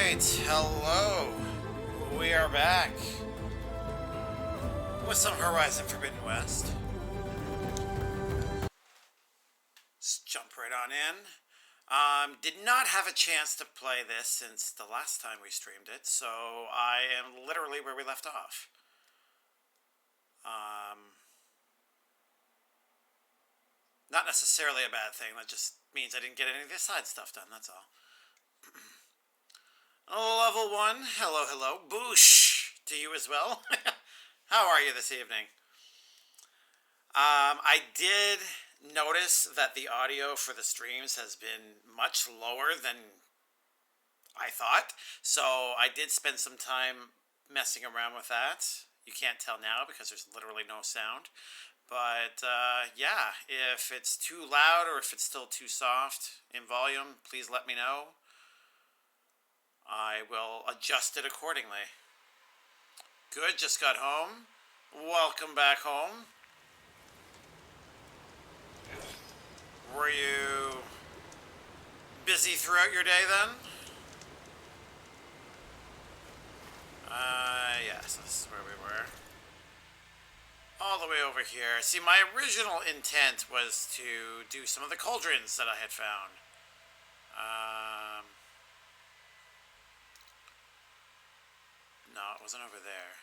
Alright, hello. We are back with some Horizon Forbidden West. Let's jump right on in. Did not have a chance to play this since the last time we streamed it, so I am literally where we left off. Not necessarily a bad thing, that just means I didn't get any of the side stuff done, that's all. Level 1, hello, boosh to you as well. How are you this evening? I did notice that the audio for the streams has been much lower than I thought, so I did spend some time messing around with that. You can't tell now because there's literally no sound. But, yeah, if it's too loud or if it's still too soft in volume, please let me know. I will adjust it accordingly. Good, just got home. Welcome back home. Were you busy throughout your day then? Yes, this is where we were. All the way over here. See, my original intent was to do some of the cauldrons that I had found. No, it wasn't over there.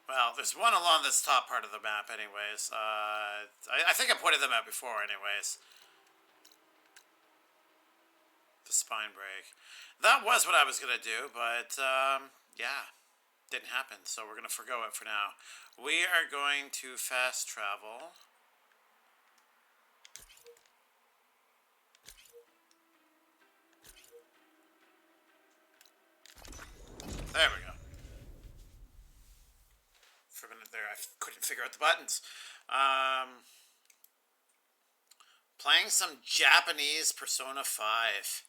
Well, there's one along this top part of the map anyways. I think I pointed them out before anyways. The spine break. That was what I was going to do, but, yeah. Didn't happen, so we're going to forgo it for now. We are going to fast travel. There we go. For a minute there, I couldn't figure out the buttons. Playing some Japanese Persona 5.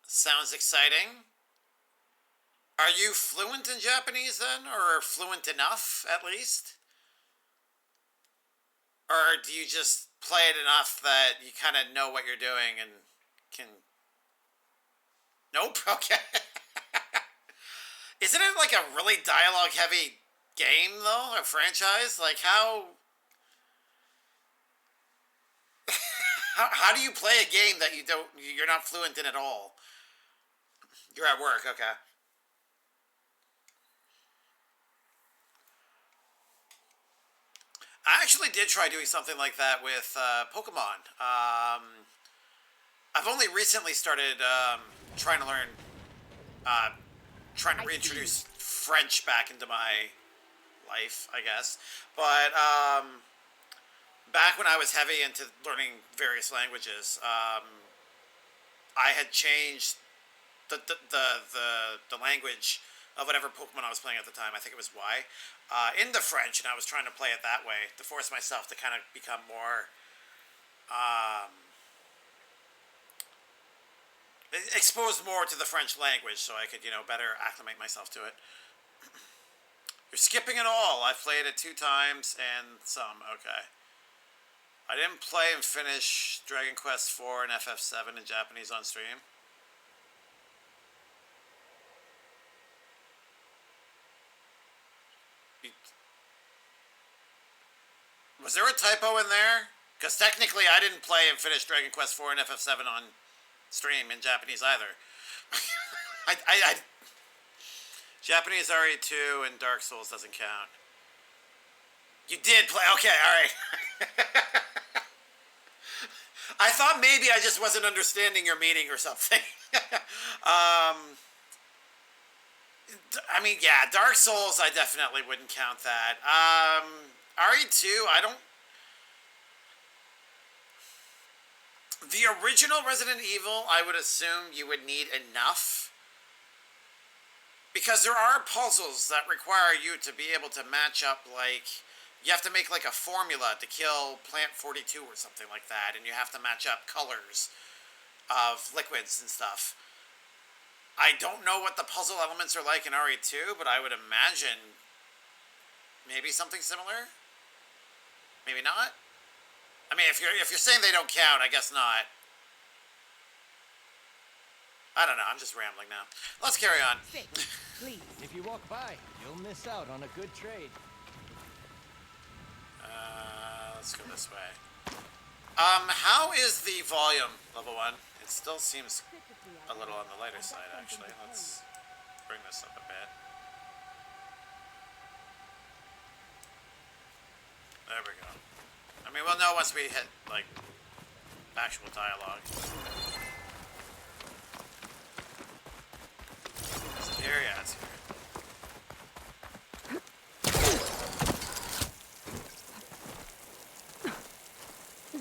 Sounds exciting. Are you fluent in Japanese then? Or fluent enough, at least? Or do you just play it enough that you kind of know what you're doing and can... Nope? Okay. Isn't it like a really dialogue-heavy game, though? A franchise? Like, how... how do you play a game that you're not fluent in at all? You're at work, okay. I actually did try doing something like that with Pokemon. I've only recently started trying to learn, trying to reintroduce French back into my life, I guess. But back when I was heavy into learning various languages, I had changed the language of whatever Pokemon I was playing at the time. I think it was Y. Into French, and I was trying to play it that way to force myself to kind of become more exposed more to the French language, so I could, better acclimate myself to it. You're skipping it all. I've played it 2 times and some. Okay. I didn't play and finish Dragon Quest IV and FF7 in Japanese on stream. Was there a typo in there? Because technically I didn't play and finish Dragon Quest IV and FF7 on stream in Japanese either. Japanese RE2 and Dark Souls doesn't count. You did play... Okay, alright. I thought maybe I just wasn't understanding your meaning or something. I mean, yeah, Dark Souls, I definitely wouldn't count that. RE2, I don't... The original Resident Evil, I would assume you would need enough. Because there are puzzles that require you to be able to match up, like... You have to make, like, a formula to kill Plant 42 or something like that, and you have to match up colors of liquids and stuff. I don't know what the puzzle elements are like in RE2, but I would imagine maybe something similar? Maybe not? I mean, if you're saying they don't count, I guess not. I don't know. I'm just rambling now. Let's carry on. Please. If you walk by, you'll miss out on a good trade. Let's go this way. How is the volume, level 1? It still seems a little on the lighter side, actually. Let's bring this up a bit. There we go. I mean, we'll know once we hit, like, actual dialogue. Is it here? Yeah, it's here.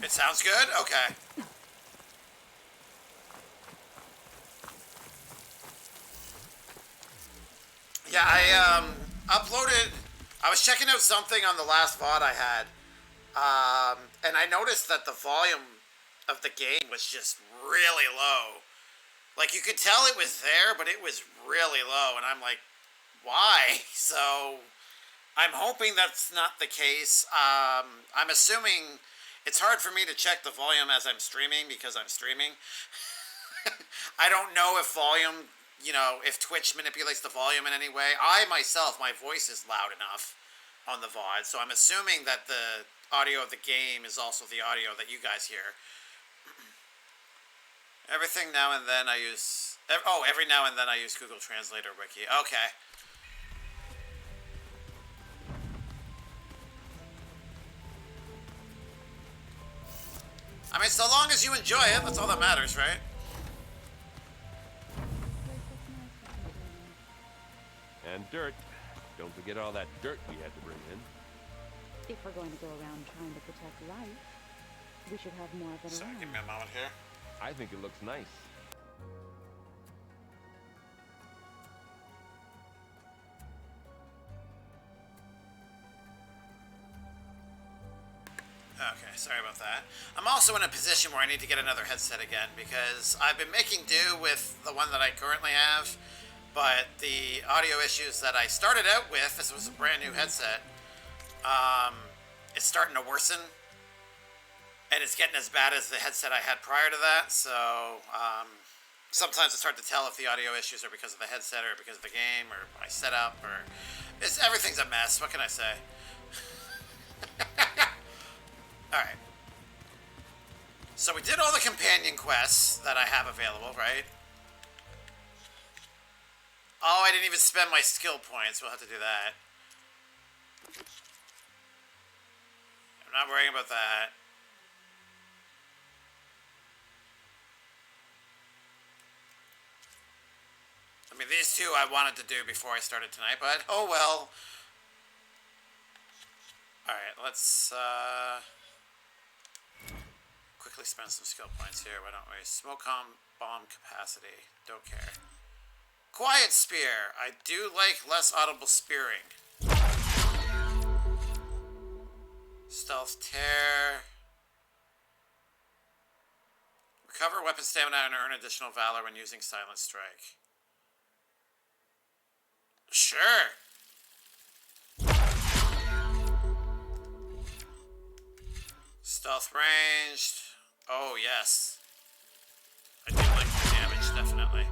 It sounds good? Okay. Yeah, I uploaded... I was checking out something on the last VOD I had, and I noticed that the volume of the game was just really low. Like, you could tell it was there, but it was really low, and I'm like, why? So, I'm hoping that's not the case. I'm assuming... It's hard for me to check the volume as I'm streaming because I'm streaming. I don't know if volume, you know, if Twitch manipulates the volume in any way. I myself, my voice is loud enough on the VOD, so I'm assuming that the audio of the game is also the audio that you guys hear. Every now and then I use Google Translate or Wiki. Okay. I mean, so long as you enjoy it, that's all that matters, right? And dirt. Don't forget all that dirt we had to bring in. If we're going to go around trying to protect life, we should have more of it Sorry, around. give me a moment here. I think it looks nice. Okay, sorry about that. I'm also in a position where I need to get another headset again because I've been making do with the one that I currently have, but the audio issues that I started out with, this was a brand new headset, it's starting to worsen, and it's getting as bad as the headset I had prior to that, so sometimes it's hard to tell if the audio issues are because of the headset or because of the game or my setup, or everything's a mess. What can I say? Alright. So we did all the companion quests that I have available, right? Oh, I didn't even spend my skill points. We'll have to do that. I'm not worrying about that. I mean, these two I wanted to do before I started tonight, but oh well. Alright, let's quickly spend some skill points here, why don't we? Smoke bomb capacity, don't care. Quiet spear, I do like less audible spearing. Stealth tear. Recover weapon stamina and earn additional valor when using silent strike. Sure. Stealth ranged. Oh, yes. I do like more damage, definitely.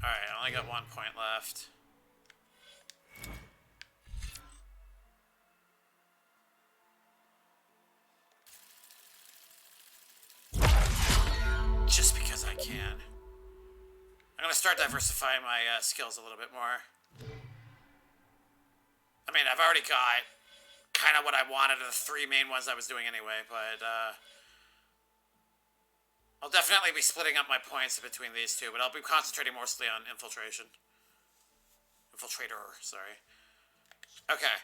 Alright, I only got 1 point left. Just because I can. I'm going to start diversifying my skills a little bit more. I mean, I've already got kind of what I wanted of the 3 main ones I was doing anyway, but I'll definitely be splitting up my points between these two, but I'll be concentrating mostly on infiltration. Infiltrator, sorry. Okay.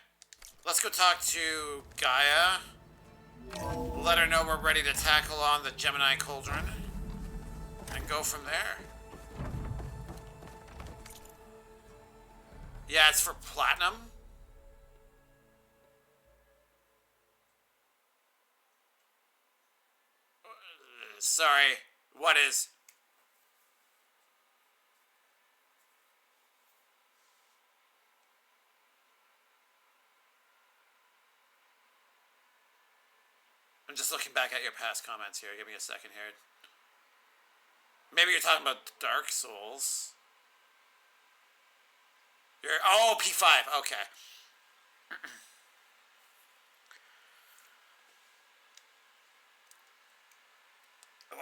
Let's go talk to GAIA. Let her know we're ready to tackle on the Gemini Cauldron. And go from there. Yeah, it's for platinum. Sorry, what is? I'm just looking back at your past comments here. Give me a second here. Maybe you're talking about Dark Souls. Oh, P5. Okay.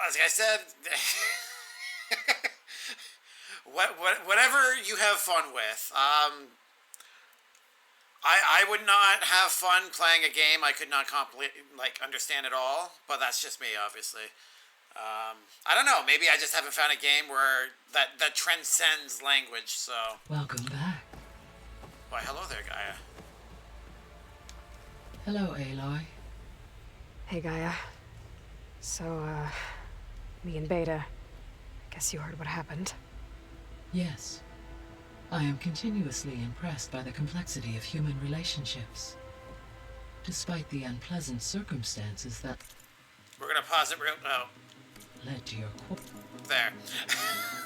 As I said, whatever you have fun with. I would not have fun playing a game I could not understand at all, but that's just me, obviously. I don't know. Maybe I just haven't found a game where that transcends language. So. Welcome back. Why, hello there, Gaia. Hello, Aloy. Hey, Gaia. So, me and Beta, I guess you heard what happened. Yes. I am continuously impressed by the complexity of human relationships. Despite the unpleasant circumstances that... We're gonna pause it real... Oh. ...led to your... There.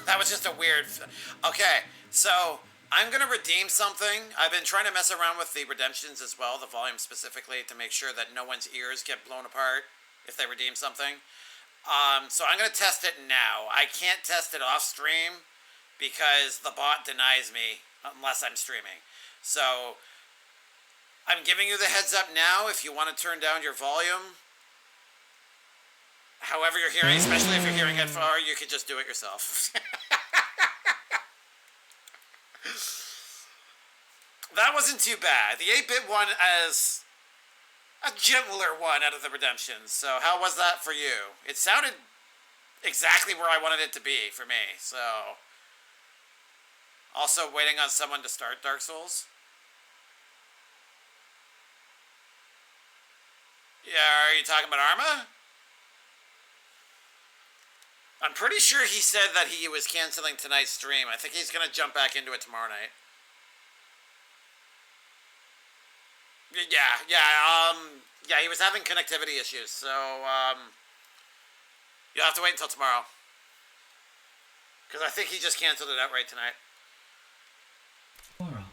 That was just a weird... Okay, so... I'm gonna redeem something. I've been trying to mess around with the redemptions as well, the volume specifically, to make sure that no one's ears get blown apart if they redeem something. So I'm gonna test it now. I can't test it off stream because the bot denies me unless I'm streaming. So I'm giving you the heads up now. If you want to turn down your volume, however you're hearing, especially if you're hearing it far, you could just do it yourself. That wasn't too bad. The 8-bit one as a gentler one out of the redemptions. So how was that for you? It sounded exactly where I wanted it to be for me. So also waiting on someone to start Dark Souls. Yeah, are you talking about Arma? I'm pretty sure he said that he was canceling tonight's stream. I think he's going to jump back into it tomorrow night. Yeah, he was having connectivity issues, so, you'll have to wait until tomorrow. Because I think he just canceled it outright tonight. Laurel,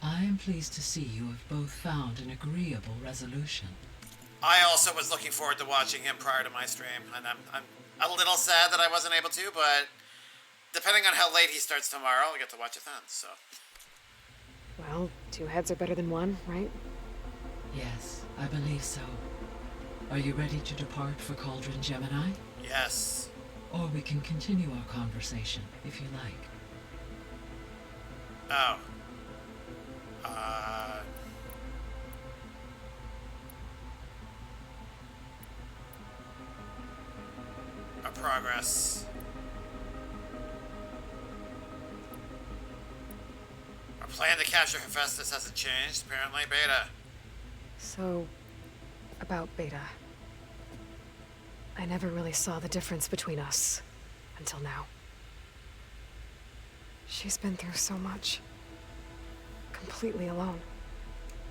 I am pleased to see you have both found an agreeable resolution. I also was looking forward to watching him prior to my stream, and I'm a little sad that I wasn't able to, but depending on how late he starts tomorrow, I'll get to watch it then, so... Well, 2 heads are better than 1, right? Yes, I believe so. Are you ready to depart for Cauldron Gemini? Yes. Or we can continue our conversation, if you like. Oh. Our progress. Our plan to capture Hephaestus hasn't changed, apparently. Beta. So, about Beta. I never really saw the difference between us until now. She's been through so much. Completely alone.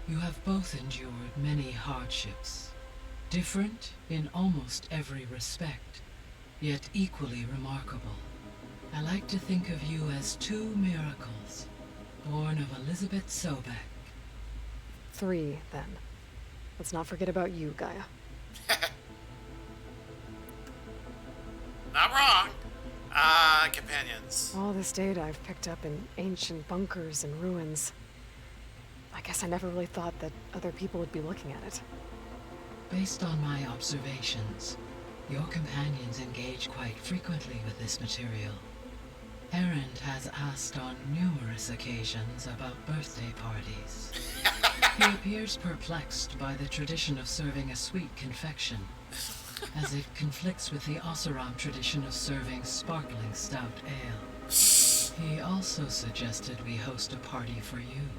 You have both endured many hardships. Different in almost every respect, yet equally remarkable. I like to think of you as 2 miracles, born of Elizabeth Sobek. 3, then. Let's not forget about you, Gaia. Not wrong. Companions. All this data I've picked up in ancient bunkers and ruins. I guess I never really thought that other people would be looking at it. Based on my observations, your companions engage quite frequently with this material. Erend has asked on numerous occasions about birthday parties. He appears perplexed by the tradition of serving a sweet confection, as it conflicts with the Oseram tradition of serving sparkling stout ale. He also suggested we host a party for you,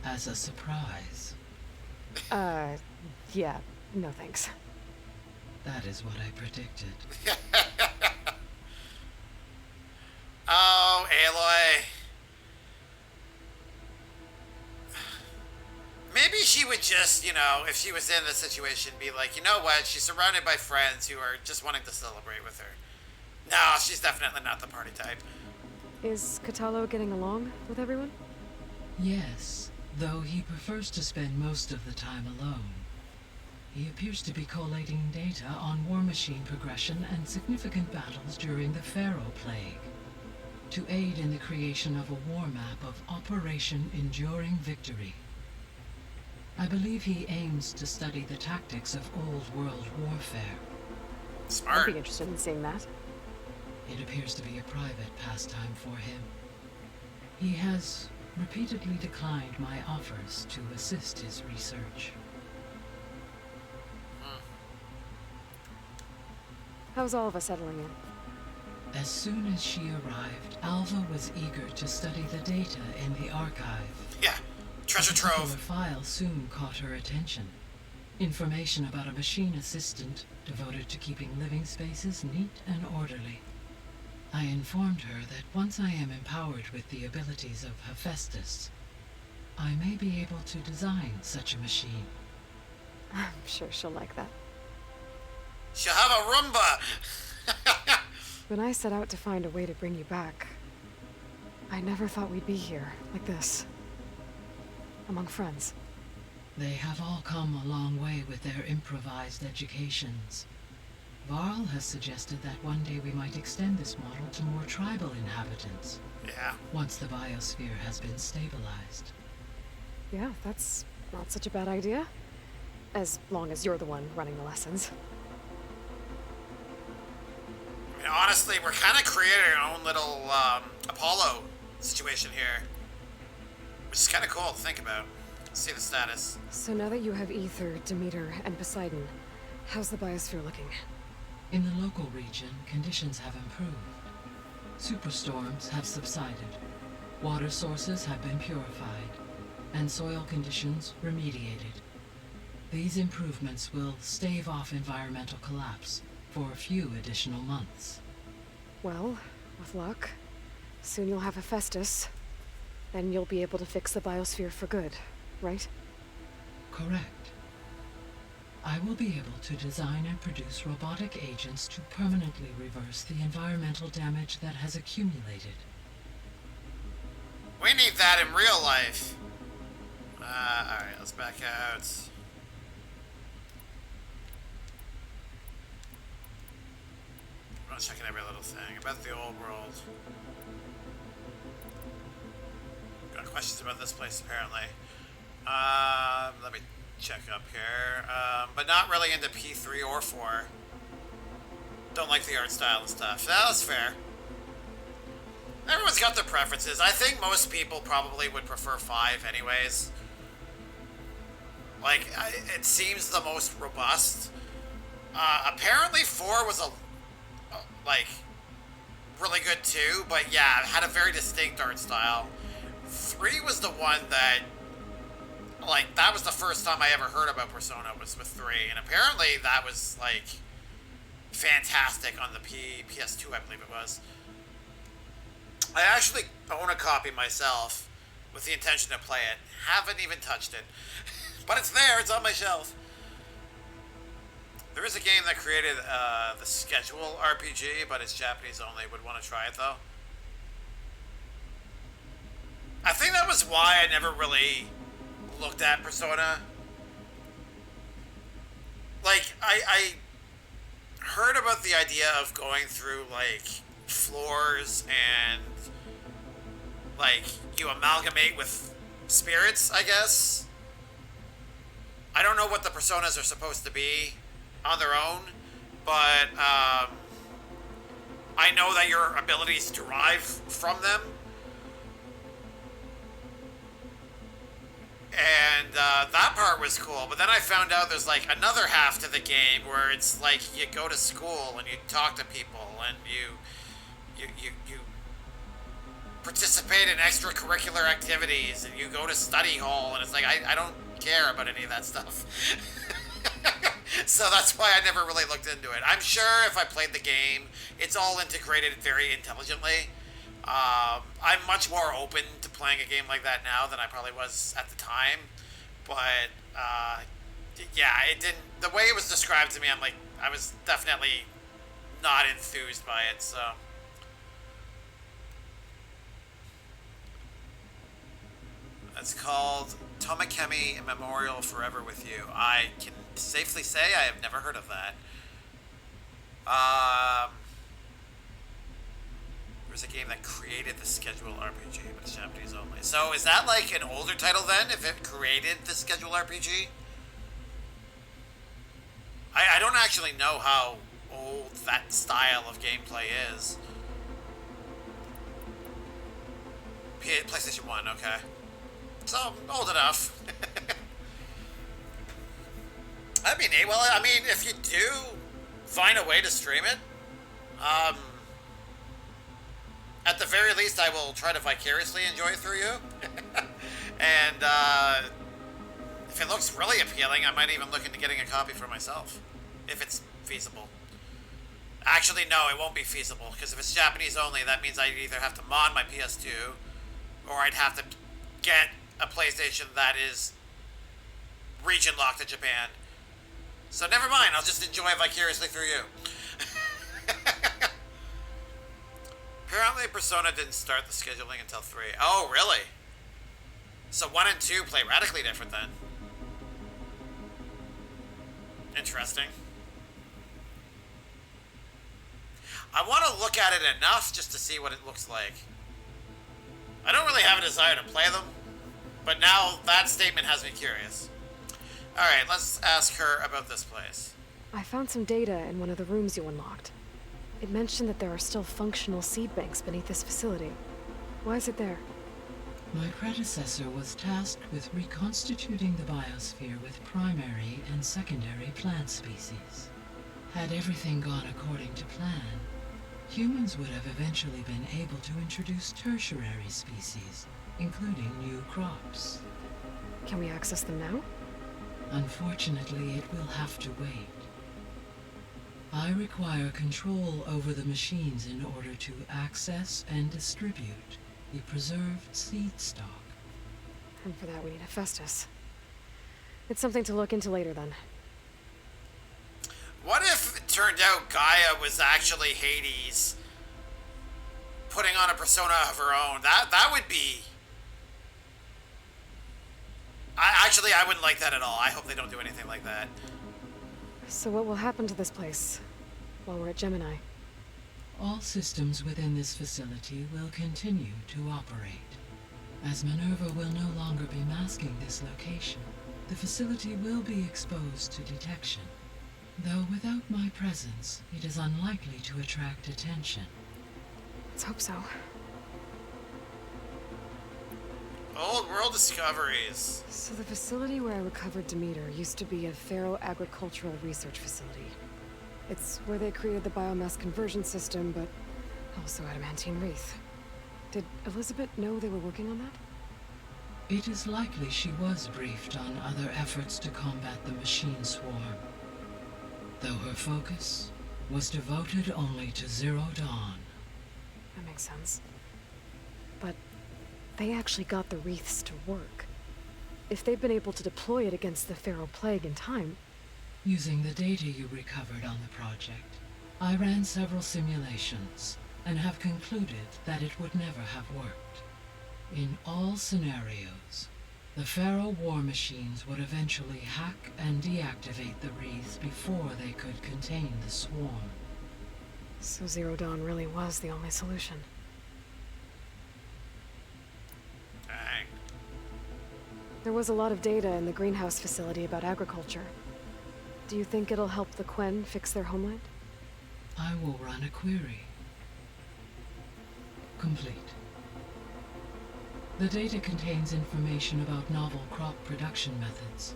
as a surprise. Yeah, no thanks. That is what I predicted. Oh, Aloy. Maybe she would just, if she was in the situation, be like, you know what? She's surrounded by friends who are just wanting to celebrate with her. No, she's definitely not the party type. Is Katalo getting along with everyone? Yes, though he prefers to spend most of the time alone. He appears to be collating data on war machine progression and significant battles during the Pharaoh Plague, to aid in the creation of a war map of Operation Enduring Victory. I believe he aims to study the tactics of old world warfare. I'd Smart. be interested in seeing that. It appears to be a private pastime for him. He has repeatedly declined my offers to assist his research. How's all of us settling in? As soon as she arrived, Alva was eager to study the data in the archive. Yeah. Treasure A particular trove. file soon caught her attention. Information about a machine assistant devoted to keeping living spaces neat and orderly. I informed her that once I am empowered with the abilities of Hephaestus, I may be able to design such a machine. I'm sure she'll like that. She'll have a Roomba. When I set out to find a way to bring you back, I never thought we'd be here, like this. Among friends. They have all come a long way with their improvised educations. Varl has suggested that one day we might extend this model to more tribal inhabitants, Yeah. once the biosphere has been stabilized. Yeah, that's not such a bad idea. As long as you're the one running the lessons. I mean, honestly, we're kind of creating our own little Apollo situation here, which is kind of cool to think about. See the status. So now that you have Ether, Demeter, and Poseidon, how's the biosphere looking? In the local region, conditions have improved. Superstorms have subsided, water sources have been purified, and soil conditions remediated. These improvements will stave off environmental collapse for a few additional months. Well, with luck, soon you'll have Hephaestus. Then you'll be able to fix the biosphere for good, right? Correct. I will be able to design and produce robotic agents to permanently reverse the environmental damage that has accumulated. We need that in real life. Alright, let's back out. I'm checking every little thing about the old world. Got questions about this place, apparently. Let me check up here. But not really into P3 or 4. Don't like the art style and stuff. That's fair. Everyone's got their preferences. I think most people probably would prefer 5 anyways. Like, it seems the most robust. Apparently 4 was like, really good too, but yeah, it had a very distinct art style. 3 was the one that, like, that was the first time I ever heard about Persona, was with 3, and apparently that was, like, fantastic on the PS2, I believe it was. I actually own a copy myself with the intention to play it. Haven't even touched it. But it's there, it's on my shelf. There is a game that created the schedule RPG, but it's Japanese only. Would want to try it, though. I think that was why I never really looked at Persona. Like, I heard about the idea of going through, like, floors and, like, you amalgamate with spirits, I guess. I don't know what the personas are supposed to be on their own, but I know that your abilities derive from them. And that part was cool, but then I found out there's like another half to the game where it's like you go to school and you talk to people and you participate in extracurricular activities and you go to study hall, and it's like I don't care about any of that stuff. So that's why I never really looked into it. I'm sure if I played the game, it's all integrated very intelligently. I'm much more open to playing a game like that now than I probably was at the time. But, yeah, it didn't... The way it was described to me, I'm like... I was definitely not enthused by it, so... It's called Tomikemi Memorial Forever With You. I can safely say I have never heard of that. Um, there's a game that created the schedule RPG, but it's Japanese only. So is that like an older title then, if it created the schedule RPG? I don't actually know how old that style of gameplay is. PlayStation 1, okay. So, old enough. I mean, if you do find a way to stream it, at the very least, I will try to vicariously enjoy it through you. And, if it looks really appealing, I might even look into getting a copy for myself. If it's feasible. Actually, no, it won't be feasible, because if it's Japanese only, that means I'd either have to mod my PS2, or I'd have to get a PlayStation that is region locked to Japan. So never mind, I'll just enjoy it vicariously through you. Apparently Persona didn't start the scheduling until 3. Oh, really? So 1 and 2 play radically different then. Interesting. I want to look at it enough just to see what it looks like. I don't really have a desire to play them, but now that statement has me curious. Alright, let's ask her about this place. I found some data in one of the rooms you unlocked. It mentioned that there are still functional seed banks beneath this facility. Why is it there? My predecessor was tasked with reconstituting the biosphere with primary and secondary plant species. Had everything gone according to plan, humans would have eventually been able to introduce tertiary species, including new crops. Can we access them now? Unfortunately, it will have to wait. I require control over the machines in order to access and distribute the preserved seed stock. And for that we need a Festus. It's something to look into later then. What if it turned out Gaia was actually Hades putting on a persona of her own? That would be... I wouldn't like that at all. I hope they don't do anything like that. So what will happen to this place while we're at Gemini? All systems within this facility will continue to operate. As Minerva will no longer be masking this location, the facility will be exposed to detection. Though without my presence, it is unlikely to attract attention. Let's hope so. Old world discoveries. So the facility where I recovered Demeter used to be a Pharaoh agricultural research facility. It's where they created the biomass conversion system, but also adamantine wreath. Did Elizabeth know they were working on that? It is likely she was briefed on other efforts to combat the machine swarm, though her focus was devoted only to Zero Dawn. That makes sense. But they actually got the wreaths to work. If they've been able to deploy it against the Pharaoh plague in time... Using the data you recovered on the project, I ran several simulations and have concluded that it would never have worked. In all scenarios, the Pharaoh war machines would eventually hack and deactivate the wreaths before they could contain the swarm. So Zero Dawn really was the only solution. Dang. There was a lot of data in the greenhouse facility about agriculture. Do you think it'll help the Quen fix their homeland? I will run a query. Complete. The data contains information about novel crop production methods,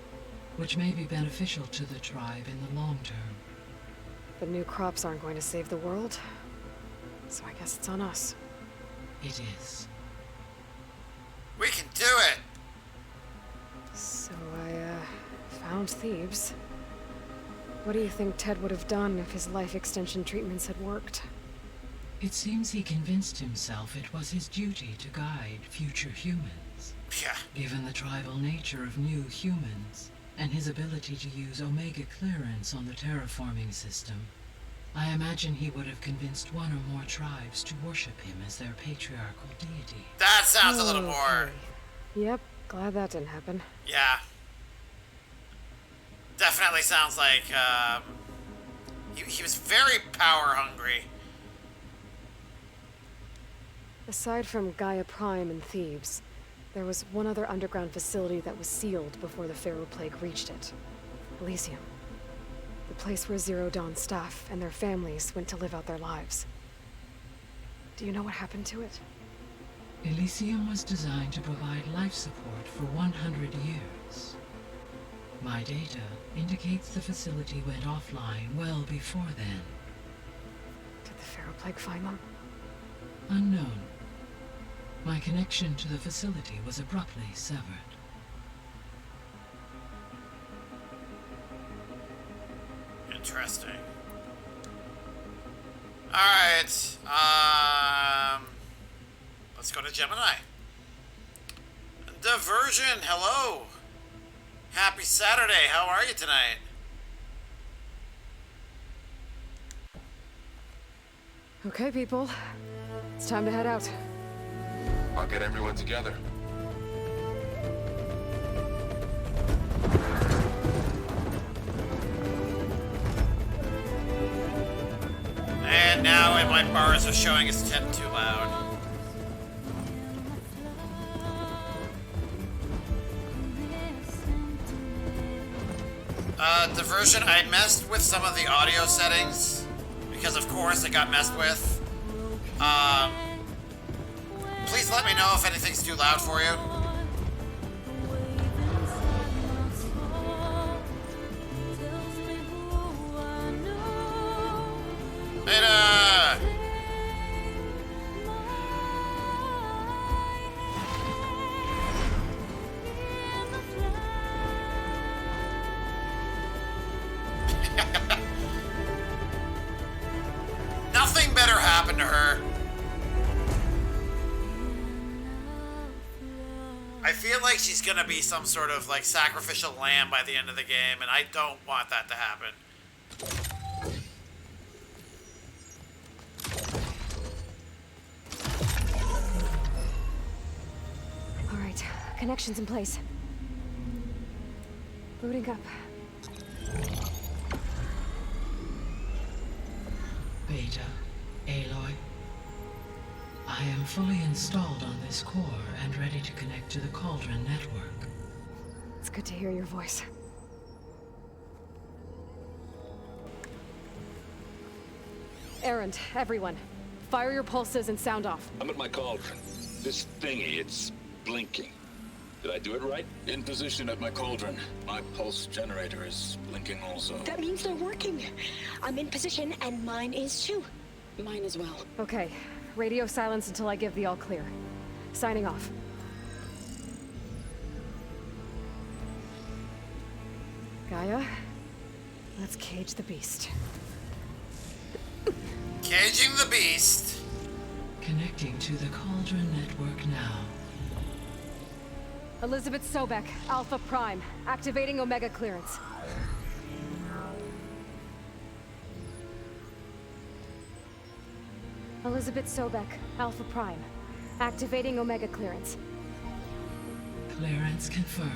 which may be beneficial to the tribe in the long term. But new crops aren't going to save the world, so I guess it's on us. It is. We can do it! So I, found Thebes. What do you think Ted would have done if his life extension treatments had worked? It seems he convinced himself it was his duty to guide future humans. Yeah. Given the tribal nature of new humans, and his ability to use Omega clearance on the terraforming system, I imagine he would have convinced one or more tribes to worship him as their patriarchal deity. That sounds a little more... Okay. Yep, glad that didn't happen. Yeah. Definitely sounds like he was very power hungry. Aside from Gaia Prime and Thebes, there was one other underground facility that was sealed before the Pharaoh Plague reached it. Elysium. The place where Zero Dawn staff and their families went to live out their lives. Do you know what happened to it? Elysium was designed to provide life support for 100 years. My data indicates the facility went offline well before then. Did the Pharaoh Plague find them? Unknown. My connection to the facility was abruptly severed. Interesting. Alright, let's go to Gemini. Diversion, hello! Happy Saturday, how are you tonight? Okay, people. It's time to head out. I'll get everyone together. And now my bars are showing it's 10 too loud. Diversion, I messed with some of the audio settings because of course it got messed with. Please let me know if anything's too loud for you. Later! Nothing better happened to her. I feel like she's gonna be some sort of like sacrificial lamb by the end of the game, and I don't want that to happen. All right, connections in place. Booting up. Beta, Aloy. I am fully installed on this core and ready to connect to the Cauldron network. It's good to hear your voice. Errand, everyone. Fire your pulses and sound off. I'm at my cauldron. This thingy, it's blinking. Did I do it right? In position at my cauldron. My pulse generator is blinking also. That means they're working. I'm in position, and mine is too. Mine as well. Okay, radio silence until I give the all clear. Signing off. Gaia, let's cage the beast. Caging the beast. Connecting to the Cauldron network now. Elizabeth Sobek, Alpha Prime, activating Omega clearance. Elizabeth Sobek, Alpha Prime, activating Omega clearance. Clearance confirmed.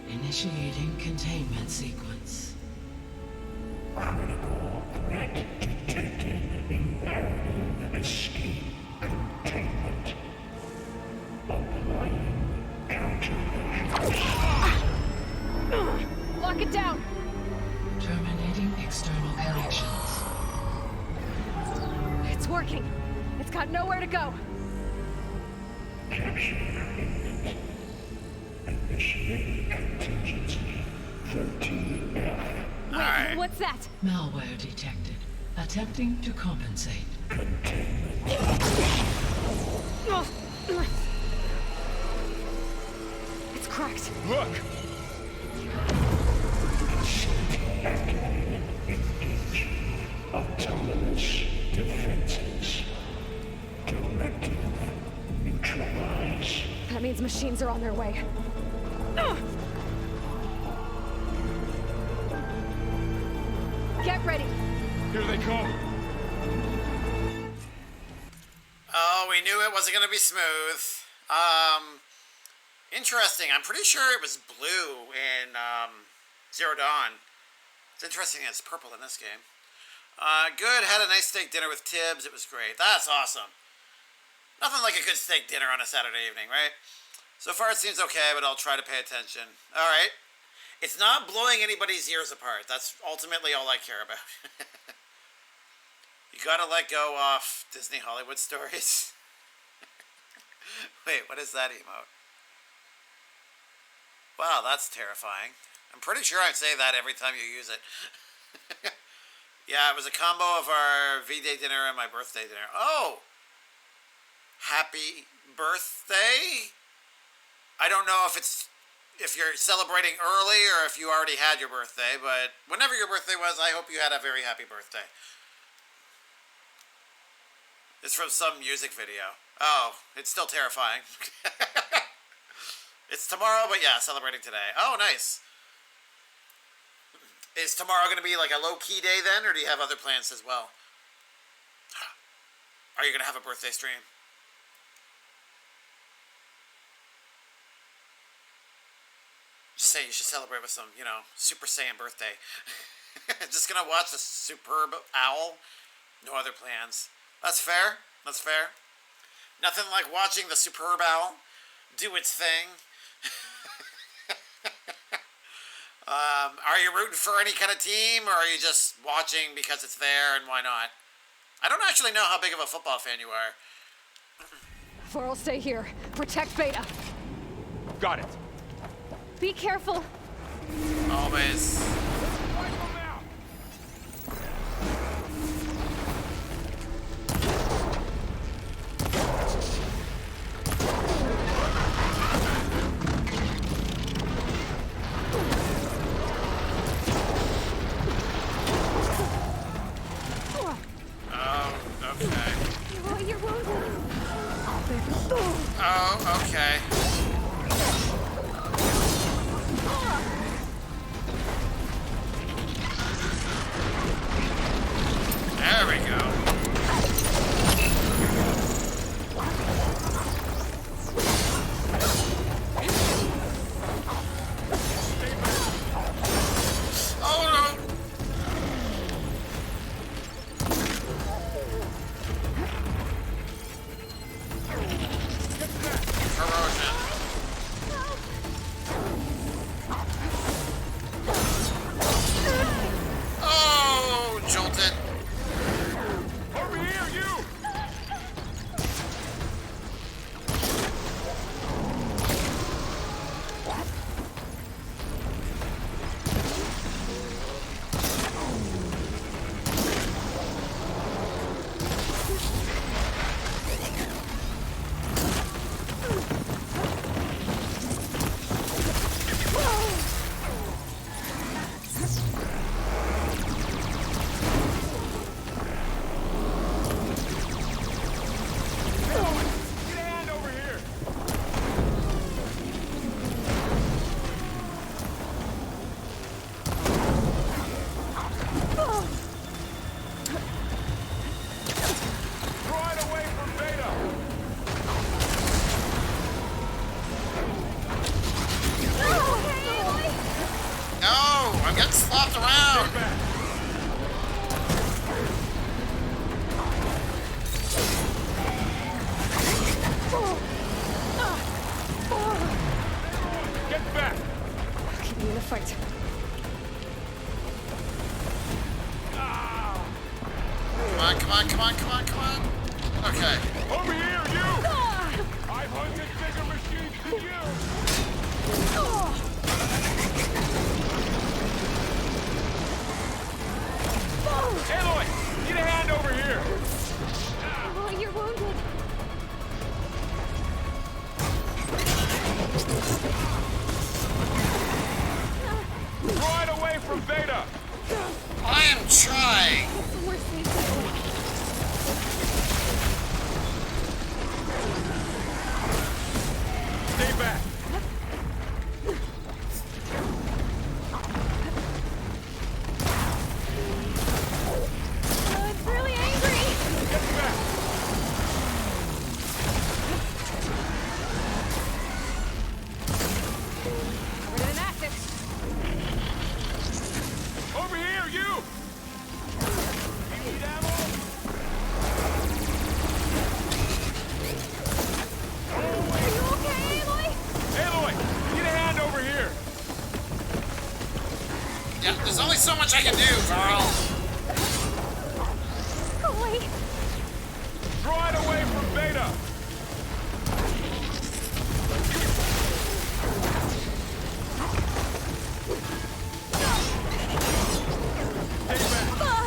Initiating containment sequence. Critical threat detected. Imperative escape containment. Applying countermeasures. Lock it down! Terminating external connections. It's working. It's got nowhere to go. Capture imminent. Initiate contingency 13F. Wait, what's that? Malware detected. Attempting to compensate. It's cracked. Look! Engage. Autonomous defenses. Directive. Neutralize. That means machines are on their way. Get ready. Here they come. Oh, we knew it wasn't going to be smooth. Interesting. I'm pretty sure it was blue in Zero Dawn. It's interesting it's purple in this game. Good. Had a nice steak dinner with Tibbs. It was great. That's awesome. Nothing like a good steak dinner on a Saturday evening, right? So far it seems okay, but I'll try to pay attention. All right. It's not blowing anybody's ears apart. That's ultimately all I care about. You gotta let go off Disney Hollywood stories. Wait, what is that emote? Wow, that's terrifying. I'm pretty sure I say that every time you use it. Yeah, it was a combo of our V-Day dinner and my birthday dinner. Oh! Happy birthday? I don't know if you're celebrating early or if you already had your birthday, but whenever your birthday was, I hope you had a very happy birthday. It's from some music video. Oh, it's still terrifying. It's tomorrow, but yeah, celebrating today. Oh, nice. Is tomorrow going to be like a low-key day then, or do you have other plans as well? Are you going to have a birthday stream? Just say you should celebrate with some, Super Saiyan birthday. Just going to watch the superb owl. No other plans. That's fair. That's fair. Nothing like watching the superb owl do its thing. Are you rooting for any kind of team, or are you just watching because it's there and why not? I don't actually know how big of a football fan you are. For'll stay here. Protect Beta. Got it. Be careful. Always. Oh, okay. There we go. Oh no! Corrosion. Oh, jolted. Over here, you! I'm getting slapped around. Get back! Keep me in the fight. Come on, come on, come on, come on, come on. Okay. Over here, you! I've hunted bigger machines than you! Aloy, need a hand over here! Oh, you're wounded. Right away from Beta! I am trying. We're safe. Stay back! It's really angry. Get back! We're inactive. so much I can do, Carl. Wait. Draw it away from Beta. Stay back.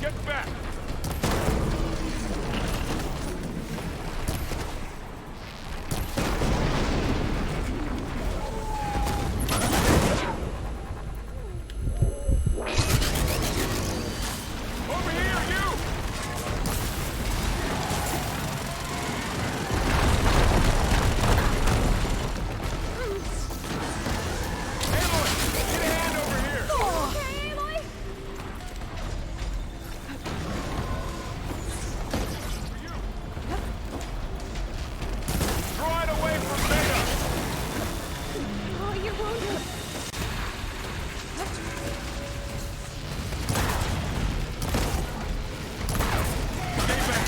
Get back. Over here, you! Aloy, get a hand over here! Okay, Aloy? Draw it away from Beta! Oh, you're wounded. Stay back!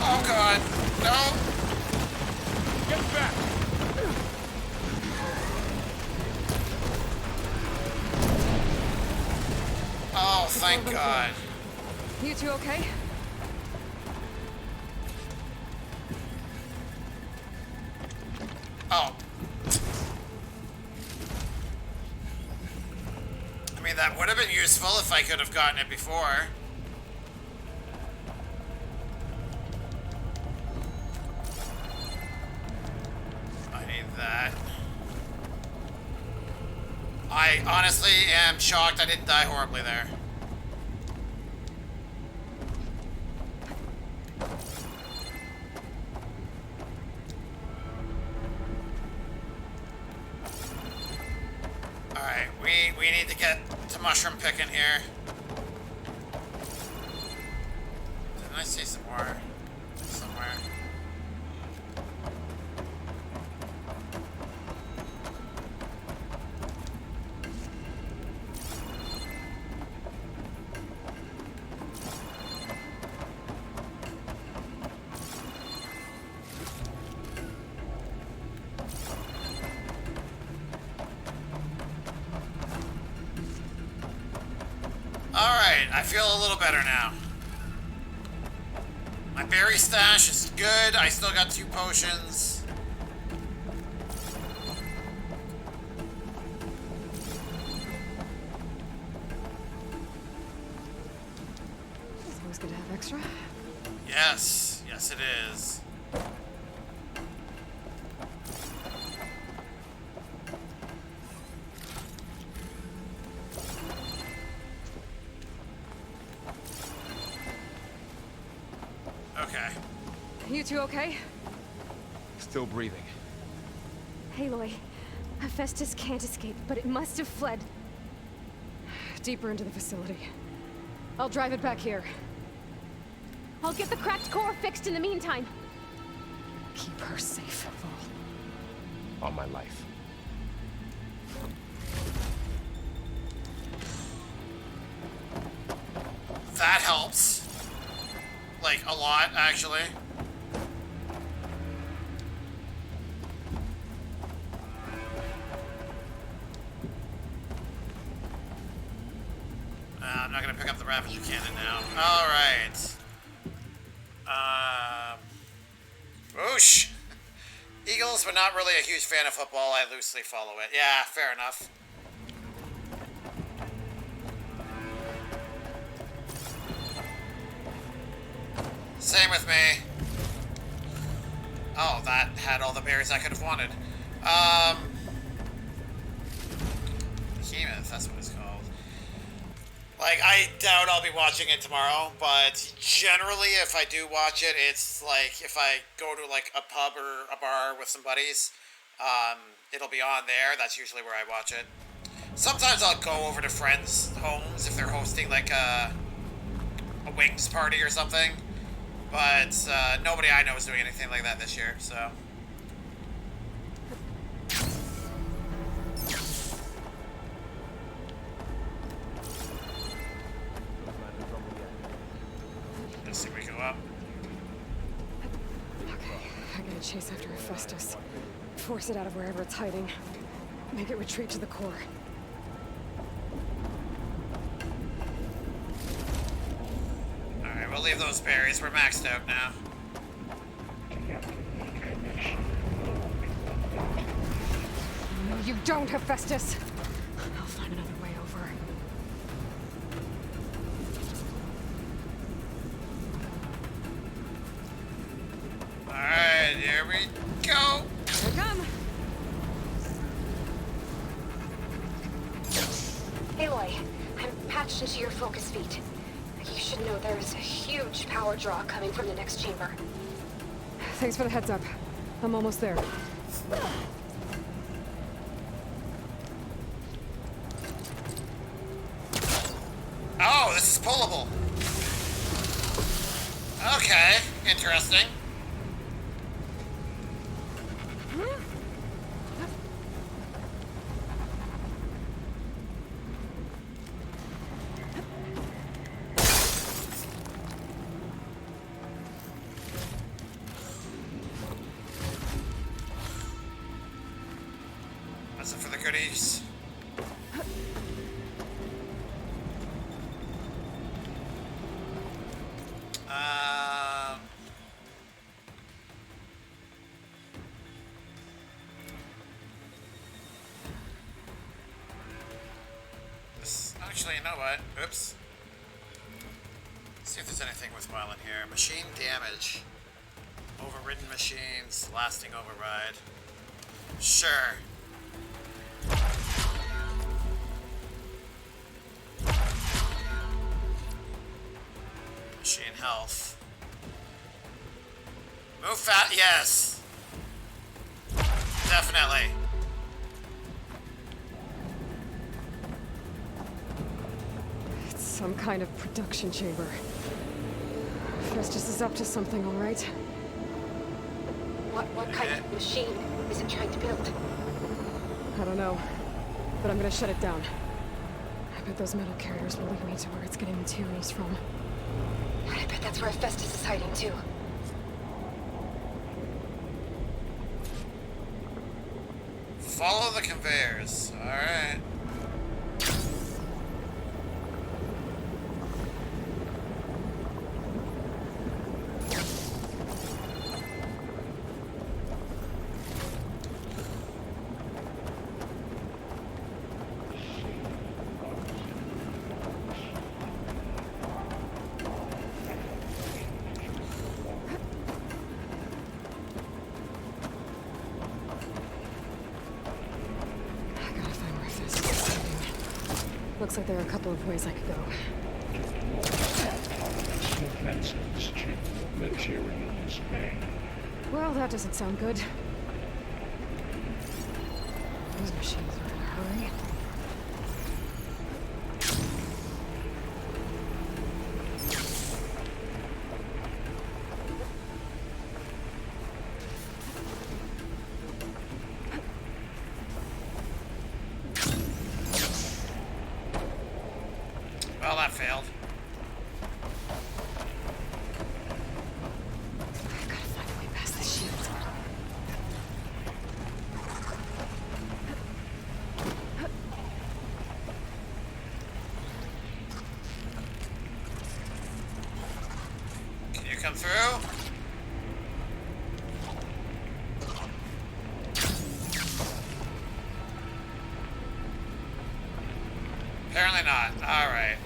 Oh god. No. Get back! Oh, thank god. You two okay? Oh. I mean, that would have been useful if I could have gotten it before. I need that. I honestly am shocked I didn't die horribly there. Alright, we need to get to mushroom picking here. Didn't I see some more somewhere? Alright, I feel a little better now. My berry stash is good. I still got 2 potions. It's always good to have extra. Yes, yes it is. Okay. You two okay? Still breathing. Aloy, Hephaestus can't escape, but it must have fled. Deeper into the facility. I'll drive it back here. I'll get the cracked core fixed in the meantime. Keep her safe, Vol. On my life. That helps. Like, a lot, actually. I'm not gonna pick up the Ravager Cannon now. Alright. Whoosh! Eagles, but not really a huge fan of football. I loosely follow it. Yeah, fair enough. Same with me. Oh, that had all the berries I could have wanted. Behemoth, that's what it's called. Like, I doubt I'll be watching it tomorrow, but generally, if I do watch it, it's like, if I go to, like, a pub or a bar with some buddies, it'll be on there. That's usually where I watch it. Sometimes I'll go over to friends' homes if they're hosting, like, a wings party or something. But nobody I know is doing anything like that this year, so. Guessing we go up. Okay, I gotta chase after Hephaestus. Force it out of wherever it's hiding. Make it retreat to the core. Alright, we'll leave those berries. We're maxed out now. No, you don't, Hephaestus! I'll find another way over. Alright, here we go! Here I come! Aloy, I'm patched into your focus feed. You should know there is a huge power draw coming from the next chamber. Thanks for the heads up. I'm almost there. Oh, this is pullable. Okay, interesting. That's it for the goodies. Actually, you know what? Oops. Let's see if there's anything worthwhile in here. Machine damage. Overridden machines. Lasting override. Sure. Machine health. Move fat. Yes. Definitely. Some kind of production chamber. Hephaestus is up to something, all right? What kind of machine is it trying to build? I don't know, but I'm gonna shut it down. I bet those metal carriers will lead me to where it's getting materials from. I bet that's where Hephaestus is hiding too. Follow the conveyors. All right. Looks like there are a couple of ways I could go. Defenses to materials made. Well, that doesn't sound good. Those machines are in a hurry. Well, that failed. I've got to find a way past the shield. Can you come through? Apparently not. All right.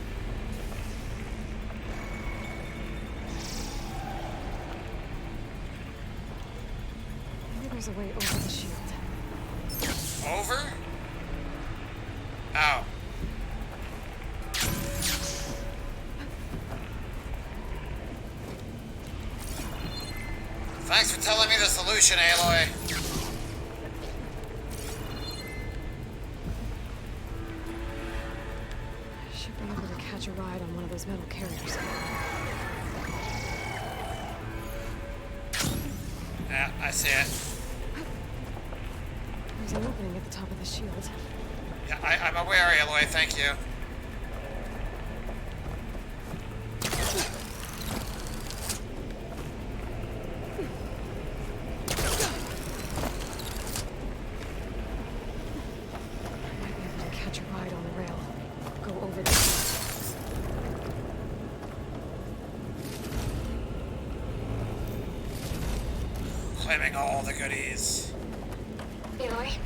Maybe there's a way over the shield. Over? Ow. Thanks for telling me the solution, Aloy. Should be able to catch a ride on one of those metal carriers. Yeah, I see it. There's an opening at the top of the shield. Yeah, I'm aware, Aloy. Thank you. claiming all the goodies. Aloy,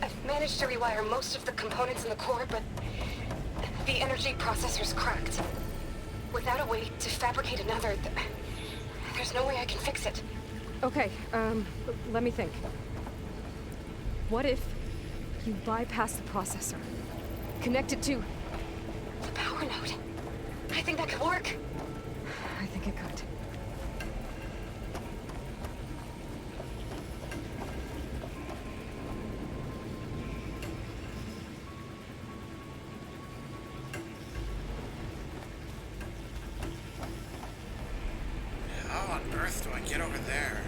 I've managed to rewire most of the components in the core, but the energy processor's cracked. Without a way to fabricate another, there's no way I can fix it. Okay, let me think. What if you bypass the processor? Connect it to the power node. I think that could work. I think it could. How on earth do I get over there?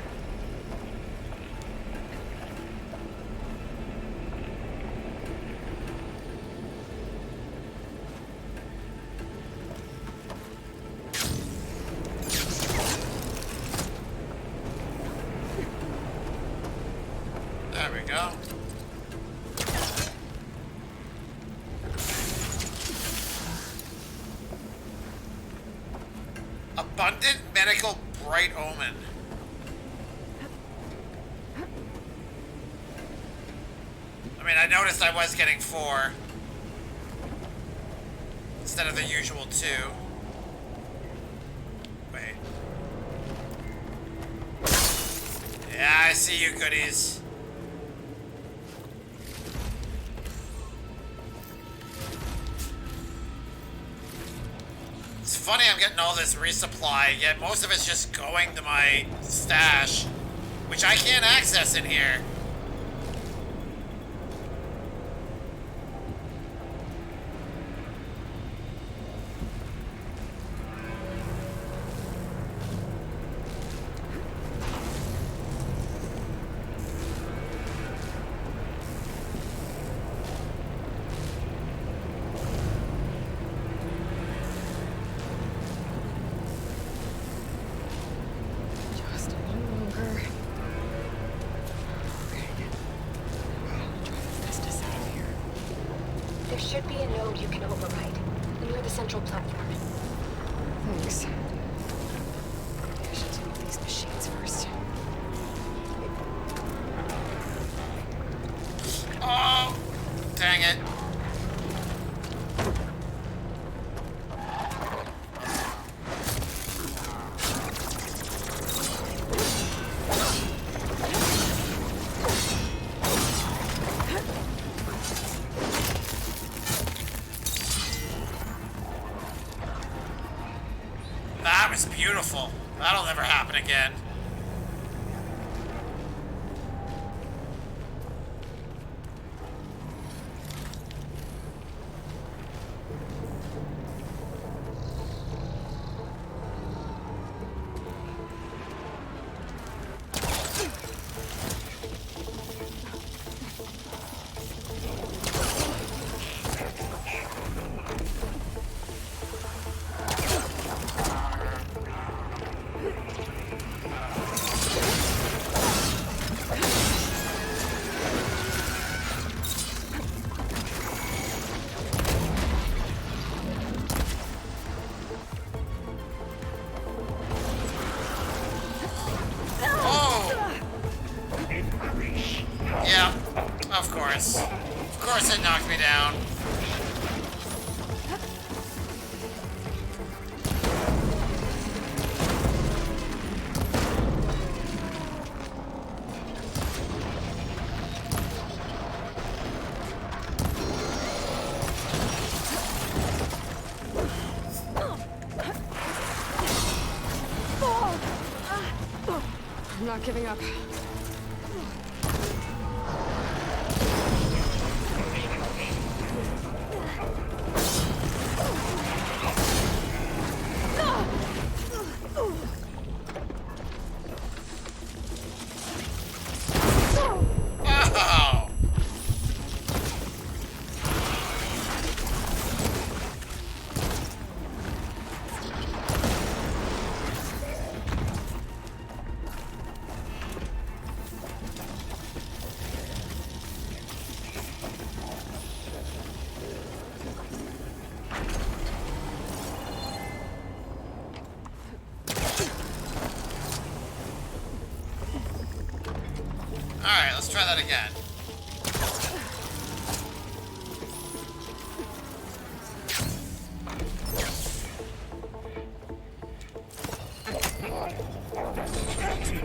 There we go. Abundant medical bright omen. I mean, I noticed I was getting 4 instead of the usual 2. Wait. Yeah, I see you goodies. It's funny I'm getting all this resupply, yet most of it's just going to my stash, which I can't access in here. Just a little longer. Okay. Try to fist us out of here. There should be a node you can override near the central platform. Thanks. I should deal with these machines first. Oh, dang it. That was beautiful. That'll never happen again. Yeah, of course. Of course it knocked me down. I'm not giving up. Oh! Alright, let's try that again.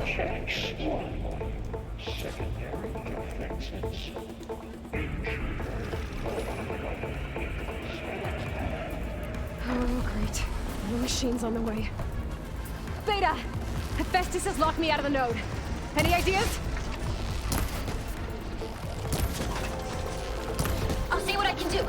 Checks 1. Secondary defenses. Oh, great. More machines on the way. Beta! Hephaestus has locked me out of the node. Any ideas? I'll see what I can do.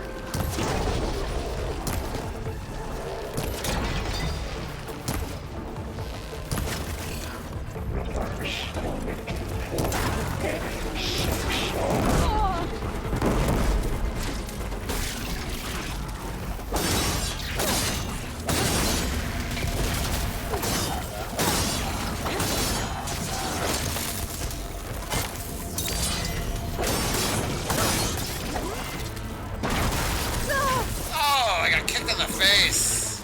Oh, I got kicked in the face.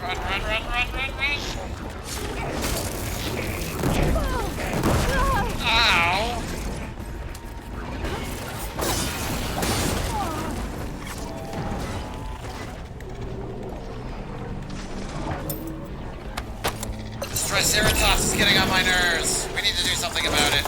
Run, run, run, run, run, run. Ow. This Triceratops is getting on my nerves. We need to do something about it.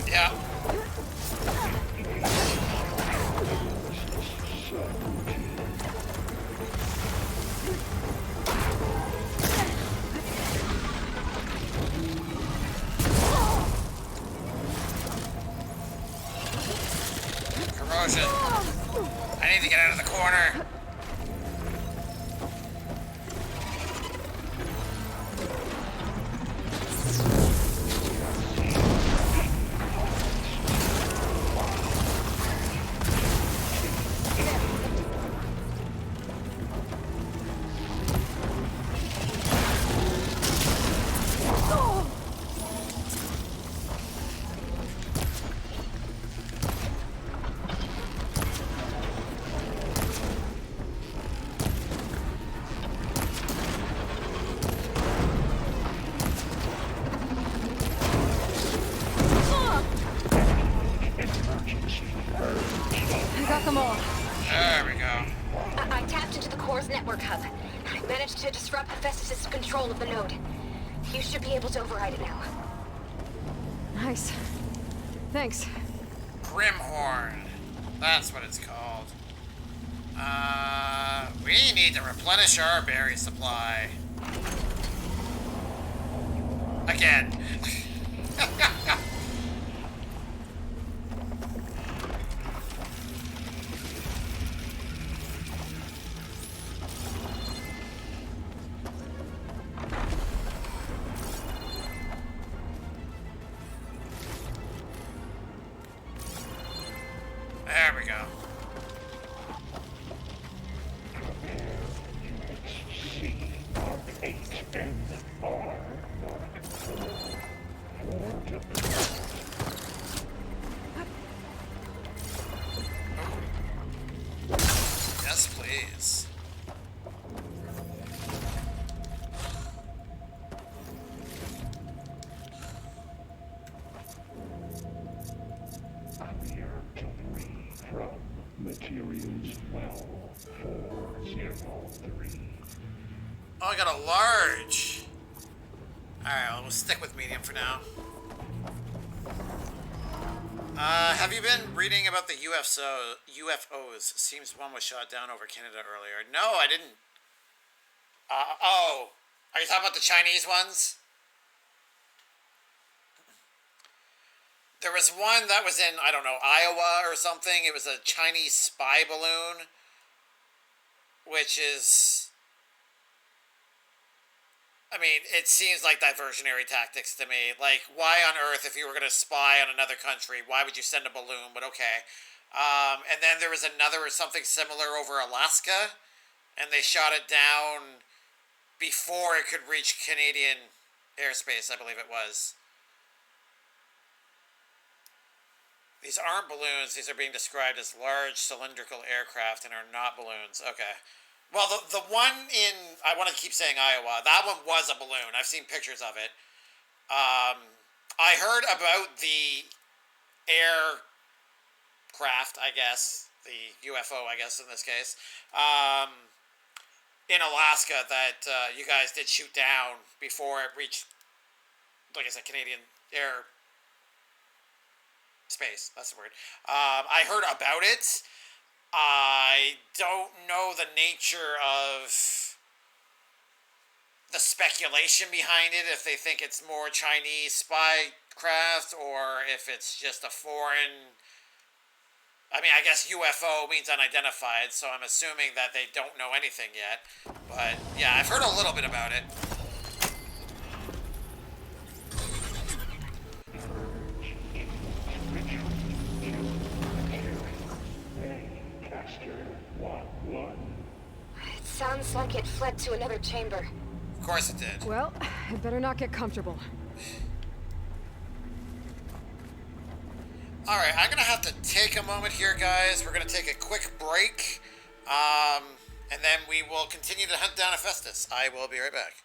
Yeah. Corrosion. I need to get out of the corner. I got them all. There we go. I tapped into the core's network hub. I managed to disrupt Hephaestus' control of the node. You should be able to override it now. Nice. Thanks. Grimhorn. That's what it's called. We need to replenish our berry supply. Again. There we go. Yes, please. Materials well 403. Oh, I got a large. Alright, well, we'll stick with medium for now. Have you been reading about the UFOs? Seems one was shot down over Canada earlier. No, I didn't. Oh, are you talking about the Chinese ones? There was one that was in, I don't know, Iowa or something. It was a Chinese spy balloon, which is, I mean, it seems like diversionary tactics to me. Like, why on earth, if you were going to spy on another country, why would you send a balloon? But okay. And then there was another or something similar over Alaska, and they shot it down before it could reach Canadian airspace, I believe it was. These aren't balloons. These are being described as large cylindrical aircraft and are not balloons. Okay. Well, the one in, I want to keep saying Iowa, that one was a balloon. I've seen pictures of it. I heard about the aircraft, I guess, the UFO, I guess, in this case, in Alaska that you guys did shoot down before it reached, like I said, Canadian air space. That's the word. I heard about it. I don't know the nature of the speculation behind it, if they think it's more Chinese spy craft or if it's just a foreign. I mean, I guess UFO means unidentified, so I'm assuming that they don't know anything yet. But yeah, I've heard a little bit about it. It sounds like it fled to another chamber. Of course it did. Well, I'd better not get comfortable. Alright, I'm going to have to take a moment here, guys. We're going to take a quick break. And then we will continue to hunt down Hephaestus. I will be right back.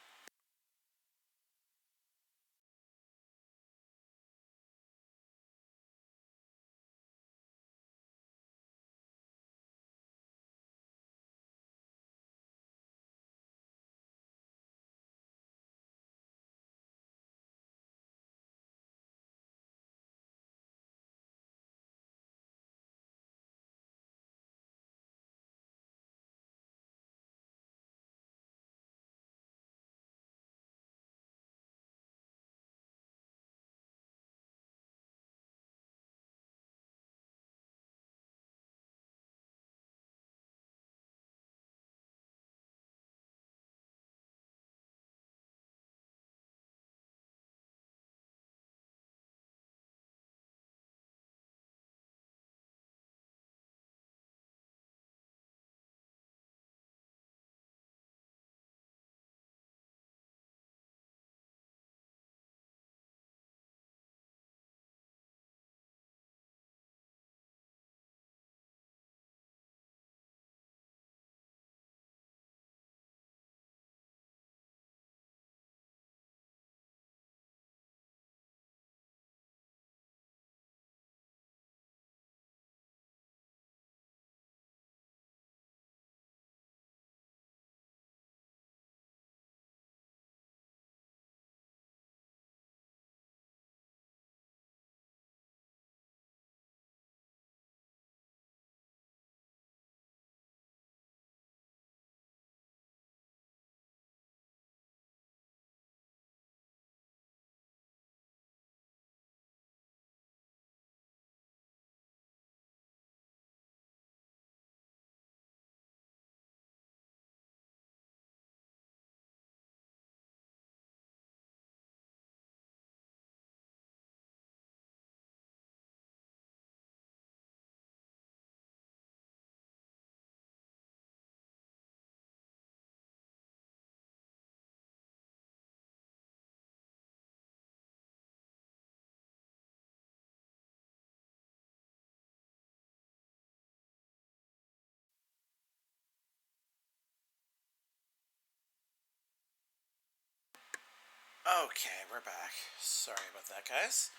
Okay, we're back. Sorry about that, guys.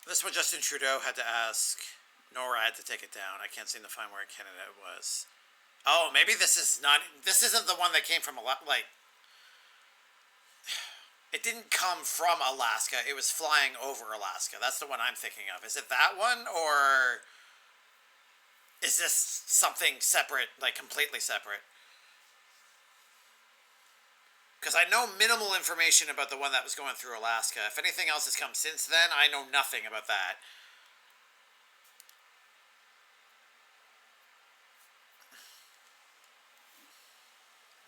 This was Justin Trudeau had to ask NORAD to take it down. I can't seem to find where in Canada it was. Oh, maybe this is not. This isn't the one that came from a lot. Like, It didn't come from Alaska. It was flying over Alaska. That's the one I'm thinking of. Is it that one, or is this something separate, like completely separate? Because I know minimal information about the one that was going through Alaska. If anything else has come since then, I know nothing about that.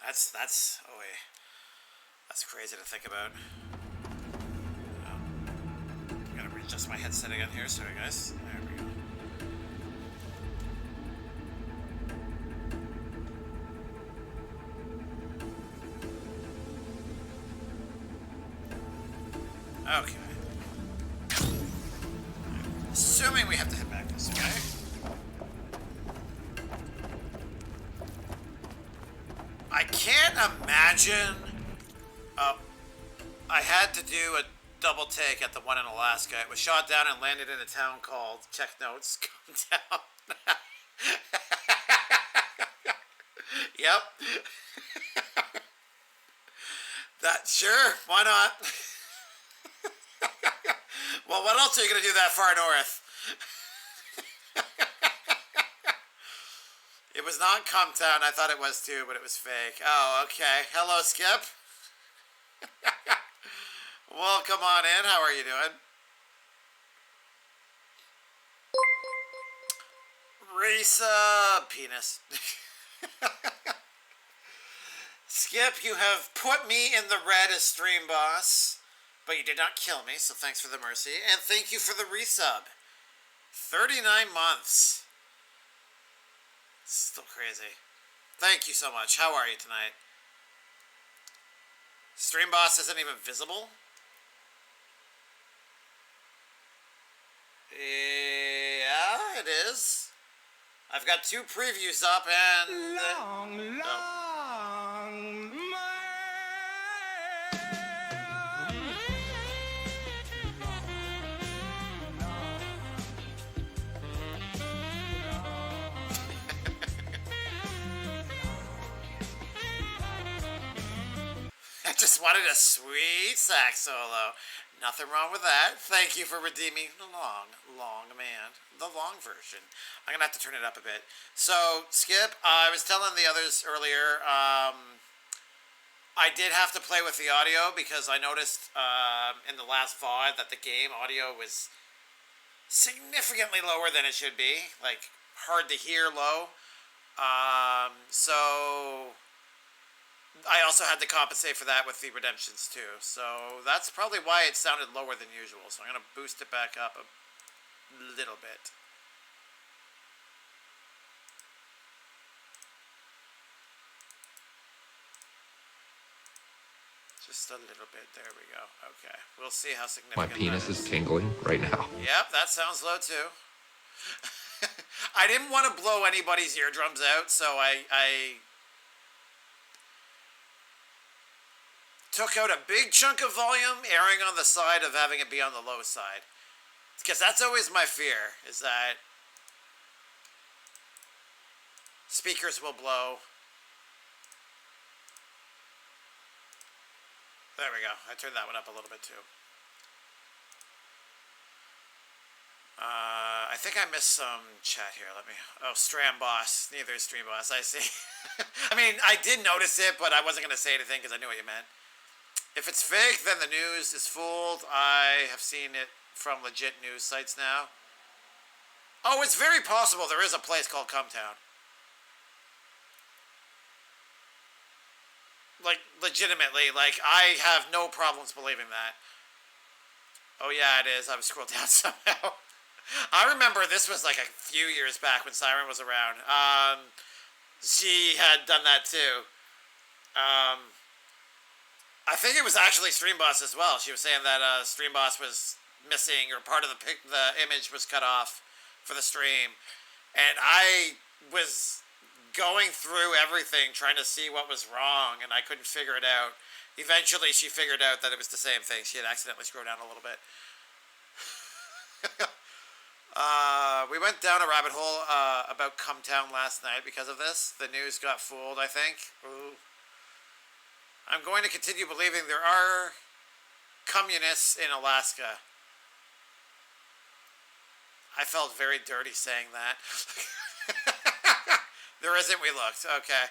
That's oh wait. That's crazy to think about. I'm gonna readjust my headset again here. Sorry, guys. There we go. Okay. Assuming we have to head back this way. I can't imagine. I had to do a double take at the one in Alaska. It was shot down and landed in a town called, check notes, come down. Yep. That, sure, why not? Well, what else are you going to do that far north? It was not Cometown. I thought it was too, but it was fake. Oh, okay. Hello, Skip. Well, come on in. How are you doing? Risa penis. Skip, you have put me in the red as stream boss, but you did not kill me, so thanks for the mercy. And thank you for the resub. 39 months. Still crazy. Thank you so much. How are you tonight? Stream boss isn't even visible? Yeah, it is. I've got 2 previews up and... Long, long, I just wanted a sweet sax solo. Nothing wrong with that. Thank you for redeeming the long man. The long version. I'm going to have to turn it up a bit. So, Skip, I was telling the others earlier, I did have to play with the audio because I noticed in the last VOD that the game audio was significantly lower than it should be. Like, hard to hear low. So... I also had to compensate for that with the redemptions too. So that's probably why it sounded lower than usual. So I'm going to boost it back up a little bit. Just a little bit. There we go. Okay. We'll see how significant My penis that is tingling right now. Yep, that sounds low too. I didn't want to blow anybody's eardrums out, so I took out a big chunk of volume, erring on the side of having it be on the low side. Because that's always my fear, is that speakers will blow. There we go. I turned that one up a little bit too. I think I missed some chat here. Let me... Oh, Stram Boss. Neither is Stream Boss, I see. I mean, I did notice it, but I wasn't going to say anything because I knew what you meant. If it's fake, then the news is fooled. I have seen it from legit news sites now. Oh, it's very possible there is a place called Cometown. Like, legitimately. Like, I have no problems believing that. Oh, yeah, it is. I was scrolled down somehow. I remember this was like a few years back when Siren was around. She had done that too. I think it was actually Stream Boss as well. She was saying that Stream Boss was missing, or part of the image was cut off for the stream. And I was going through everything trying to see what was wrong, and I couldn't figure it out. Eventually, she figured out that it was the same thing. She had accidentally scrolled down a little bit. We went down a rabbit hole about Cometown last night because of this. The news got fooled, I think. Ooh. I'm going to continue believing there are communists in Alaska. I felt very dirty saying that. There isn't, we looked. Okay.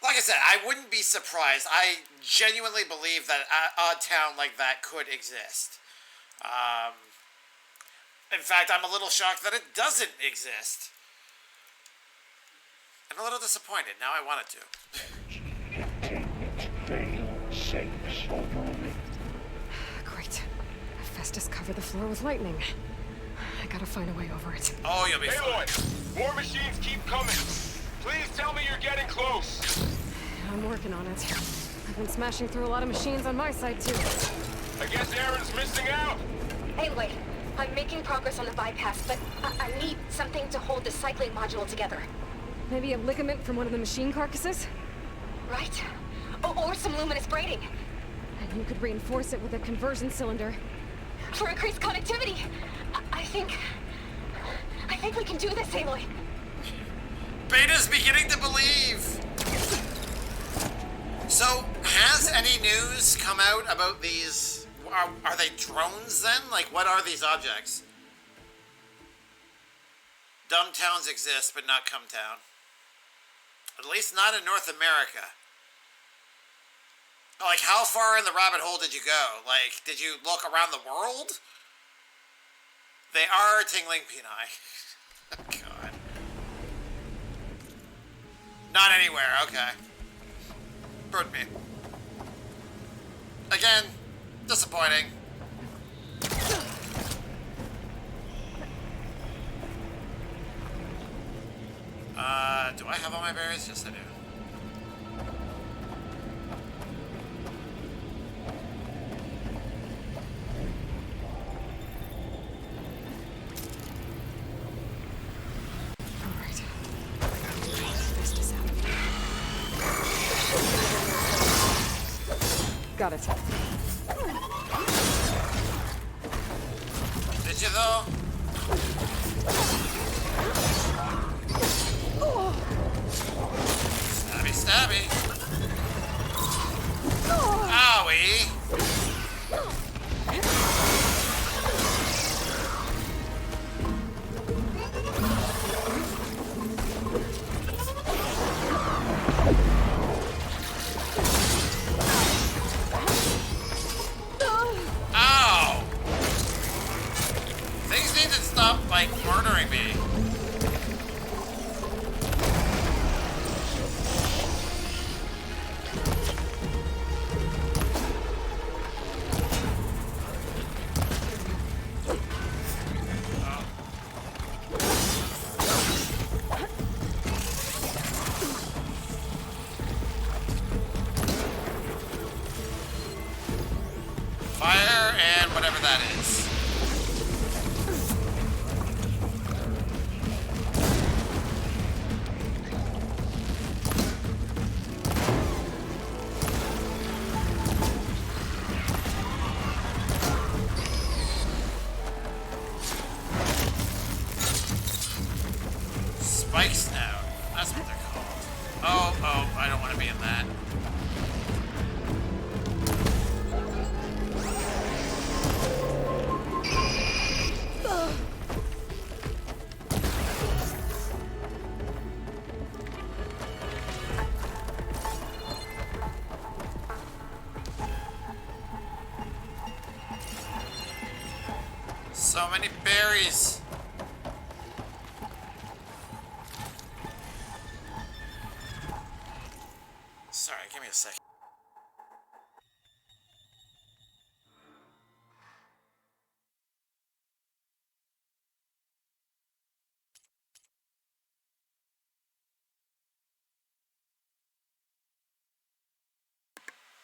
Like I said, I wouldn't be surprised. I genuinely believe that a town like that could exist. In fact, I'm a little shocked that it doesn't exist. I'm a little disappointed. Now I want it to. Fail safes overrunning. Great. Festus covered the floor with lightning. I gotta find a way over it. Oh, you'll be fine. Aloy, more machines keep coming. Please tell me you're getting close. I'm working on it. I've been smashing through a lot of machines on my side, too. I guess Aaron's missing out. Anyway, I'm making progress on the bypass, but I need something to hold the cycling module together. Maybe a ligament from one of the machine carcasses? Right? Or some luminous braiding. And you could reinforce it with a conversion cylinder. For increased connectivity. I think we can do this, Aloy. Beta's beginning to believe. So, has any news come out about these? Are they drones then? Like, what are these objects? Dumb towns exist, but not Cumtown. At least not in North America. Like, how far in the rabbit hole did you go? Like, did you look around the world? They are tingling peni. Oh, God. Not anywhere, okay. Burnt me. Again, disappointing. Do I have all my berries? Yes, I do. Got it. Did you though? Stabby, stabby. Owie. Ow! Things need to stop, like, murdering me. Fire and whatever that is. Spike snout. That's what they're called. Oh, I don't want to be in that. So many berries. Sorry, give me a second.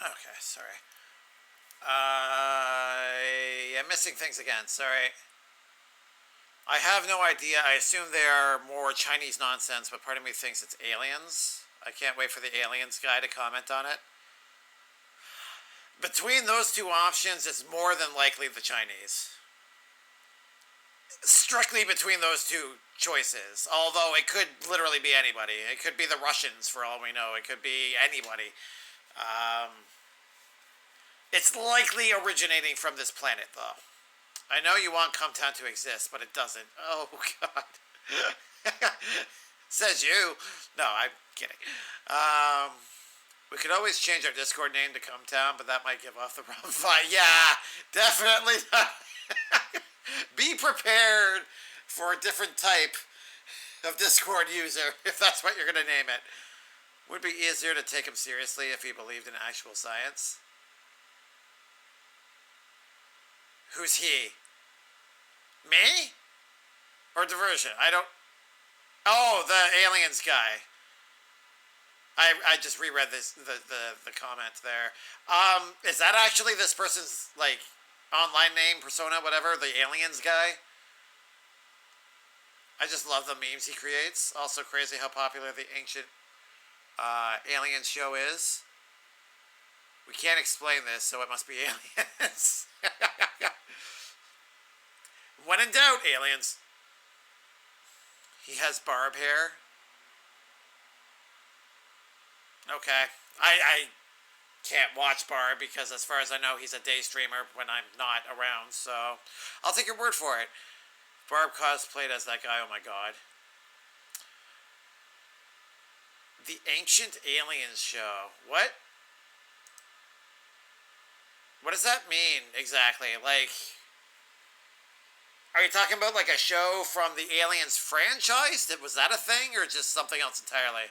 Okay, sorry. I'm missing things again, sorry. I have no idea. I assume they are more Chinese nonsense, but part of me thinks it's aliens. I can't wait for the aliens guy to comment on it. Between those two options, it's more than likely the Chinese. Strictly between those two choices. Although it could literally be anybody. It could be the Russians for all we know. It could be anybody. It's likely originating from this planet, though. I know you want Cumtown to exist, but it doesn't. Oh, God. Says you. No, I'm kidding. We could always change our Discord name to Cumtown, but that might give off the wrong vibe. Yeah, definitely not. Be prepared for a different type of Discord user, if that's what you're going to name it. Would be easier to take him seriously if he believed in actual science. Who's he? Me? Or Diversion? I don't... Oh, the aliens guy. I just reread the comment there. Is that actually this person's, like, online name, persona, whatever? The aliens guy? I just love the memes he creates. Also crazy how popular the ancient Aliens show is. We can't explain this, so it must be aliens. When in doubt, aliens. He has barb hair. Okay. I can't watch Barb because as far as I know, he's a day streamer when I'm not around, so I'll take your word for it. Barb cosplayed as that guy, oh my god. The Ancient Aliens show. What? What does that mean exactly? Like, are you talking about like a show from the Aliens franchise? Was that a thing or just something else entirely?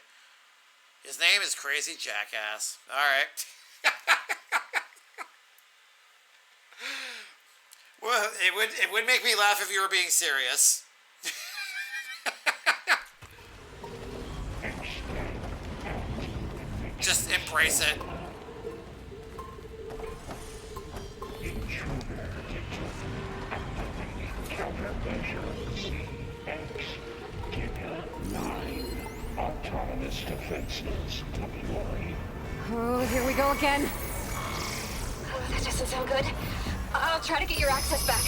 His name is Crazy Jackass. Alright. Well, it would make me laugh if you were being serious. Just embrace it. Autonomous defenses deployed. Oh, here we go again. Oh, that doesn't sound good. I'll try to get your access back.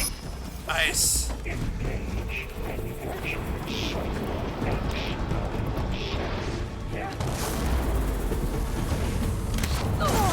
Nice. Engage manufacturing cycle X. Oh.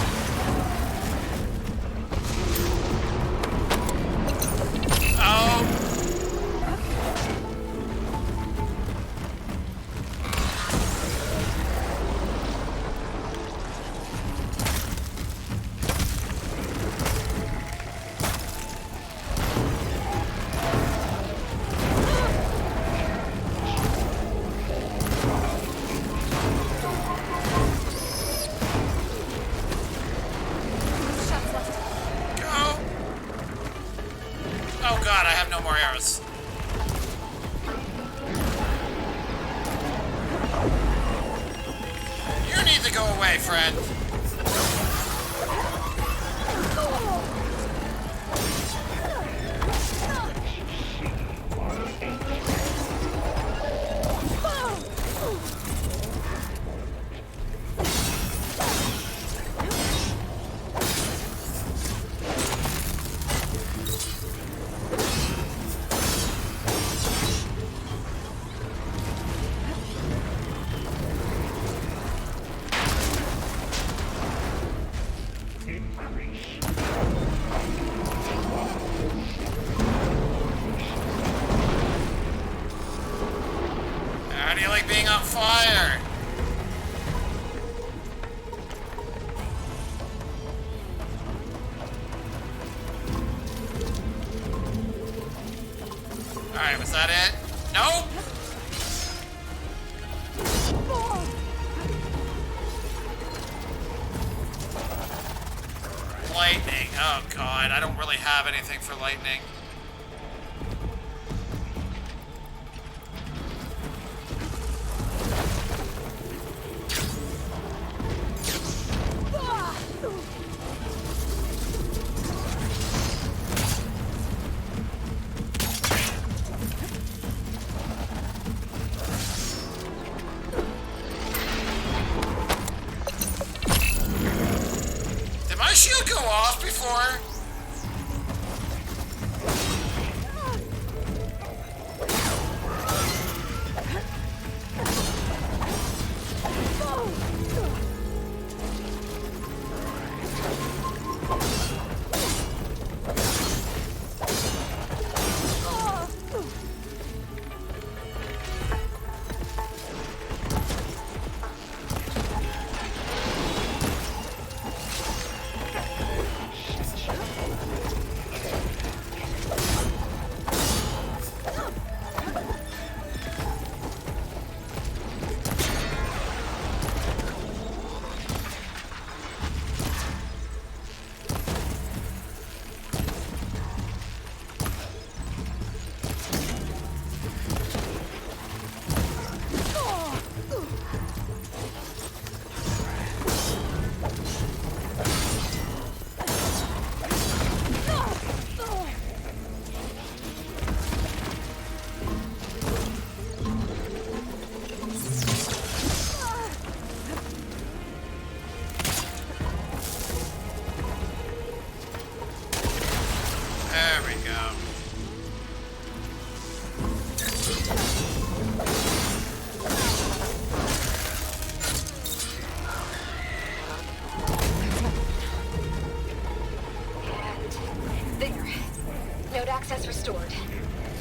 restored.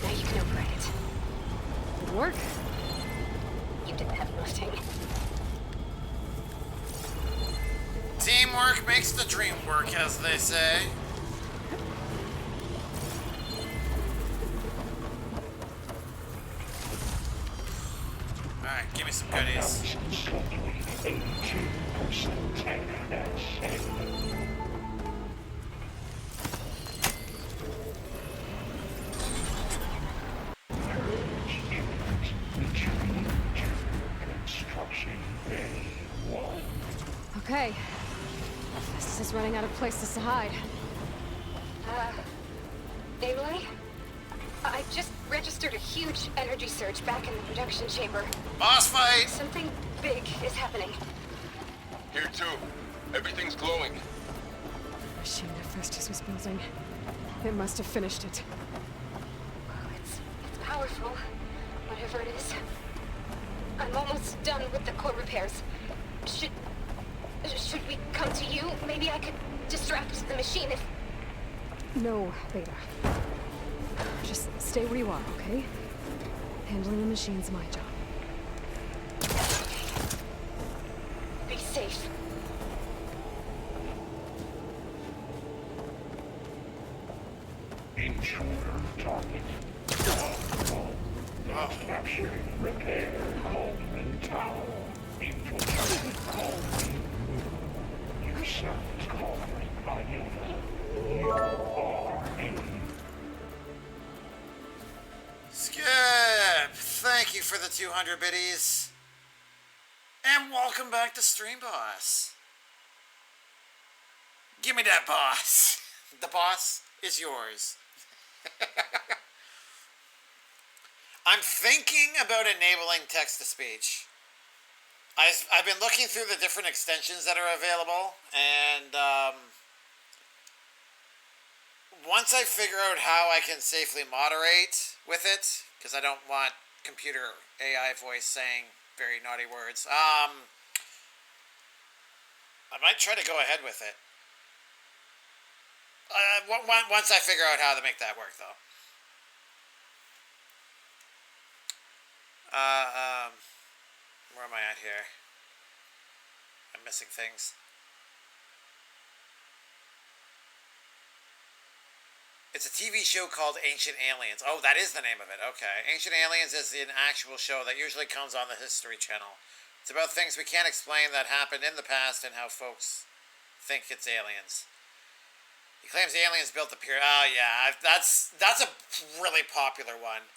Now you can operate it. Good work. You did the heavy lifting. Teamwork makes the dream work, as they say. Alright, give me some goodies. Okay. This is running out of places to hide. Aloy? I just registered a huge energy surge back in the production chamber. Boss fight! Something big is happening. Here too. Everything's glowing. Machine Hephaestus was building. It must have finished it. Oh, it's powerful, whatever it is. I'm almost done with the core repairs. Should we come to you? Maybe I could distract the machine if... No, Beta. Just stay where you are, okay? Handling the machine's my job. Be safe. Intruder target. Capture, repair, Cauldron Tower. Infiltrate Cauldron. Usurped Cauldron maneuver. You are in. Skip! Thank you for the 200 biddies. And welcome back to Stream Boss. Give me that boss. The boss is yours. I'm thinking about enabling text-to-speech. I've been looking through the different extensions that are available, and once I figure out how I can safely moderate with it, because I don't want computer AI voice saying very naughty words, I might try to go ahead with it. Once I figure out how to make that work, though. Where am I at here? I'm missing things. It's a TV show called Ancient Aliens. Oh, that is the name of it. Okay. Ancient Aliens is an actual show that usually comes on the History Channel. It's about things we can't explain that happened in the past and how folks think it's aliens. He claims the aliens built the pyramid. Oh, yeah. That's a really popular one.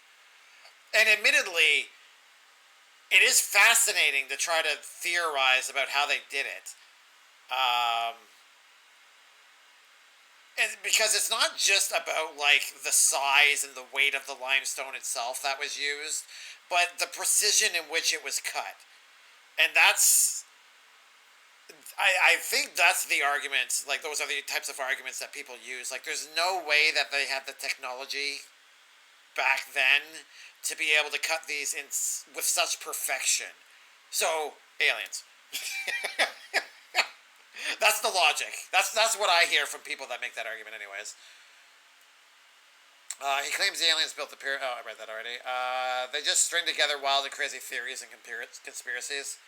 And admittedly, it is fascinating to try to theorize about how they did it. And because it's not just about, like, the size and the weight of the limestone itself that was used, but the precision in which it was cut. And that's... I think that's the argument, like, those are the types of arguments that people use. Like, there's no way that they had the technology back then to be able to cut these in with such perfection. So, aliens. That's the logic. That's what I hear from people that make that argument anyways. He claims the aliens built the pyramid. Oh, I read that already. They just string together wild and crazy theories and conspiracies.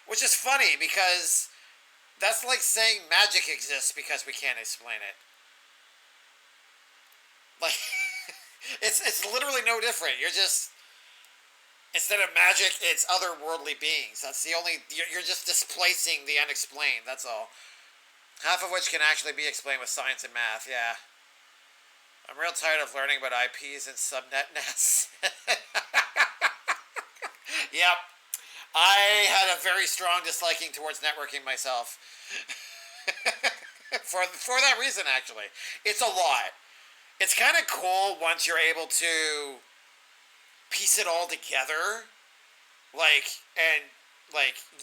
Which is funny, because that's like saying magic exists because we can't explain it. Like, it's literally no different. You're just, instead of magic, it's otherworldly beings. That's the only, you're just displacing the unexplained, that's all. Half of which can actually be explained with science and math, yeah. I'm real tired of learning about IPs and subnet nets. Yep. I had a very strong disliking towards networking myself. for that reason, actually. It's a lot. It's kind of cool once you're able to piece it all together, and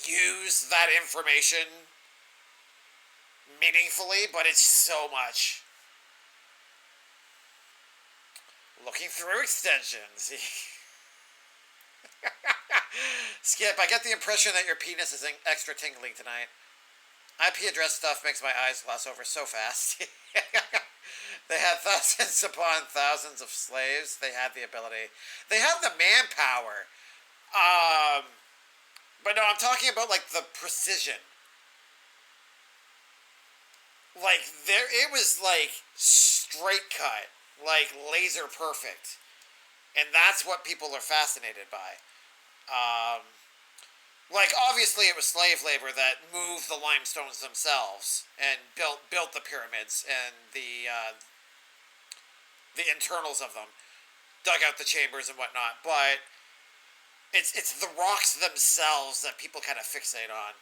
use that information meaningfully, but it's so much. Looking through extensions. Skip, I get the impression that your penis is extra tingling tonight. IP address stuff makes my eyes gloss over so fast. They had thousands upon thousands of slaves. They had the ability. They had the manpower. But no, I'm talking about like the precision. Like it was like straight cut, like laser perfect, and that's what people are fascinated by. Like obviously it was slave labor that moved the limestones themselves and built the pyramids and the internals of them, dug out the chambers and whatnot. But it's the rocks themselves that people kind of fixate on.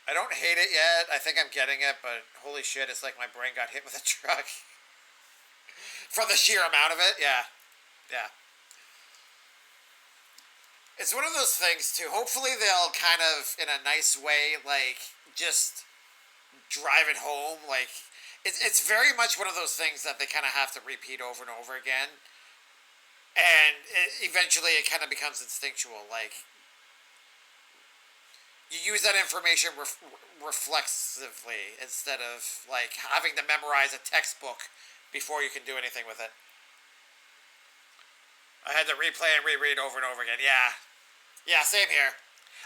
I don't hate it yet. I think I'm getting it, but holy shit, it's like my brain got hit with a truck. For the sheer amount of it, yeah. Yeah. It's one of those things, too. Hopefully they'll kind of, in a nice way, like, just drive it home. Like, it's very much one of those things that they kind of have to repeat over and over again. And eventually it kind of becomes instinctual, like... You use that information reflexively instead of, like, having to memorize a textbook before you can do anything with it. I had to replay and reread over and over again. Yeah. Yeah, same here.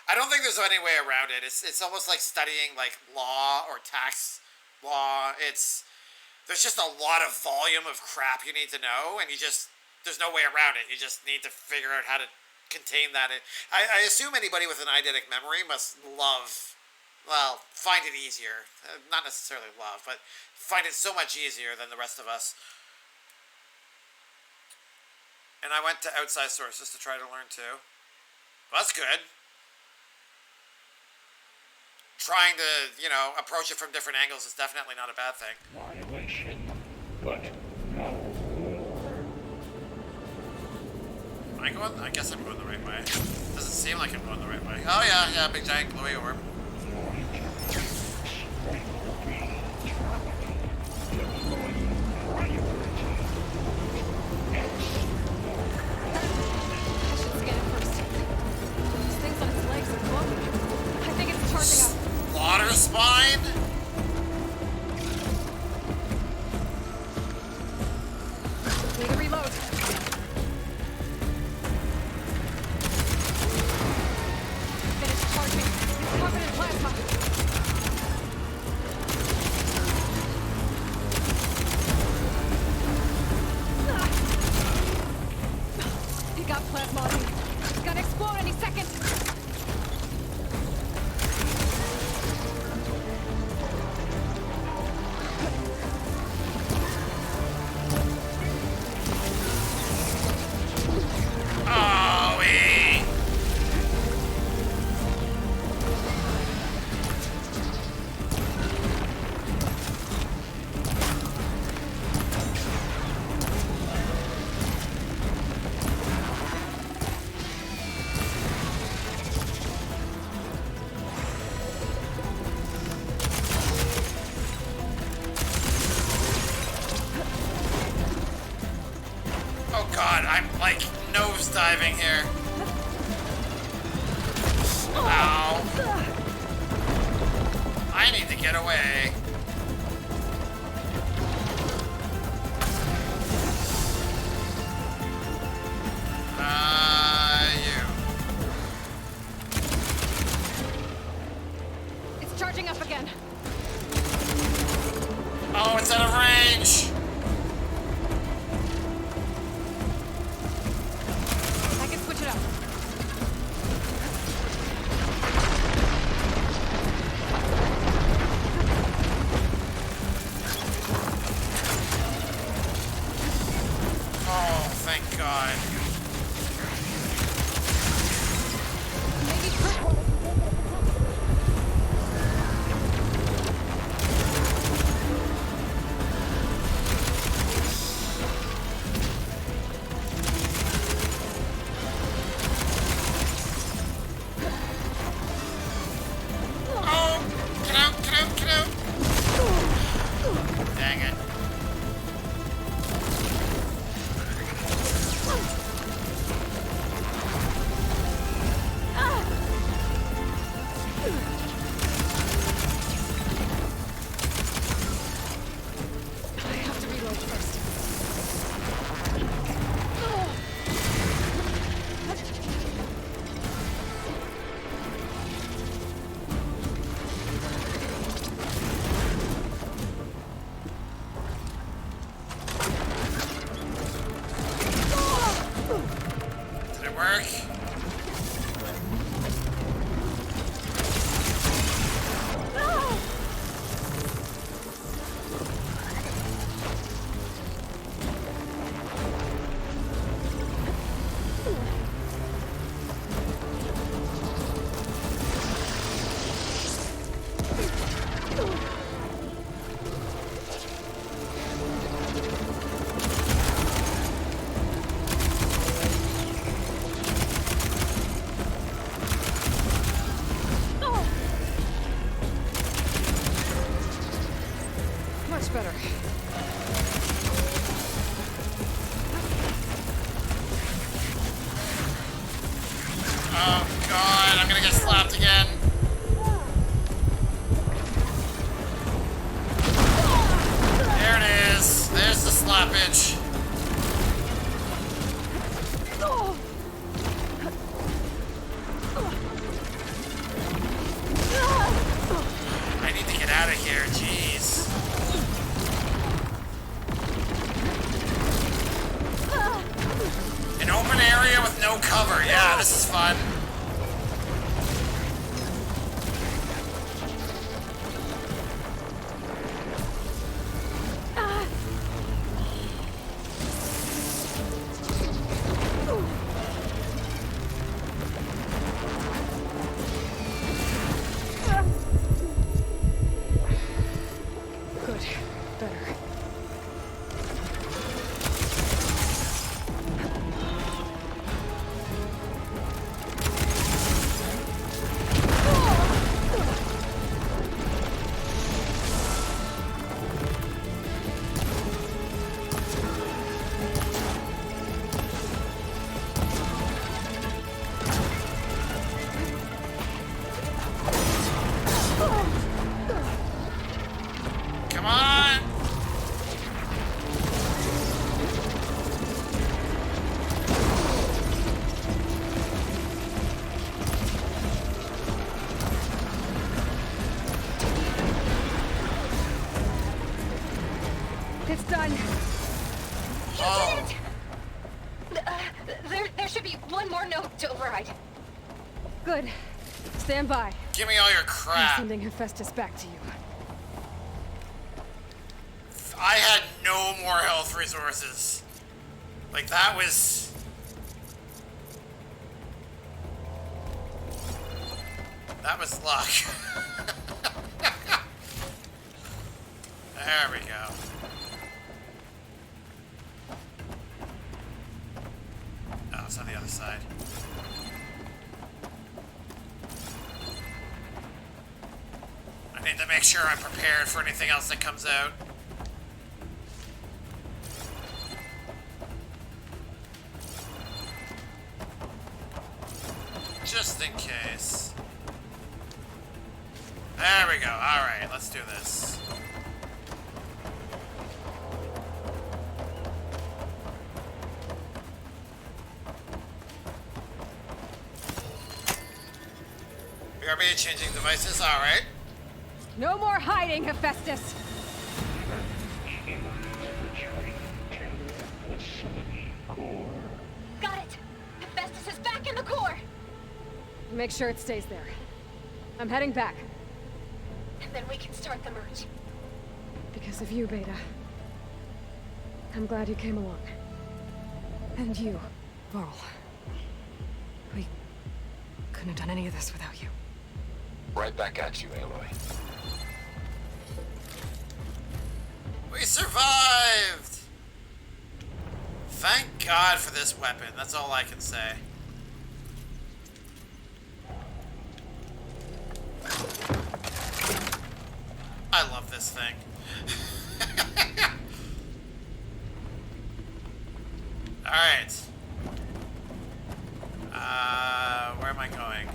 I don't think there's any way around it. It's almost like studying, like, law or tax law. There's just a lot of volume of crap you need to know, and there's no way around it. You just need to figure out how to contain that. I assume anybody with an eidetic memory must find it easier. Not necessarily love, but find it so much easier than the rest of us. And I went to outside sources to try to learn too. Well, that's good. Trying to, approach it from different angles is definitely not a bad thing. Violation, but no war. Am I going? I guess I'm going the right way. Doesn't seem like I'm going the right way. Oh yeah, big giant glowy orb. Slaughter spine? Need to reload. Finish charging. It's covered in plasma. He got plasma on me. It's gonna explode any second. Diving here. Ow. I need to get away. You. It's charging up again. Oh, it's out of range. Much better. Oh god, I'm gonna get slapped again. There it is. There's the slappage. I need to get out of here, jeez. An open area with no cover. Yeah, this is fun. Good. Better. Come on! It's done. Oh, There should be one more note to override. Good. Stand by. give me all your I'm crap. sending Hephaestus back to you. I had no more health resources. Like, that was... That was luck. There we go. Oh, it's on the other side. I need to make sure I'm prepared for anything else that comes out. Just in case. There we go. Alright, let's do this. BRB changing devices. Alright. No more hiding, Hephaestus! Got it! Hephaestus is back in the core! Make sure it stays there. I'm heading back. And then we can start the merge. Because of you, Beta. I'm glad you came along. And you, Varl. We couldn't have done any of this without you. Right back at you, Aloy. We survived! Thank God for this weapon. That's all I can say. I love this thing. Alright. Where am I going?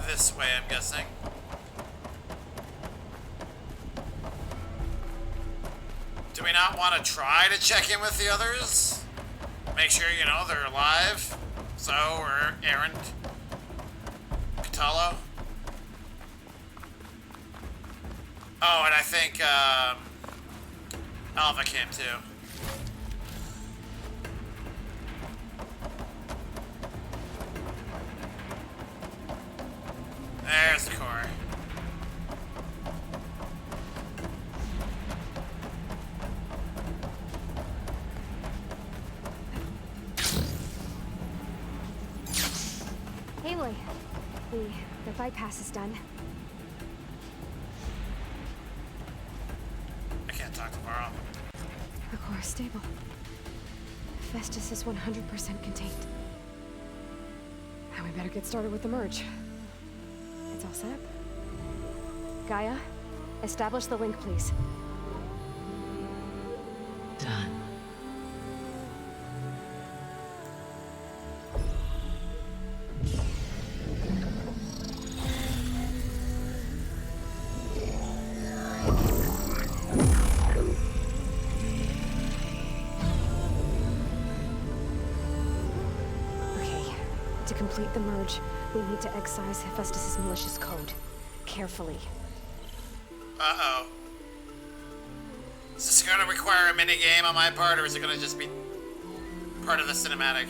This way, I'm guessing. Do we not want to try to check in with the others? Make sure, you know, they're alive? So, or Erend? Katalo? Oh, and I think, Alva came too. There's the core. Aloy, the bypass is done. I can't talk to Varl. The core is stable. Hephaestus is 100% contained. And we better get started with the merge. It's all set. Gaia, establish the link, please. Done. To complete the merge, we need to excise Hephaestus' malicious code. Carefully. Uh-oh. Is this gonna require a minigame on my part, or is it gonna just be part of the cinematic?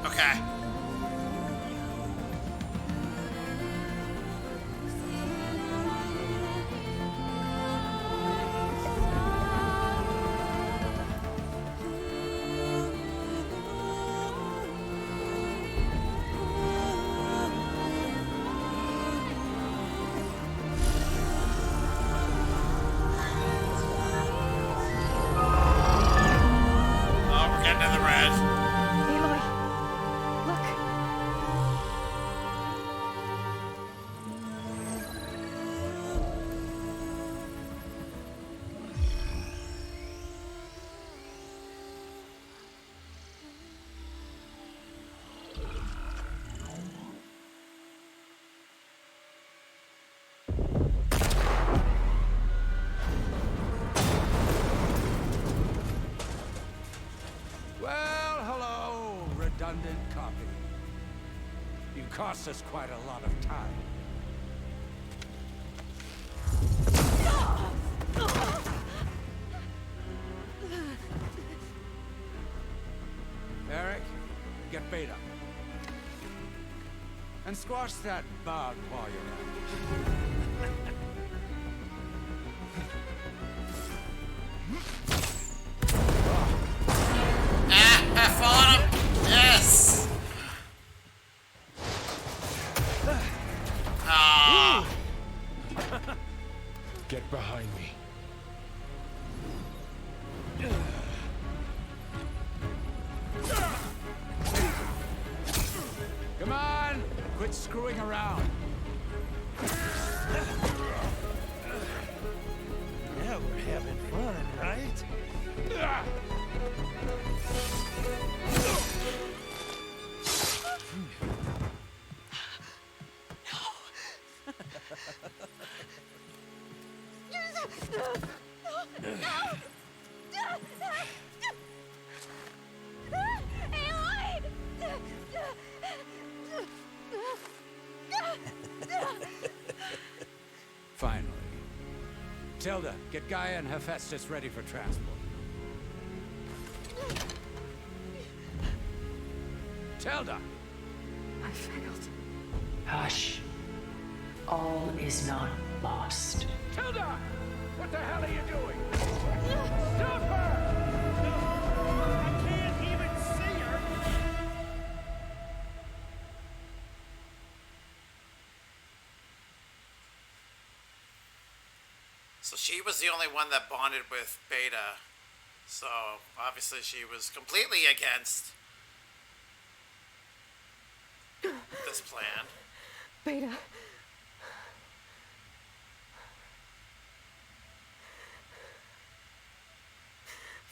Okay. redundant copy. You cost us quite a lot of time. Eric, get Beta. And squash that bug while you're at it. I followed him! Yes! Ah! Get behind me. Come on! Quit screwing around. Yeah, we're having fun, right? Finally. Tilda, get Gaia and Hephaestus ready for transport. Tilda! I failed. Hush. All is not lost. Tilda! What the hell are you doing? Stop her! I can't even see her! So she was the only one that bonded with Beta. So obviously she was completely against this plan. Beta.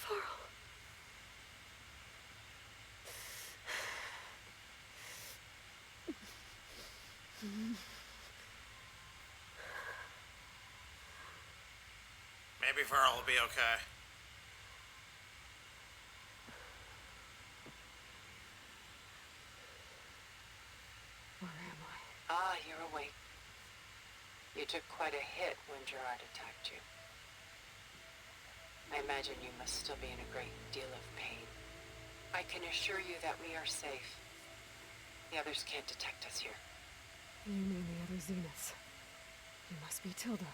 Varl. Maybe Varl will be okay. Where am I? Ah, you're awake. You took quite a hit when Gerard attacked you. I imagine you must still be in a great deal of pain. I can assure you that we are safe. The others can't detect us here. You mean the other Zeniths? You must be Tilda.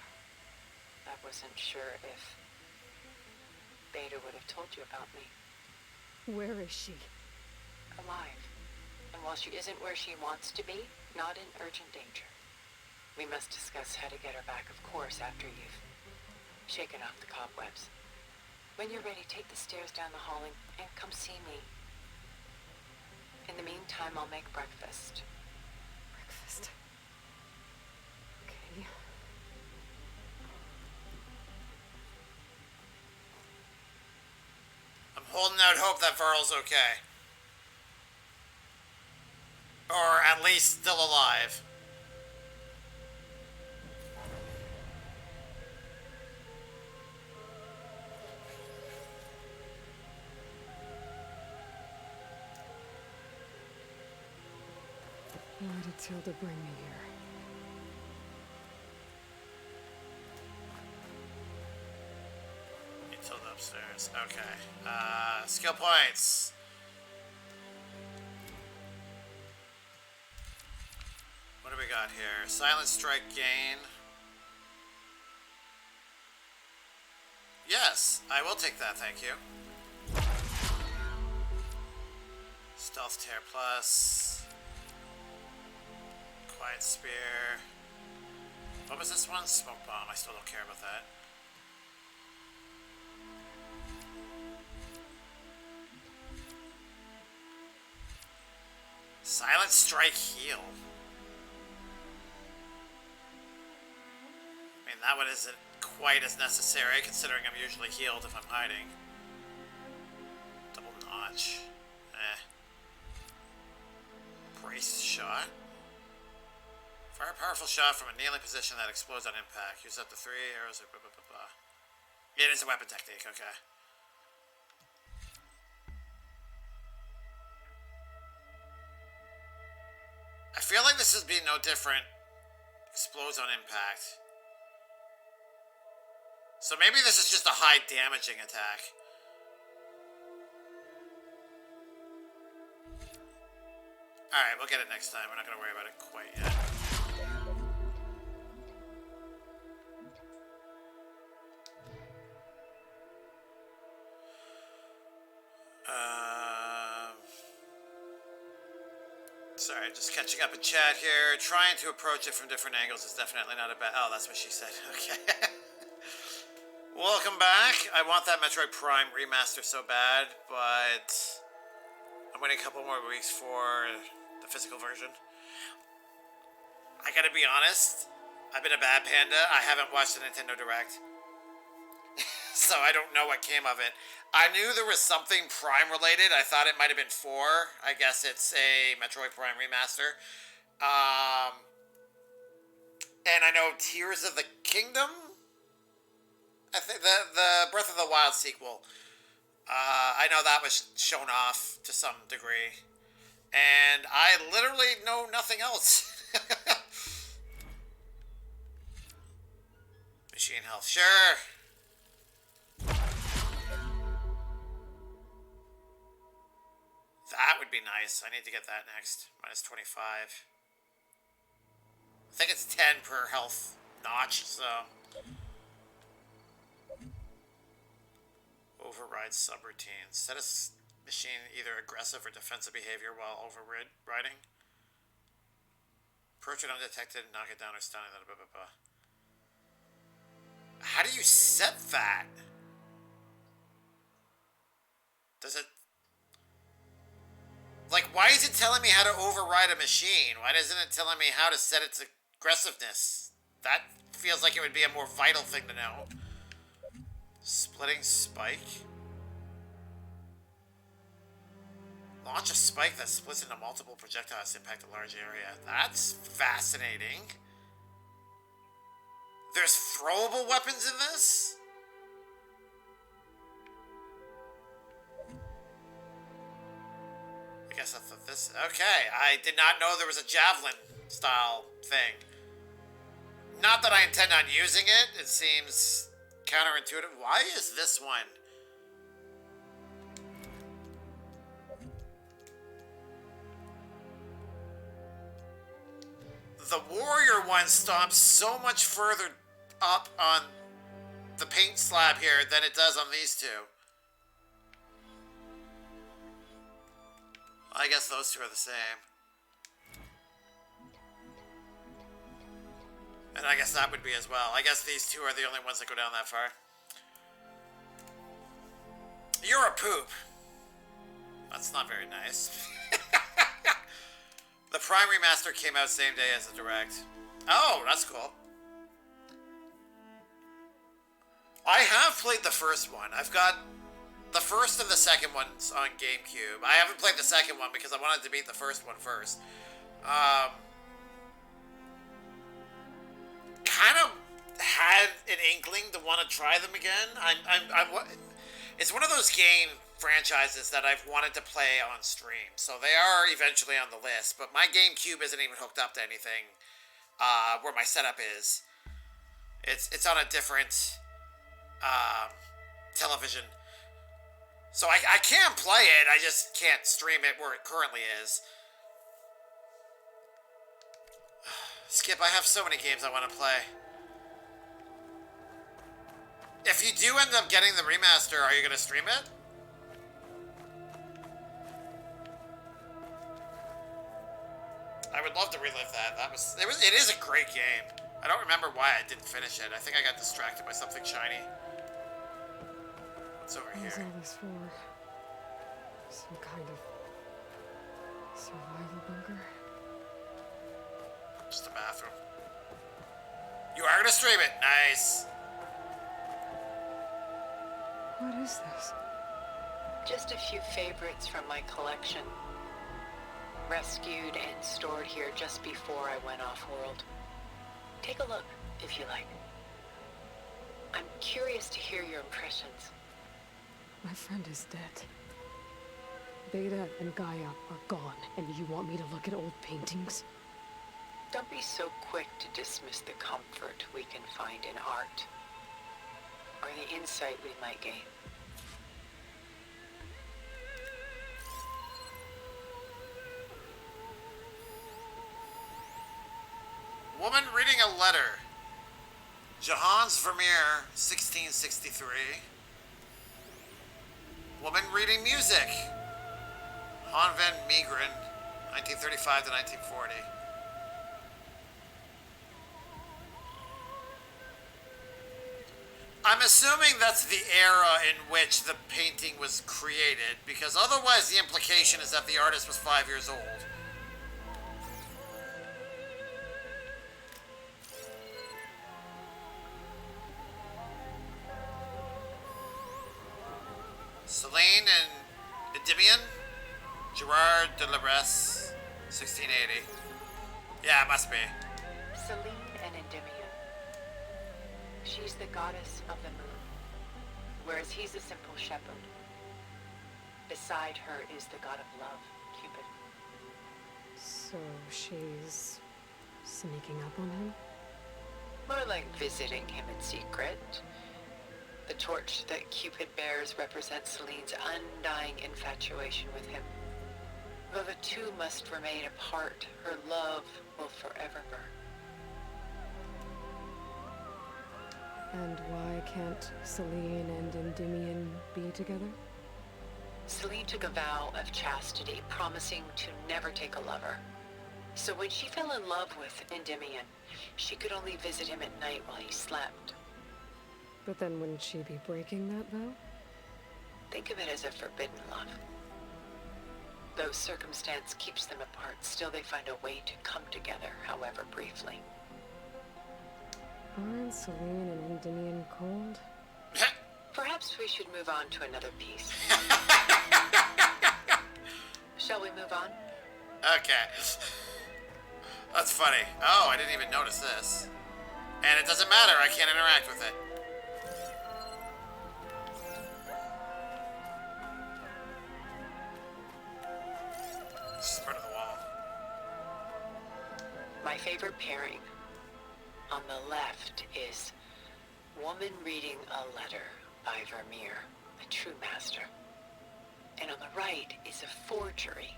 I wasn't sure if Beta would have told you about me. Where is she? Alive. And while she isn't where she wants to be, not in urgent danger. We must discuss how to get her back, of course, after you've shaking off the cobwebs. When you're ready, take the stairs down the hall and come see me. In the meantime, I'll make breakfast. Breakfast. Okay. I'm holding out hope that Varl's okay. Or at least still alive. Why did Tilda bring me here? Tilda upstairs. Okay. Skill points. What do we got here? Silent strike gain. Yes, I will take that, thank you. Stealth tear plus. Quiet spear. What was this one? Smoke bomb. I still don't care about that. Silent strike heal. I mean, that one isn't quite as necessary, considering I'm usually healed if I'm hiding. Double notch. Brace shot. Fire a powerful shot from a kneeling position that explodes on impact. Use up to 3 arrows or blah blah blah blah. It is a weapon technique, okay. I feel like this would be no different. Explodes on impact. So maybe this is just a high damaging attack. Alright, we'll get it next time. We're not going to worry about it quite yet. Sorry, just catching up in chat here. Trying to approach it from different angles is definitely not a bad... Oh, that's what she said. Okay. Welcome back. I want that Metroid Prime remaster so bad, but I'm waiting a couple more weeks for the physical version. I gotta be honest, I've been a bad panda. I haven't watched the Nintendo Direct. So I don't know what came of it. I knew there was something Prime related. I thought it might have been 4. I guess it's a Metroid Prime remaster. And I know Tears of the Kingdom? I think the Breath of the Wild sequel. I know that was shown off to some degree. And I literally know nothing else. Machine health, sure. That would be nice. I need to get that next. Minus 25. I think it's 10 per health notch, so. Override subroutines. Set a machine either aggressive or defensive behavior while overriding. Approach it undetected, knock it down or stun it. Blah, blah, blah. How do you set that? Does it... Like, why is it telling me how to override a machine? Why isn't it telling me how to set its aggressiveness? That feels like it would be a more vital thing to know. Splitting spike. Launch a spike that splits into multiple projectiles to impact a large area. That's fascinating. There's throwable weapons in this? I guess I thought this... Okay, I did not know there was a javelin style thing. Not that I intend on using it. It seems counterintuitive. Why is this one? The warrior one stomps so much further up on the paint slab here than it does on these two. I guess those two are the same. And I guess that would be as well. I guess these two are the only ones that go down that far. You're a poop. That's not very nice. The Prime Remaster came out same day as the Direct. Oh, that's cool. I have played the first one. I've got the first and the second ones on GameCube. I haven't played the second one because I wanted to beat the first one first. Kind of had an inkling to want to try them again. It's one of those game franchises that I've wanted to play on stream, so they are eventually on the list. But my GameCube isn't even hooked up to anything where my setup is. It's on a different television, so I can play it. I just can't stream it where it currently is. Skip, I have so many games I want to play. If you do end up getting the remaster, are you going to stream it? I would love to relive that. It is a great game. I don't remember why I didn't finish it. I think I got distracted by something shiny. What's over here? What's all this for? Some kind of survival bunker? Just a bathroom. You are gonna stream it. Nice. What is this? Just a few favorites from my collection. Rescued and stored here just before I went off-world. Take a look, if you like. I'm curious to hear your impressions. My friend is dead. Beta and Gaia are gone, and you want me to look at old paintings? Don't be so quick to dismiss the comfort we can find in art, or the insight we might gain. Woman reading a letter. Johannes Vermeer, 1663. Woman reading music. Han van Meegeren, 1935 to 1940. I'm assuming that's the era in which the painting was created, because otherwise the implication is that the artist was 5 years old. Celine and Endymion, Gerard de Labresse, 1680. Yeah, it must be. Celine and Endymion. She's the goddess of the moon, whereas he's a simple shepherd. Beside her is the god of love, Cupid. So she's sneaking up on him? More like visiting him in secret. The torch that Cupid bears represents Celine's undying infatuation with him. Though the two must remain apart, her love will forever burn. And why can't Celine and Endymion be together? Celine took a vow of chastity, promising to never take a lover. So when she fell in love with Endymion, she could only visit him at night while he slept. But then wouldn't she be breaking that vow? Think of it as a forbidden love. Though circumstance keeps them apart, still they find a way to come together, however briefly. Aren't Celine and Endymion cold? Perhaps we should move on to another piece. Shall we move on? Okay. That's funny. Oh, I didn't even notice this. And it doesn't matter, I can't interact with it. Spread of the wall. My favorite pairing on the left is Woman Reading a Letter by Vermeer, a true master. And on the right is a forgery,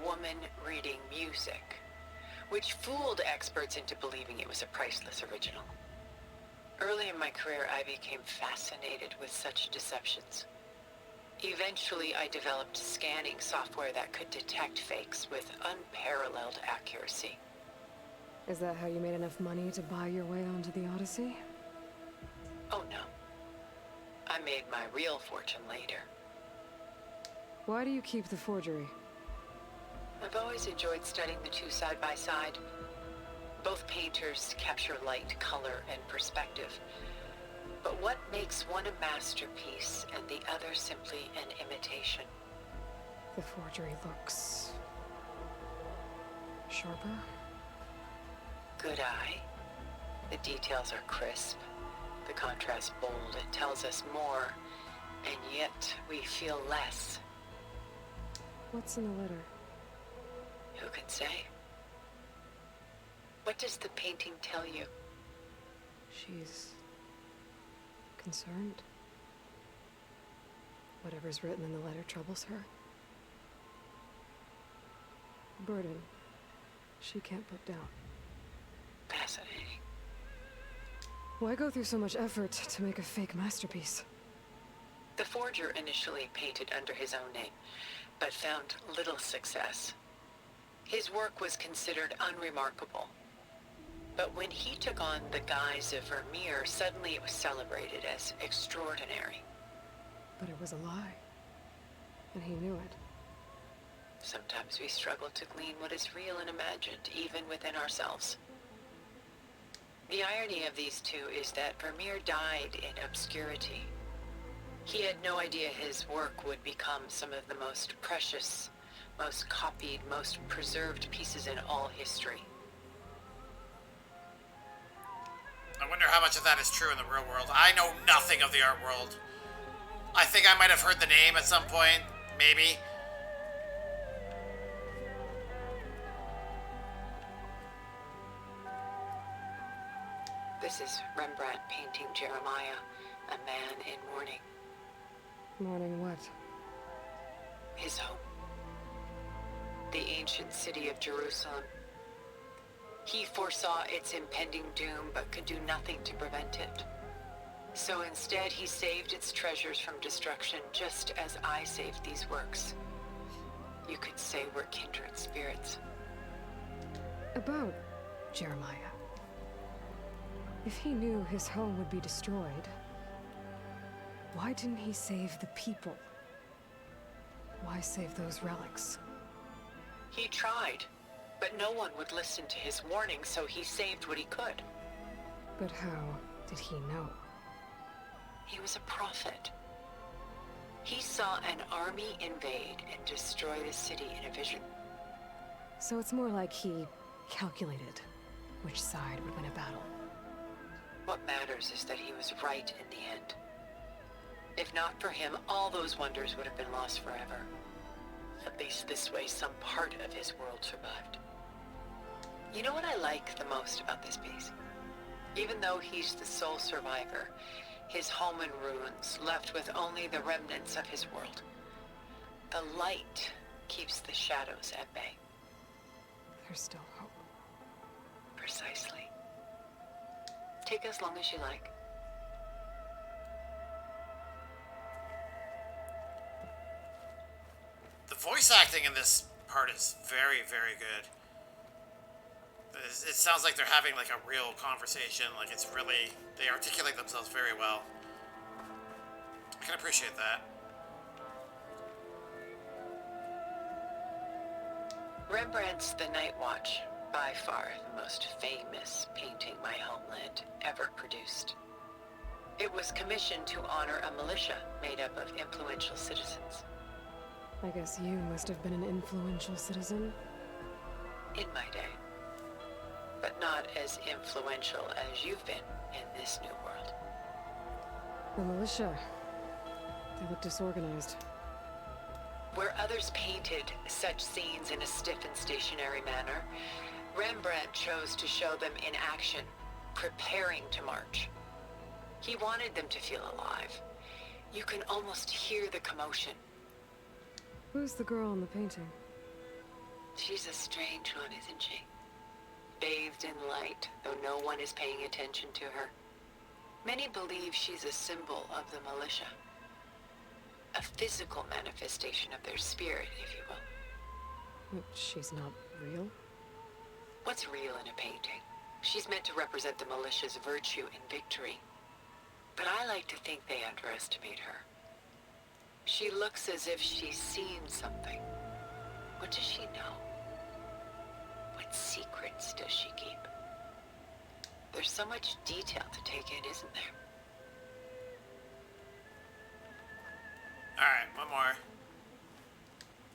Woman Reading Music, which fooled experts into believing it was a priceless original. Early in my career, I became fascinated with such deceptions. Eventually, I developed scanning software that could detect fakes with unparalleled accuracy. Is that how you made enough money to buy your way onto the Odyssey? Oh no. I made my real fortune later. Why do you keep the forgery? I've always enjoyed studying the two side by side. Both painters capture light, color, and perspective. But what makes one a masterpiece and the other simply an imitation? The forgery looks... sharper? Good eye. The details are crisp. The contrast bold. It tells us more, and yet we feel less. What's in the letter? Who can say? What does the painting tell you? She's... concerned. Whatever's written in the letter troubles her. A burden she can't put down. Fascinating. Why go through so much effort to make a fake masterpiece? The forger initially painted under his own name, but found little success. His work was considered unremarkable. But when he took on the guise of Vermeer, suddenly it was celebrated as extraordinary. But it was a lie. And he knew it. Sometimes we struggle to glean what is real and imagined, even within ourselves. The irony of these two is that Vermeer died in obscurity. He had no idea his work would become some of the most precious, most copied, most preserved pieces in all history. I wonder how much of that is true in the real world. I know nothing of the art world. I think I might have heard the name at some point, maybe. This is Rembrandt painting Jeremiah, a man in mourning. Mourning what? His home. The ancient city of Jerusalem. He foresaw its impending doom, but could do nothing to prevent it. So instead, he saved its treasures from destruction, just as I saved these works. You could say we're kindred spirits. About Jeremiah. If he knew his home would be destroyed, why didn't he save the people? Why save those relics? He tried, but no one would listen to his warning, so he saved what he could. But how did he know? He was a prophet. He saw an army invade and destroy the city in a vision. So it's more like he calculated which side would win a battle. What matters is that he was right in the end. If not for him, all those wonders would have been lost forever. At least this way, some part of his world survived. You know what I like the most about this piece? Even though he's the sole survivor, his home in ruins, left with only the remnants of his world. The light keeps the shadows at bay. There's still hope. Precisely. Take as long as you like. The voice acting in this part is very, very good. It sounds like they're having like a real conversation. Like it's really, they articulate themselves very well. I can appreciate that. Rembrandt's The Night Watch, by far the most famous painting my homeland ever produced. It was commissioned to honor a militia made up of influential citizens. I guess you must have been an influential citizen. In my day. But not as influential as you've been in this new world. The militia. They look disorganized. Where others painted such scenes in a stiff and stationary manner, Rembrandt chose to show them in action, preparing to march. He wanted them to feel alive. You can almost hear the commotion. Who's the girl in the painting? She's a strange one, isn't she? Bathed in light, though no one is paying attention to her. Many believe she's a symbol of the militia. A physical manifestation of their spirit, if you will. She's not real? What's real in a painting? She's meant to represent the militia's virtue and victory. But I like to think they underestimate her. She looks as if she's seen something. What does she know? What secrets does she keep? There's so much detail to take in, isn't there? Alright, one more.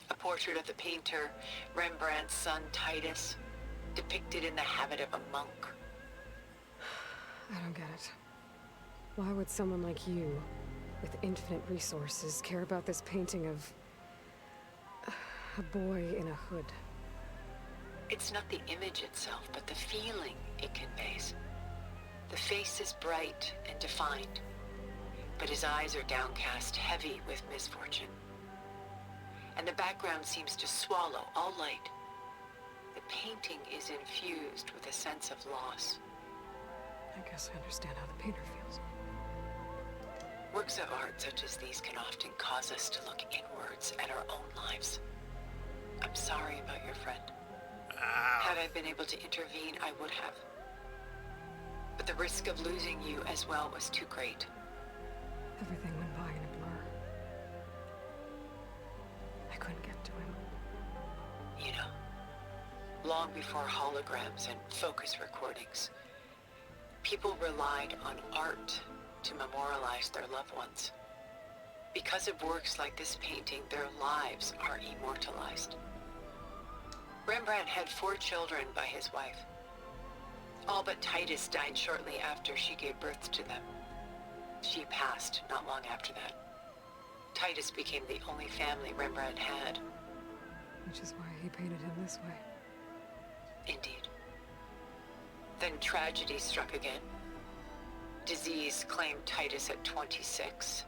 A portrait of the painter, Rembrandt's son Titus, depicted in the habit of a monk. I don't get it. Why would someone like you, with infinite resources, care about this painting of a boy in a hood? It's not the image itself, but the feeling it conveys. The face is bright and defined, but his eyes are downcast, heavy with misfortune. And the background seems to swallow all light. The painting is infused with a sense of loss. I guess I understand how the painter feels. Works of art such as these can often cause us to look inwards at our own lives. I'm sorry about your friend. Had I been able to intervene, I would have. But the risk of losing you as well was too great. Everything went by in a blur. I couldn't get to him. You know, long before holograms and focus recordings, people relied on art to memorialize their loved ones. Because of works like this painting, their lives are immortalized. Rembrandt had 4 children by his wife. All but Titus died shortly after she gave birth to them. She passed not long after that. Titus became the only family Rembrandt had. Which is why he painted him this way. Indeed. Then tragedy struck again. Disease claimed Titus at 26.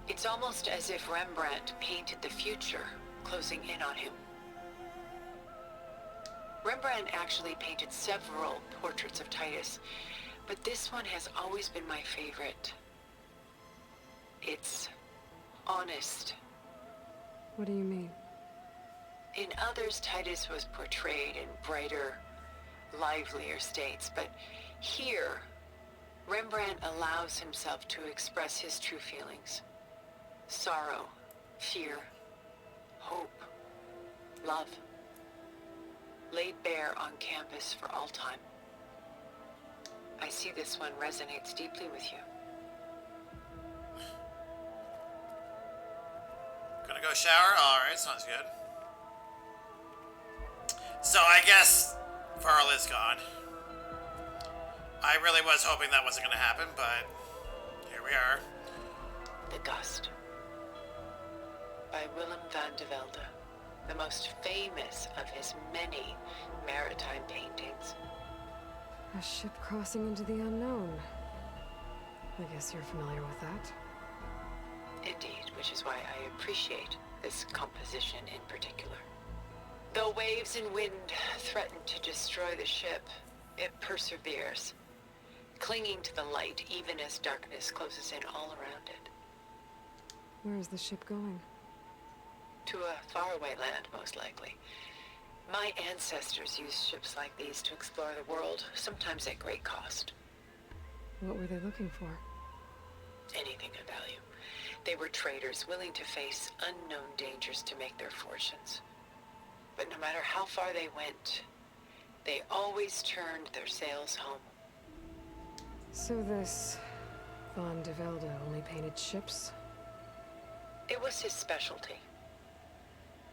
It's almost as if Rembrandt painted the future, closing in on him. Rembrandt actually painted several portraits of Titus, but this one has always been my favorite. It's honest. What do you mean? In others, Titus was portrayed in brighter, livelier states, but here, Rembrandt allows himself to express his true feelings. Sorrow, fear, hope, love. Laid bare on canvas for all time. I see this one resonates deeply with you. Gonna go shower? Alright, sounds good. So I guess Varl is gone. I really was hoping that wasn't gonna happen, but here we are. The Gust by Willem van de Velde, the most famous of his many maritime paintings. A ship crossing into the unknown. I guess you're familiar with that. Indeed, which is why I appreciate this composition in particular. Though waves and wind threaten to destroy the ship, it perseveres, clinging to the light even as darkness closes in all around it. Where is the ship going? To a faraway land, most likely. My ancestors used ships like these to explore the world, sometimes at great cost. What were they looking for? Anything of value. They were traders willing to face unknown dangers to make their fortunes. But no matter how far they went, they always turned their sails home. So this Van de Velde only painted ships? It was his specialty.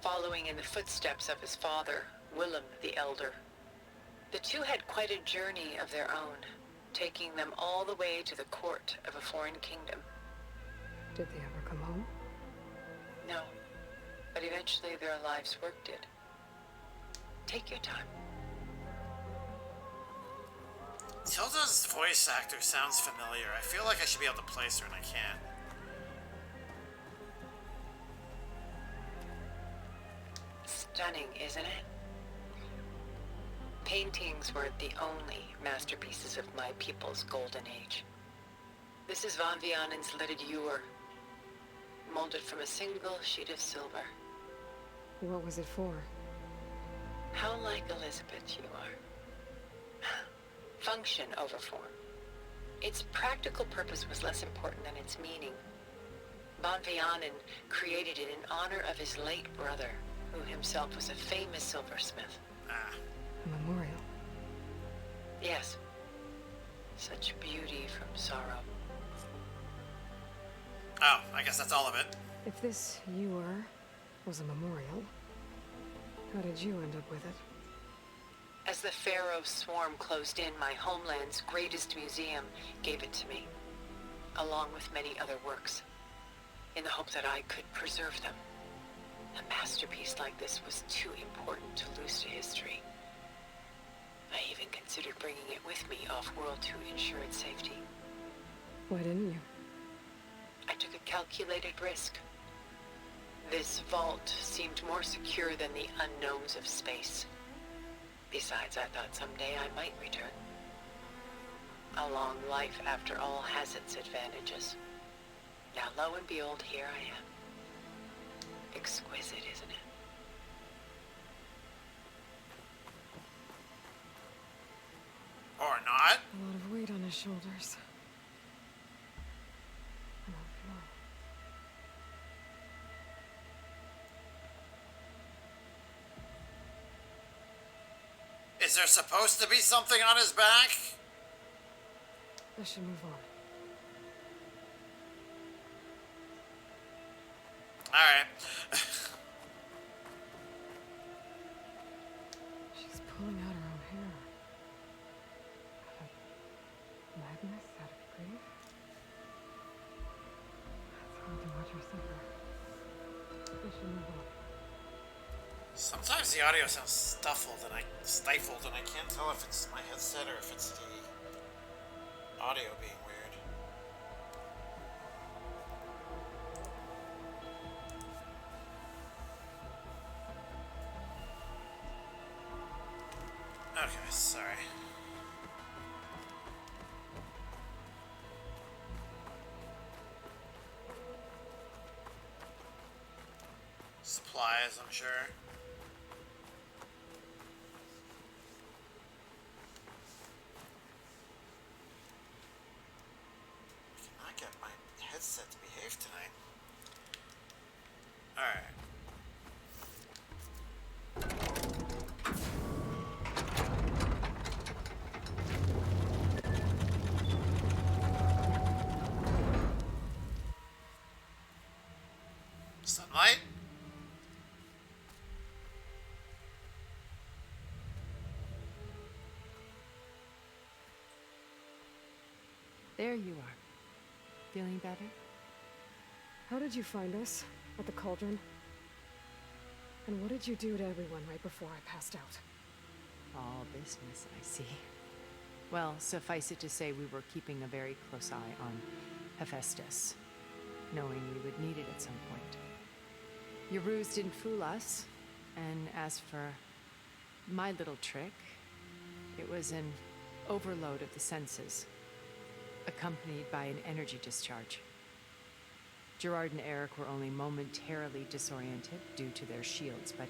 Following in the footsteps of his father, Willem the Elder. The two had quite a journey of their own, taking them all the way to the court of a foreign kingdom. Did they ever come home? No, but eventually their lives worked it. Take your time. Tilda's voice actor sounds familiar. I feel like I should be able to place her and I can't. Stunning, isn't it? Paintings weren't the only masterpieces of my people's golden age. This is Van Vianen's Lidded Ewer, molded from a single sheet of silver. What was it for? How like Elizabeth, you are. Function over form. Its practical purpose was less important than its meaning. Bon Vianen created it in honor of his late brother, who himself was a famous silversmith. A memorial. Yes. Such beauty from sorrow. Oh, I guess that's all of it. If this ewer was a memorial, how did you end up with it? As the Pharaoh swarm closed in, my homeland's greatest museum gave it to me, along with many other works, in the hope that I could preserve them. A masterpiece like this was too important to lose to history. I even considered bringing it with me off-world to ensure its safety. Why didn't you? I took a calculated risk. This vault seemed more secure than the unknowns of space. Besides, I thought someday I might return. A long life, after all, has its advantages. Now, lo and behold, here I am. Exquisite, isn't it? Or not. A lot of weight on his shoulders. I don't know. Is there supposed to be something on his back? I should move on. Alright. She's pulling out her own hair. Madness out of grief? It's hard to watch her suffer. I should move on. Sometimes the audio sounds stifled, and I can't tell if it's my headset or if it's the audio being weird. Okay, sorry. Supplies, I'm sure. I cannot get my headset to behave tonight. Alright. Sunlight? There you are. Feeling better? How did you find us? At the Cauldron? And what did you do to everyone right before I passed out? All business, I see. Well, suffice it to say we were keeping a very close eye on Hephaestus, knowing we would need it at some point. Your ruse didn't fool us, and as for my little trick, it was an overload of the senses, accompanied by an energy discharge. Gerard and Eric were only momentarily disoriented due to their shields, but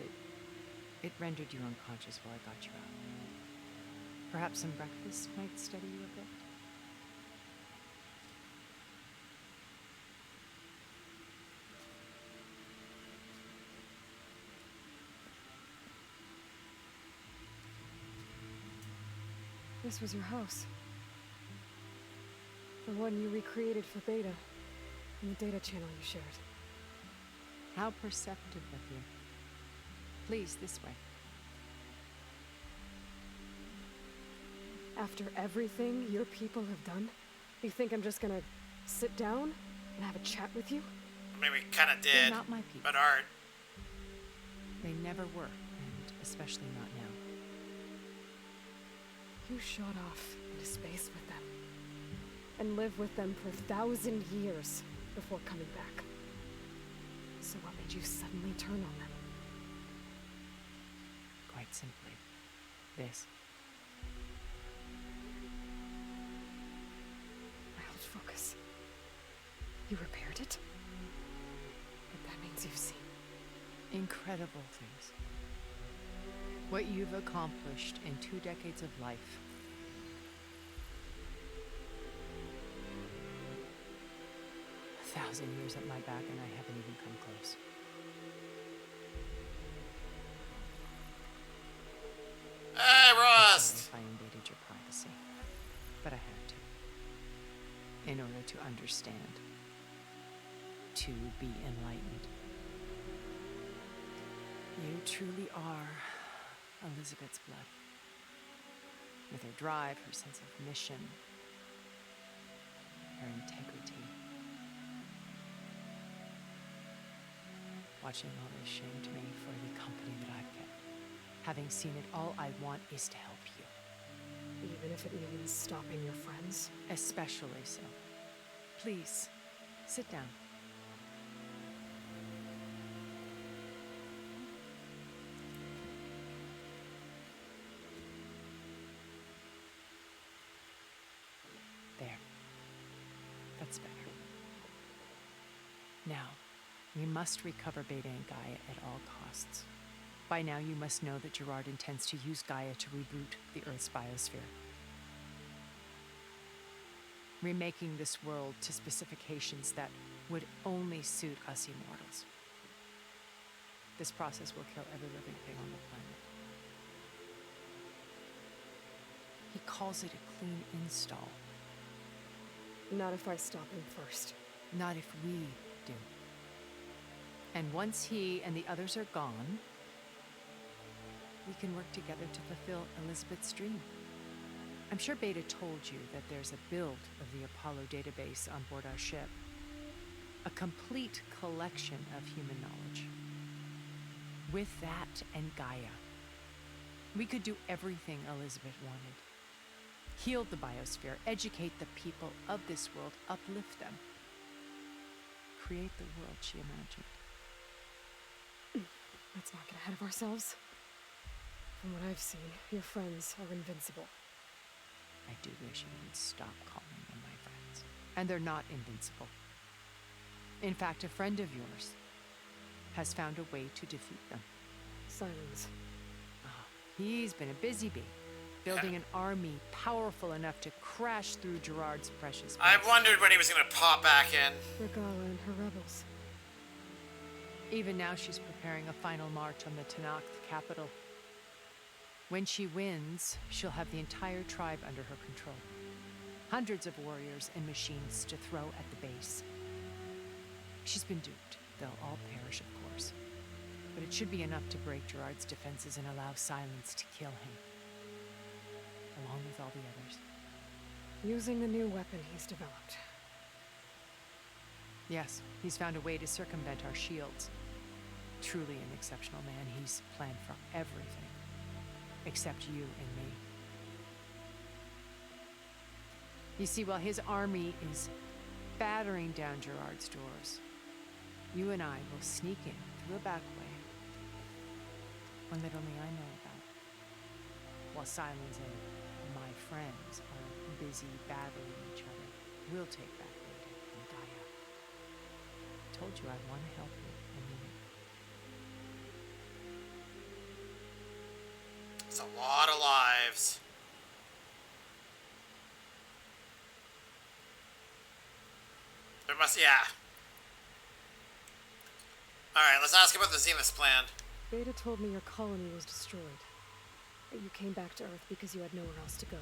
it rendered you unconscious while I got you out. Perhaps some breakfast might steady you a bit? This was your house. The one you recreated for Beta, and the data channel you shared. How perceptive of you. Please, this way. After everything your people have done, you think I'm just gonna sit down and have a chat with you? I mean, we kind of did. They're not my people. But Art. They never were, and especially not now. You shot off into space with them, and lived with them for 1,000 years before coming back. So what made you suddenly turn on them? Quite simply, this. I held focus. You repaired it? But that means you've seen Incredible things. What you've accomplished in 2 decades of life. A 1,000 years at my back, and I haven't even come close. Hey, I'm Rust! sorry if I invaded your privacy, but I had to. In order to understand. To be enlightened. You truly are Elizabeth's blood. With her drive, her sense of mission, her integrity. Watching all this shamed me for the company that I've kept. Having seen it, all I want is to help you. Even if it means stopping your friends? Especially so. Please, sit down. There. That's better. Now, we must recover Beta and Gaia at all costs. By now, you must know that Gerard intends to use Gaia to reboot the Earth's biosphere. Remaking this world to specifications that would only suit us immortals. This process will kill every living thing on the planet. He calls it a clean install. Not if I stop him first. Not if we do. And once he and the others are gone, we can work together to fulfill Elizabeth's dream. I'm sure Beta told you that there's a build of the Apollo database on board our ship. A complete collection of human knowledge. With that and Gaia, we could do everything Elizabeth wanted. Heal the biosphere, educate the people of this world, uplift them. Create the world she imagined. Let's not get ahead of ourselves. From what I've seen, your friends are invincible. I do wish you would stop calling them my friends. And they're not invincible. In fact, a friend of yours has found a way to defeat them. Silence. Oh, he's been a busy bee, building an army powerful enough to crash through Gerard's precious base. I wondered when he was going to pop back in. Regala and her rebels. Even now, she's preparing a final march on the Tanakh capital. When she wins, she'll have the entire tribe under her control. Hundreds of warriors and machines to throw at the base. She's been duped. They'll all perish, of course. But it should be enough to break Gerard's defenses and allow Silence to kill him. Along with all the others. Using the new weapon he's developed. Yes, he's found a way to circumvent our shields. Truly an exceptional man. He's planned for everything. Except you and me. You see, while his army is battering down Gerard's doors, you and I will sneak in through a back way. One that only I know about. While Silence and my friends are busy battling each other, we'll take back Beta and Gaia. I told you I want to help you, and mean it. It's a lot of lives. There must, yeah. Alright, let's ask about the Zenith plan. Beta told me your colony was destroyed. That you came back to Earth because you had nowhere else to go.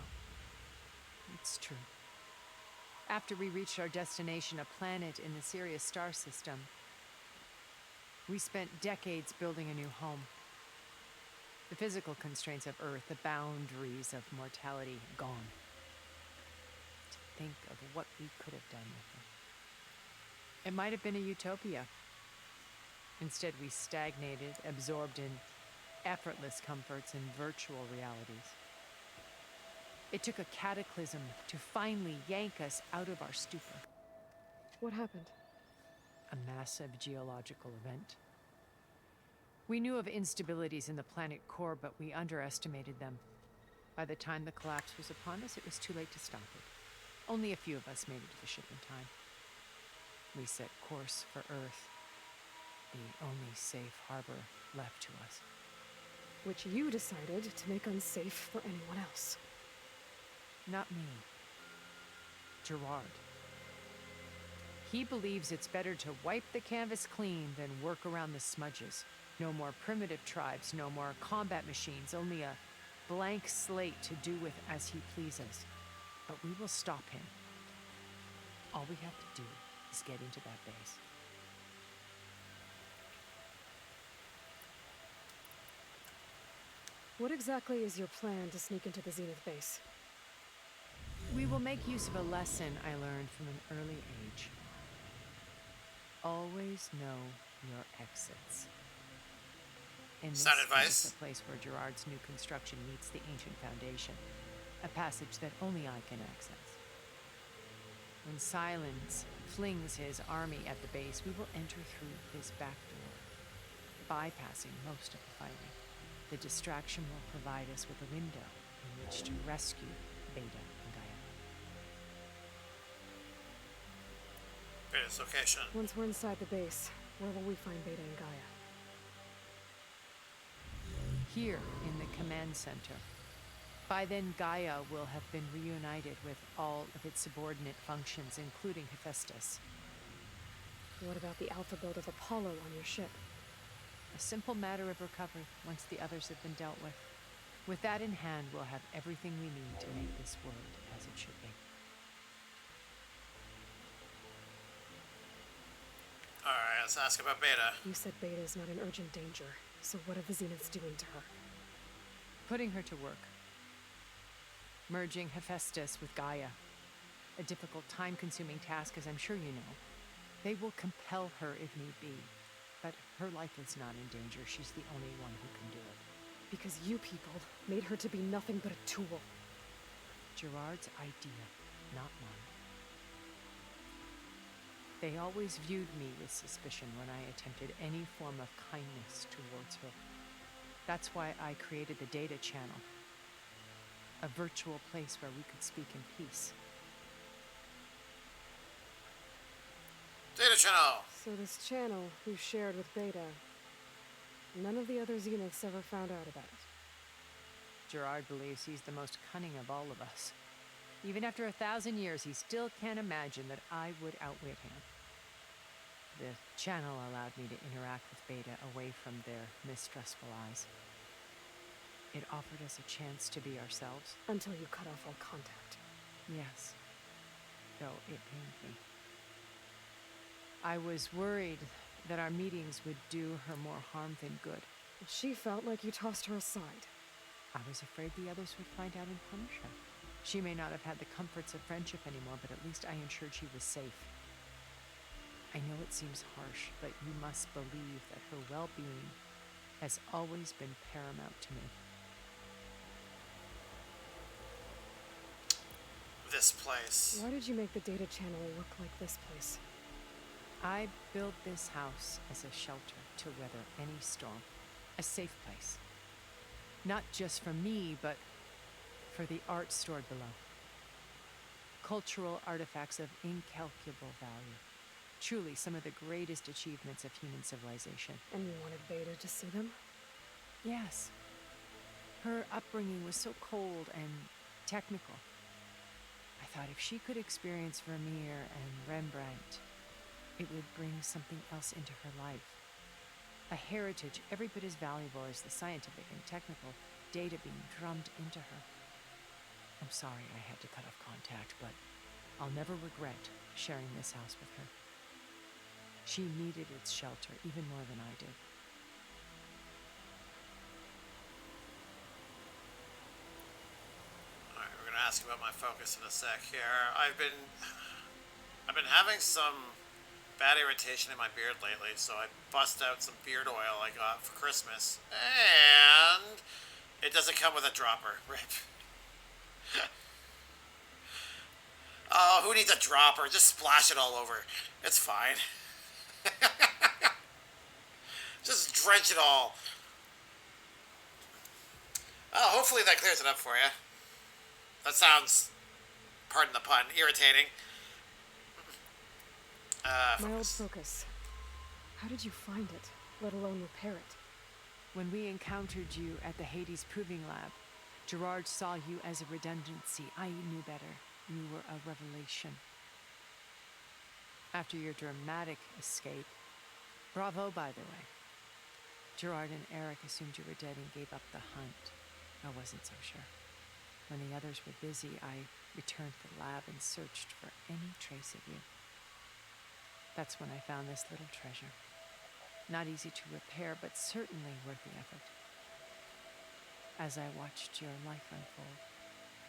It's true. After we reached our destination, a planet in the Sirius star system, we spent decades building a new home. The physical constraints of Earth, the boundaries of mortality, gone. To think of what we could have done with it. It might have been a utopia. Instead, we stagnated, absorbed in effortless comforts and virtual realities. It took a cataclysm to finally yank us out of our stupor. What happened? A massive geological event. We knew of instabilities in the planet core, but we underestimated them. By the time the collapse was upon us, it was too late to stop it. Only a few of us made it to the ship in time. We set course for Earth, the only safe harbor left to us. which you decided to make unsafe for anyone else. Not me. Gerard. He believes it's better to wipe the canvas clean than work around the smudges. No more primitive tribes, no more combat machines, only a blank slate to do with as he pleases. But we will stop him. All we have to do is get into that base. What exactly is your plan to sneak into the Zenith base? We will make use of a lesson I learned from an early age. Always know your exits. And this Sound advice? is the place where Gerard's new construction meets the ancient foundation, a passage that only I can access. When Silence flings his army at the base, we will enter through his back door, bypassing most of the fighting. The distraction will provide us with a window in which to rescue Beta and Gaia. Beta's location. Once we're inside the base, where will we find Beta and Gaia? Here in the command center. By then, Gaia will have been reunited with all of its subordinate functions, including Hephaestus. What about the alpha build of Apollo on your ship? A simple matter of recovery once the others have been dealt with. With that in hand, we'll have everything we need to make this world as it should be. Alright, let's ask about Beta. You said Beta is not in urgent danger, so what are the Zeniths doing to her? Putting her to work. Merging Hephaestus with Gaia. A difficult, time-consuming task, as I'm sure you know. They will compel her if need be. But her life is not in danger. She's the only one who can do it. Because you people made her to be nothing but a tool. Gerard's idea, not mine. They always viewed me with suspicion when I attempted any form of kindness towards her. That's why I created the data channel. A virtual place where we could speak in peace. Data channel! So this channel you shared with Beta, none of the other Zeniths ever found out about it. Gerard believes he's the most cunning of all of us. Even after 1,000 years, he still can't imagine that I would outwit him. The channel allowed me to interact with Beta away from their mistrustful eyes. It offered us a chance to be ourselves. Until you cut off all contact. Yes. Though it pained me. I was worried that our meetings would do her more harm than good. She felt like you tossed her aside. I was afraid the others would find out and punish her. She may not have had the comforts of friendship anymore, but at least I ensured she was safe. I know it seems harsh, but you must believe that her well-being has always been paramount to me. This place. Why did you make the data channel look like this place? I built this house as a shelter to weather any storm. A safe place. Not just for me, but for the art stored below. Cultural artifacts of incalculable value. Truly some of the greatest achievements of human civilization. And you wanted Beta to see them? Yes. Her upbringing was so cold and technical. I thought if she could experience Vermeer and Rembrandt, it would bring something else into her life. A heritage every bit as valuable as the scientific and technical data being drummed into her. I'm sorry I had to cut off contact, but I'll never regret sharing this house with her. She needed its shelter even more than I did. Alright, we're gonna ask about my focus in a sec here. I've been having some bad irritation in my beard lately, so I bust out some beard oil I got for Christmas, and it doesn't come with a dropper. Rip. Oh, who needs a dropper? Just splash it all over. It's fine. Just drench it all. Oh, hopefully that clears it up for you. That sounds, pardon the pun, irritating. My old focus. How did you find it, let alone repair it? When we encountered you at the Hades Proving Lab, Gerard saw you as a redundancy. I knew better. You were a revelation. After your dramatic escape, bravo, by the way. Gerard and Eric assumed you were dead and gave up the hunt. I wasn't so sure. When the others were busy, I returned to the lab and searched for any trace of you. That's when I found this little treasure. Not easy to repair, but certainly worth the effort. As I watched your life unfold,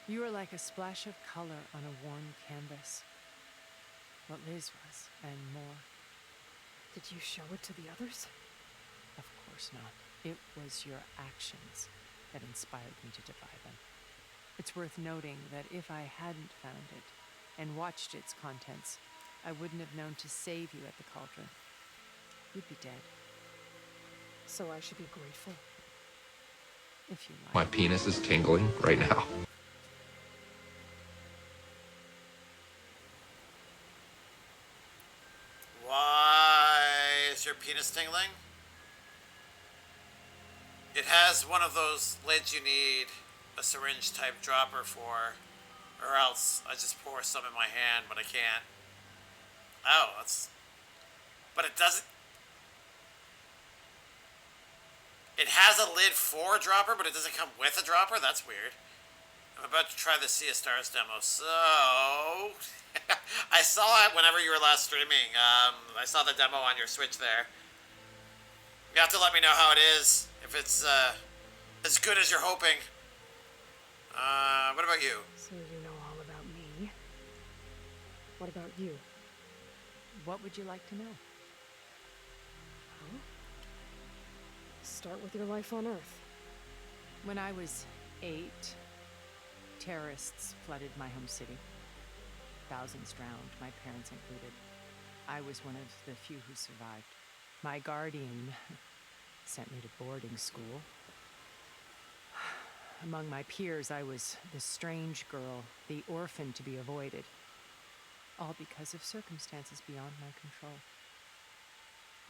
you were like a splash of color on a worn canvas. What Liz was, and more. Did you show it to the others? Of course not. It was your actions that inspired me to defy them. It's worth noting that if I hadn't found it and watched its contents, I wouldn't have known to save you at the Cauldron. You'd be dead. So I should be grateful? If you like. My penis is tingling right now. Why is your penis tingling? It has one of those lids you need a syringe type dropper for, or else I just pour some in my hand, but I can't. Oh, that's... But it doesn't... It has a lid for a dropper, but it doesn't come with a dropper? That's weird. I'm about to try the Sea of Stars demo, so... I saw it whenever you were last streaming. I saw the demo on your Switch there. You have to let me know how it is, if it's as good as you're hoping. What about you? So you know all about me. What about you? What would you like to know? Huh? Start with your life on Earth. When I was 8, terrorists flooded my home city. Thousands drowned, my parents included. I was one of the few who survived. My guardian sent me to boarding school. Among my peers, I was the strange girl, the orphan to be avoided. All because of circumstances beyond my control.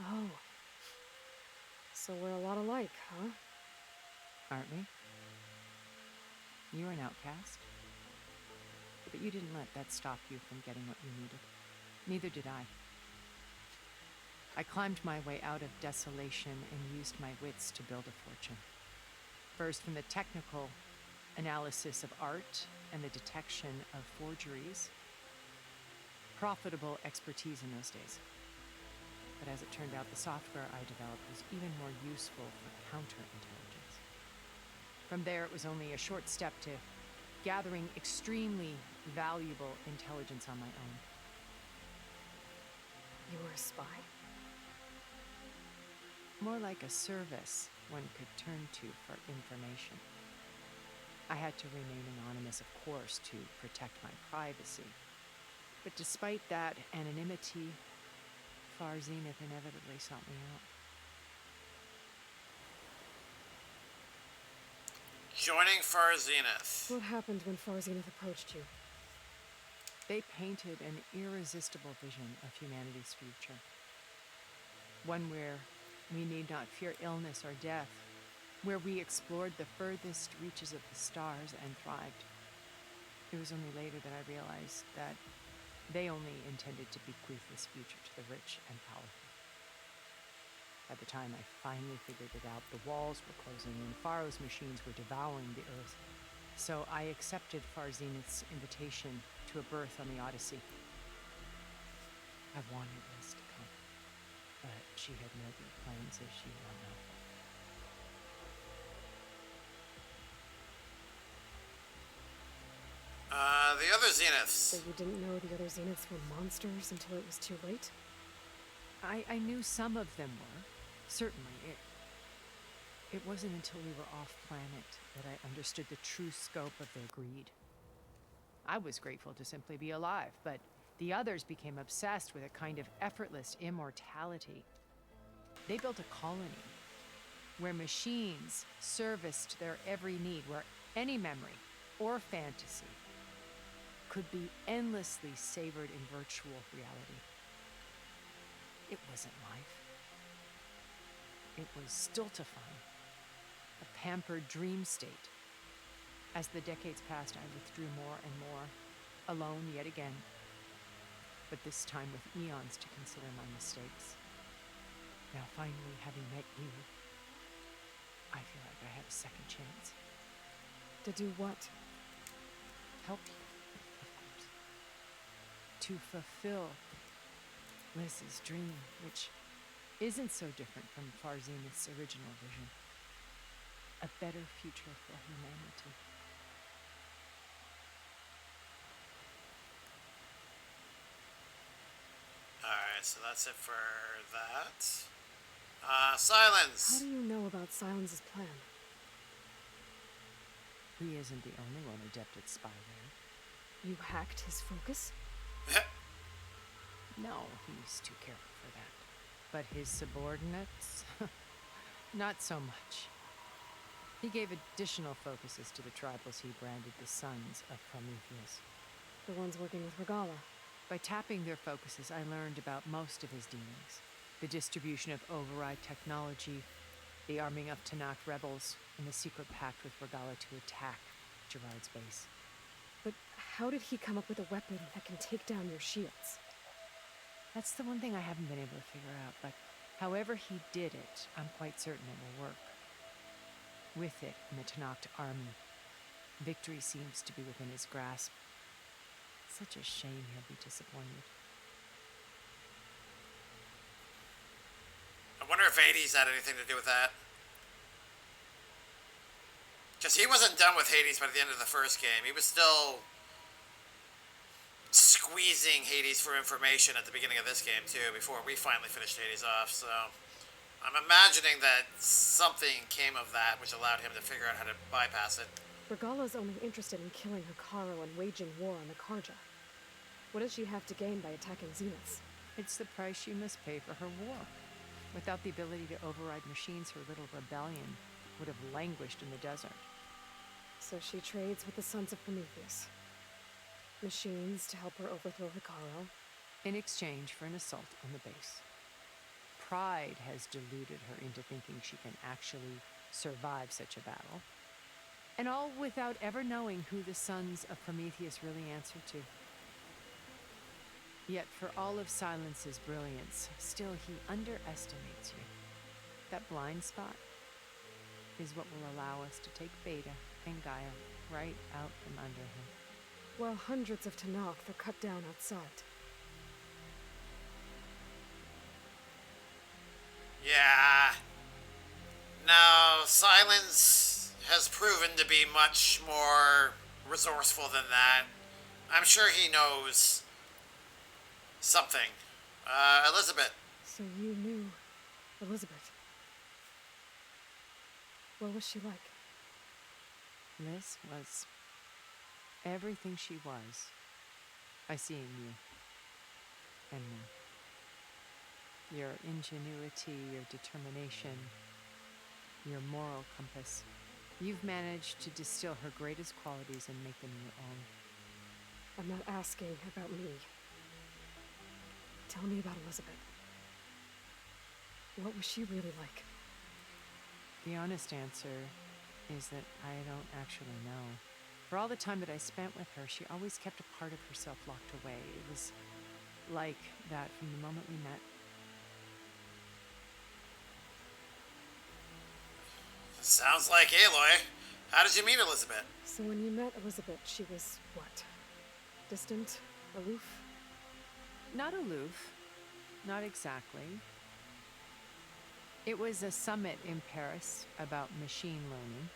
Oh. So we're a lot alike, huh? Aren't we? You're an outcast. But you didn't let that stop you from getting what you needed. Neither did I. I climbed my way out of desolation and used my wits to build a fortune. First, from the technical analysis of art and the detection of forgeries. Profitable expertise in those days. But as it turned out, the software I developed was even more useful for counterintelligence. From there, it was only a short step to gathering extremely valuable intelligence on my own. You were a spy? More like a service one could turn to for information. I had to remain anonymous, of course, to protect my privacy. But despite that anonymity, Far Zenith inevitably sought me out. Joining Far Zenith. What happened when Far Zenith approached you? They painted an irresistible vision of humanity's future. One where we need not fear illness or death, where we explored the furthest reaches of the stars and thrived. It was only later that I realized that they only intended to bequeath this future to the rich and powerful. By the time I finally figured it out, the walls were closing and Pharaoh's machines were devouring the Earth. So I accepted Far Zenith's invitation to a berth on the Odyssey. I wanted Liz to come, but she had no good plans, as you well know. The other Zeniths. So you didn't know the other Zeniths were monsters until it was too late? I knew some of them were. Certainly. It wasn't until we were off-planet that I understood the true scope of their greed. I was grateful to simply be alive, but the others became obsessed with a kind of effortless immortality. They built a colony where machines serviced their every need, where any memory or fantasy could be endlessly savored in virtual reality. It wasn't life. It was stultifying, a pampered dream state. As the decades passed, I withdrew more and more, alone yet again, but this time with eons to consider my mistakes. Now finally, having met you, I feel like I have a second chance. To do what? Help you, of course. To fulfill Liz's dream, which isn't so different from Farzenith's original vision. A better future for humanity. Alright, so that's it for that. Silence! How do you know about Silence's plan? He isn't the only one adept at spyware. You hacked his focus? No, he's too careful for that. But his subordinates? Not so much. He gave additional focuses to the tribals he branded the Sons of Prometheus. The ones working with Regala. By tapping their focuses, I learned about most of his dealings. The distribution of override technology, the arming of Tanakh rebels, and the secret pact with Regala to attack Gerard's base. But how did he come up with a weapon that can take down your shields? That's the one thing I haven't been able to figure out, but however he did it, I'm quite certain it will work. With it in the Tanakh army, victory seems to be within his grasp. Such a shame he'll be disappointed. I wonder if Hades had anything to do with that. Because he wasn't done with Hades by the end of the first game. He was still squeezing Hades for information at the beginning of this game, too, before we finally finished Hades off, so I'm imagining that something came of that which allowed him to figure out how to bypass it. Regala's only interested in killing Hikaru and waging war on the Karja. What does she have to gain by attacking Zenith? It's the price she must pay for her war. Without the ability to override machines, her little rebellion would have languished in the desert. So she trades with the Sons of Prometheus. Machines to help her overthrow Hikaru. In exchange for an assault on the base. Pride has deluded her into thinking she can actually survive such a battle. And all without ever knowing who the Sons of Prometheus really answer to. Yet for all of Silence's brilliance, still he underestimates you. That blind spot is what will allow us to take Beta and GAIA right out from under him. While hundreds of Tanakh are cut down outside. Yeah. No, Silence has proven to be much more resourceful than that. I'm sure he knows something. Elizabeth. So you knew Elizabeth. What was she like? Liz was everything she was. I see in you. And me. Your ingenuity, your determination, your moral compass. You've managed to distill her greatest qualities and make them your own. I'm not asking about me. Tell me about Elizabeth. What was she really like? The honest answer is that I don't actually know. For all the time that I spent with her, she always kept a part of herself locked away. It was like that from the moment we met. Sounds like Aloy. How did you meet Elizabeth? So when you met Elizabeth, she was what? Distant? Aloof? Not aloof. Not exactly. It was a summit in Paris about machine learning.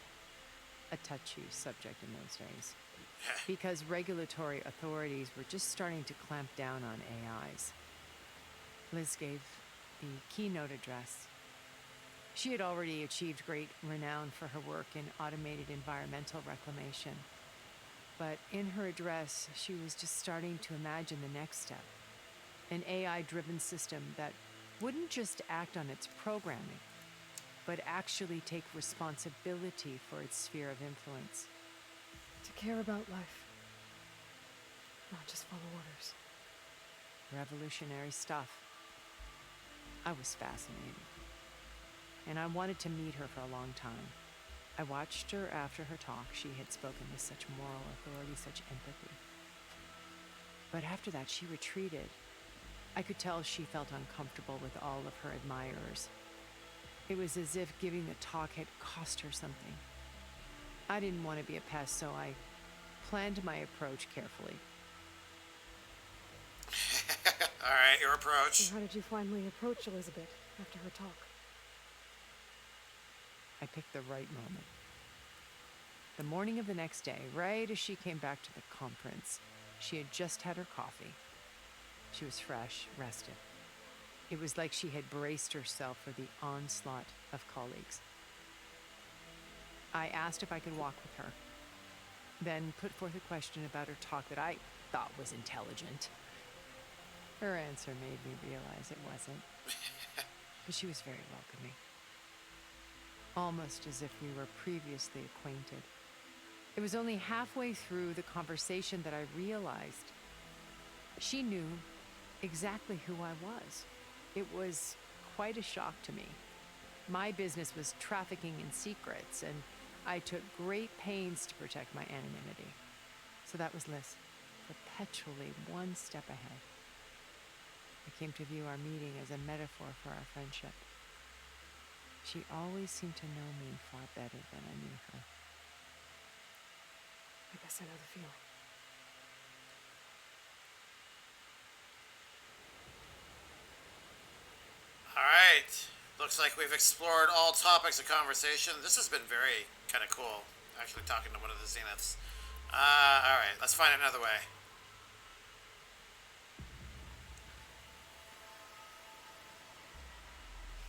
A touchy subject in those days. Because regulatory authorities were just starting to clamp down on AIs. Liz gave the keynote address. She had already achieved great renown for her work in automated environmental reclamation. But in her address, she was just starting to imagine the next step. An AI-driven system that wouldn't just act on its programming, but actually take responsibility for its sphere of influence. To care about life. Not just follow orders. Revolutionary stuff. I was fascinated. And I wanted to meet her for a long time. I watched her after her talk. She had spoken with such moral authority, such empathy. But after that, she retreated. I could tell she felt uncomfortable with all of her admirers. It was as if giving the talk had cost her something. I didn't want to be a pest, so I planned my approach carefully. All right, your approach. So how did you finally approach Elizabeth after her talk? I picked the right moment. The morning of the next day, right as she came back to the conference, she had just had her coffee. She was fresh, rested. It was like she had braced herself for the onslaught of colleagues. I asked if I could walk with her, then put forth a question about her talk that I thought was intelligent. Her answer made me realize it wasn't, but she was very welcoming. Almost as if we were previously acquainted. It was only halfway through the conversation that I realized she knew exactly who I was. It was quite a shock to me. My business was trafficking in secrets, and I took great pains to protect my anonymity. So that was Liz, perpetually one step ahead. I came to view our meeting as a metaphor for our friendship. She always seemed to know me far better than I knew her. I guess I know the feeling. All right. Looks like we've explored all topics of conversation. This has been very kind of cool, actually talking to one of the Zeniths. All right, let's find another way.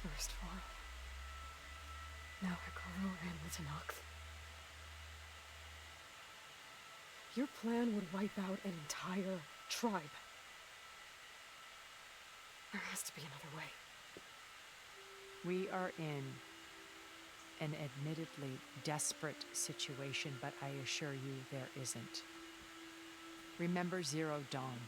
First form. Now Hikaru and the Tanakh. Your plan would wipe out an entire tribe. There has to be another way. We are in an admittedly desperate situation, but I assure you there isn't. Remember Zero Dawn.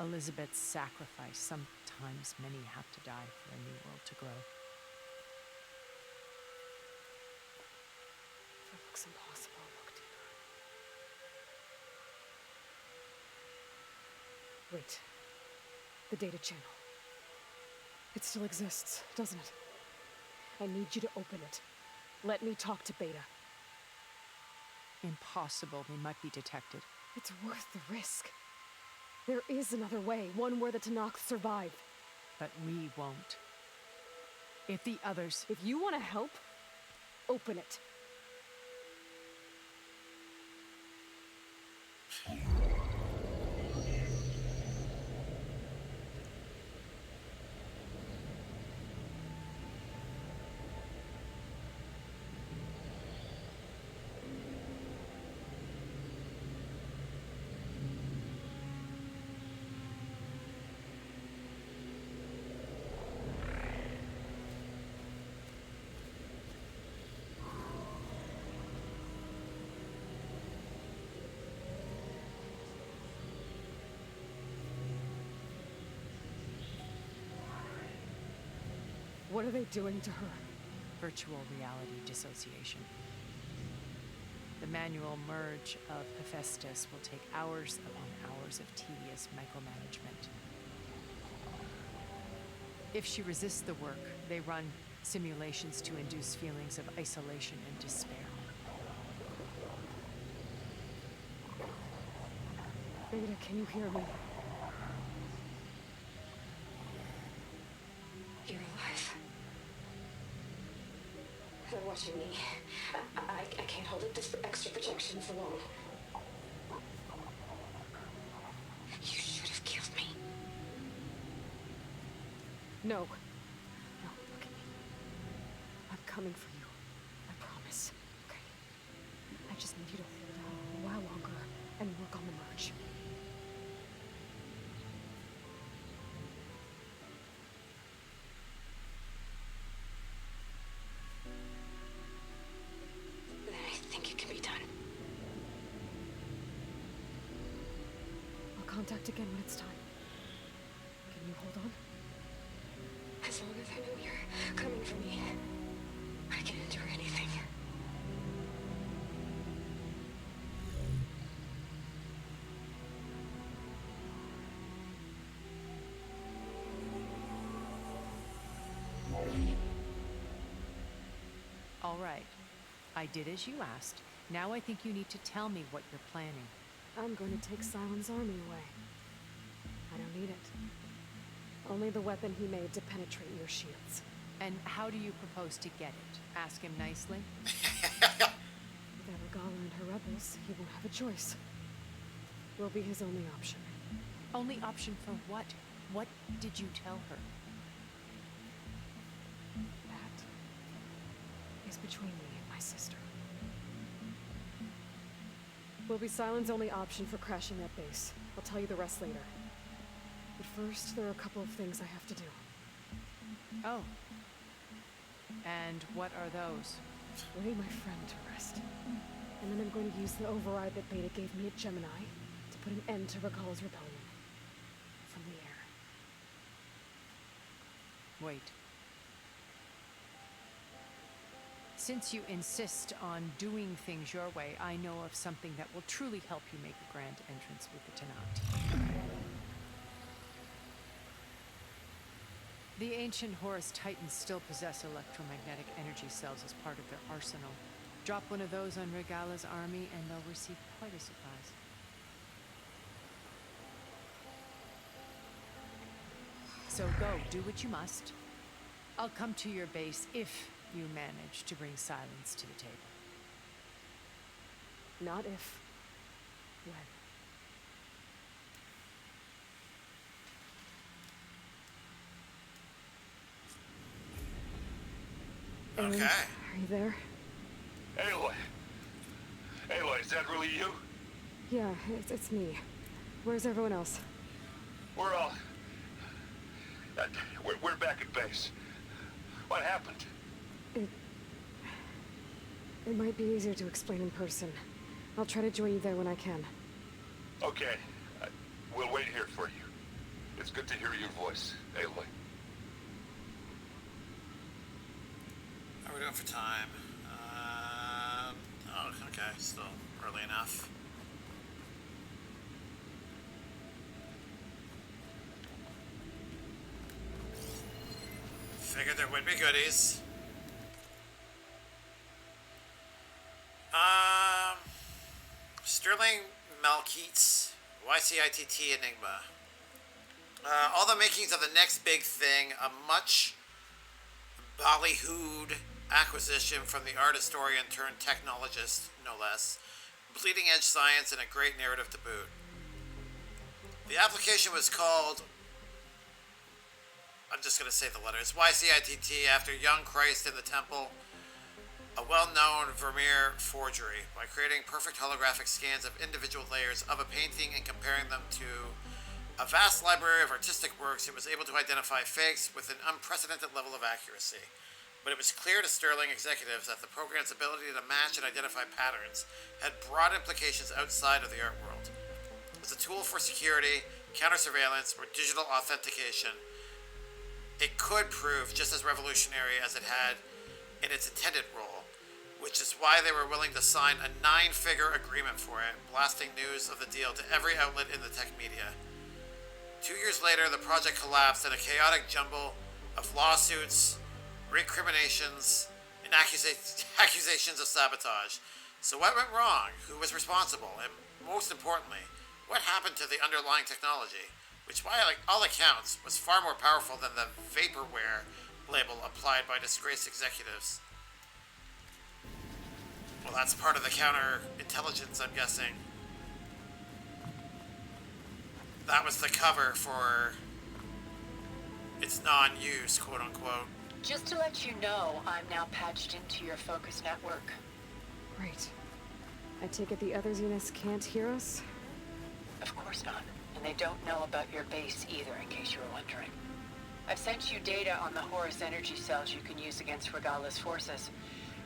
Elizabeth's sacrifice. Sometimes many have to die for a new world to grow. If it looks impossible, look deeper. Wait. The data channel. It still exists, doesn't it? I need you to open it. Let me talk to Beta. Impossible. We might be detected. It's worth the risk. There is another way, one where the Tanakh survive. But we won't. If the others... If you want to help, open it. What are they doing to her? Virtual reality dissociation. The manual merge of Hephaestus will take hours upon hours of tedious micromanagement. If she resists the work, they run simulations to induce feelings of isolation and despair. Beta, can you hear me? You're alive. They're watching me. I can't hold up this extra protection for long. You should have killed me. No. No, look at me. I'm coming for you. I promise. Okay? I just need you to hold out a while longer and work on the merge. I think it can be done. I'll contact again when it's time. Can you hold on? As long as I know you're coming for me, I can endure it. All right. I did as you asked. Now I think you need to tell me what you're planning. I'm going to take Silent's army away. I don't need it. Only the weapon he made to penetrate your shields. And how do you propose to get it? Ask him nicely? Without Regala and her rebels, he won't have a choice. We'll be his only option. Only option for what? What did you tell her? That is between me and my sister. Will be Silent's only option for crashing that base. I'll tell you the rest later. But first, there are a couple of things I have to do. Oh. And what are those? Lay my friend to rest. And then I'm going to use the override that Beta gave me at Gemini to put an end to Regala's rebellion. From the air. Wait. Since you insist on doing things your way, I know of something that will truly help you make a grand entrance with the Tenat. The ancient Horus Titans still possess electromagnetic energy cells as part of their arsenal. Drop one of those on Regala's army and they'll receive quite a surprise. So go, do what you must. I'll come to your base if you manage to bring Silence to the table. Not if. When. Okay. Are you there? Aloy! Aloy, is that really you? Yeah, it's me. Where's everyone else? We're all... we're back at base. What happened? It might be easier to explain in person. I'll try to join you there when I can. Okay. We'll wait here for you. It's good to hear your voice, Aloy. How are we doing for time? Oh, okay. Still early enough. Figured there would be goodies. Sterling Malkeats, YCITT Enigma. All the makings of the next big thing, a much ballyhooed acquisition from the art historian turned technologist, no less. Bleeding edge science and a great narrative to boot. The application was called, I'm just going to say the letters, YCITT, after young Christ in the temple, a well-known Vermeer forgery. By creating perfect holographic scans of individual layers of a painting and comparing them to a vast library of artistic works, it was able to identify fakes with an unprecedented level of accuracy. But it was clear to Sterling executives that the program's ability to match and identify patterns had broad implications outside of the art world. As a tool for security, counter-surveillance, or digital authentication, it could prove just as revolutionary as it had in its intended role, which is why they were willing to sign a 9-figure agreement for it, blasting news of the deal to every outlet in the tech media. 2 years later, the project collapsed in a chaotic jumble of lawsuits, recriminations, and accusations of sabotage. So what went wrong? Who was responsible? And most importantly, what happened to the underlying technology, which by all accounts was far more powerful than the vaporware label applied by disgraced executives? Well, that's part of the counterintelligence, I'm guessing. That was the cover for its non-use, quote-unquote. Just to let you know, I'm now patched into your focus network. Great. I take it the other Zeniths can't hear us? Of course not. And they don't know about your base either, in case you were wondering. I've sent you data on the Horus energy cells you can use against Regala's forces.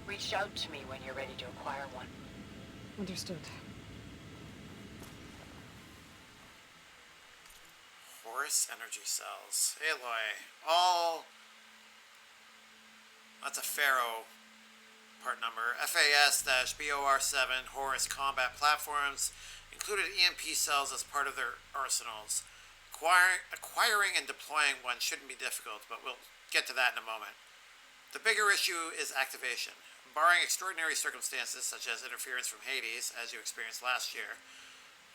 Reach out to me when you're ready to acquire one. Understood. Horus energy cells. Aloy. All... That's a Pharaoh part number. FAS-BOR7 Horus combat platforms included EMP cells as part of their arsenals. Acquiring and deploying one shouldn't be difficult, but we'll get to that in a moment. The bigger issue is activation. barring extraordinary circumstances such as interference from Hades, as you experienced last year,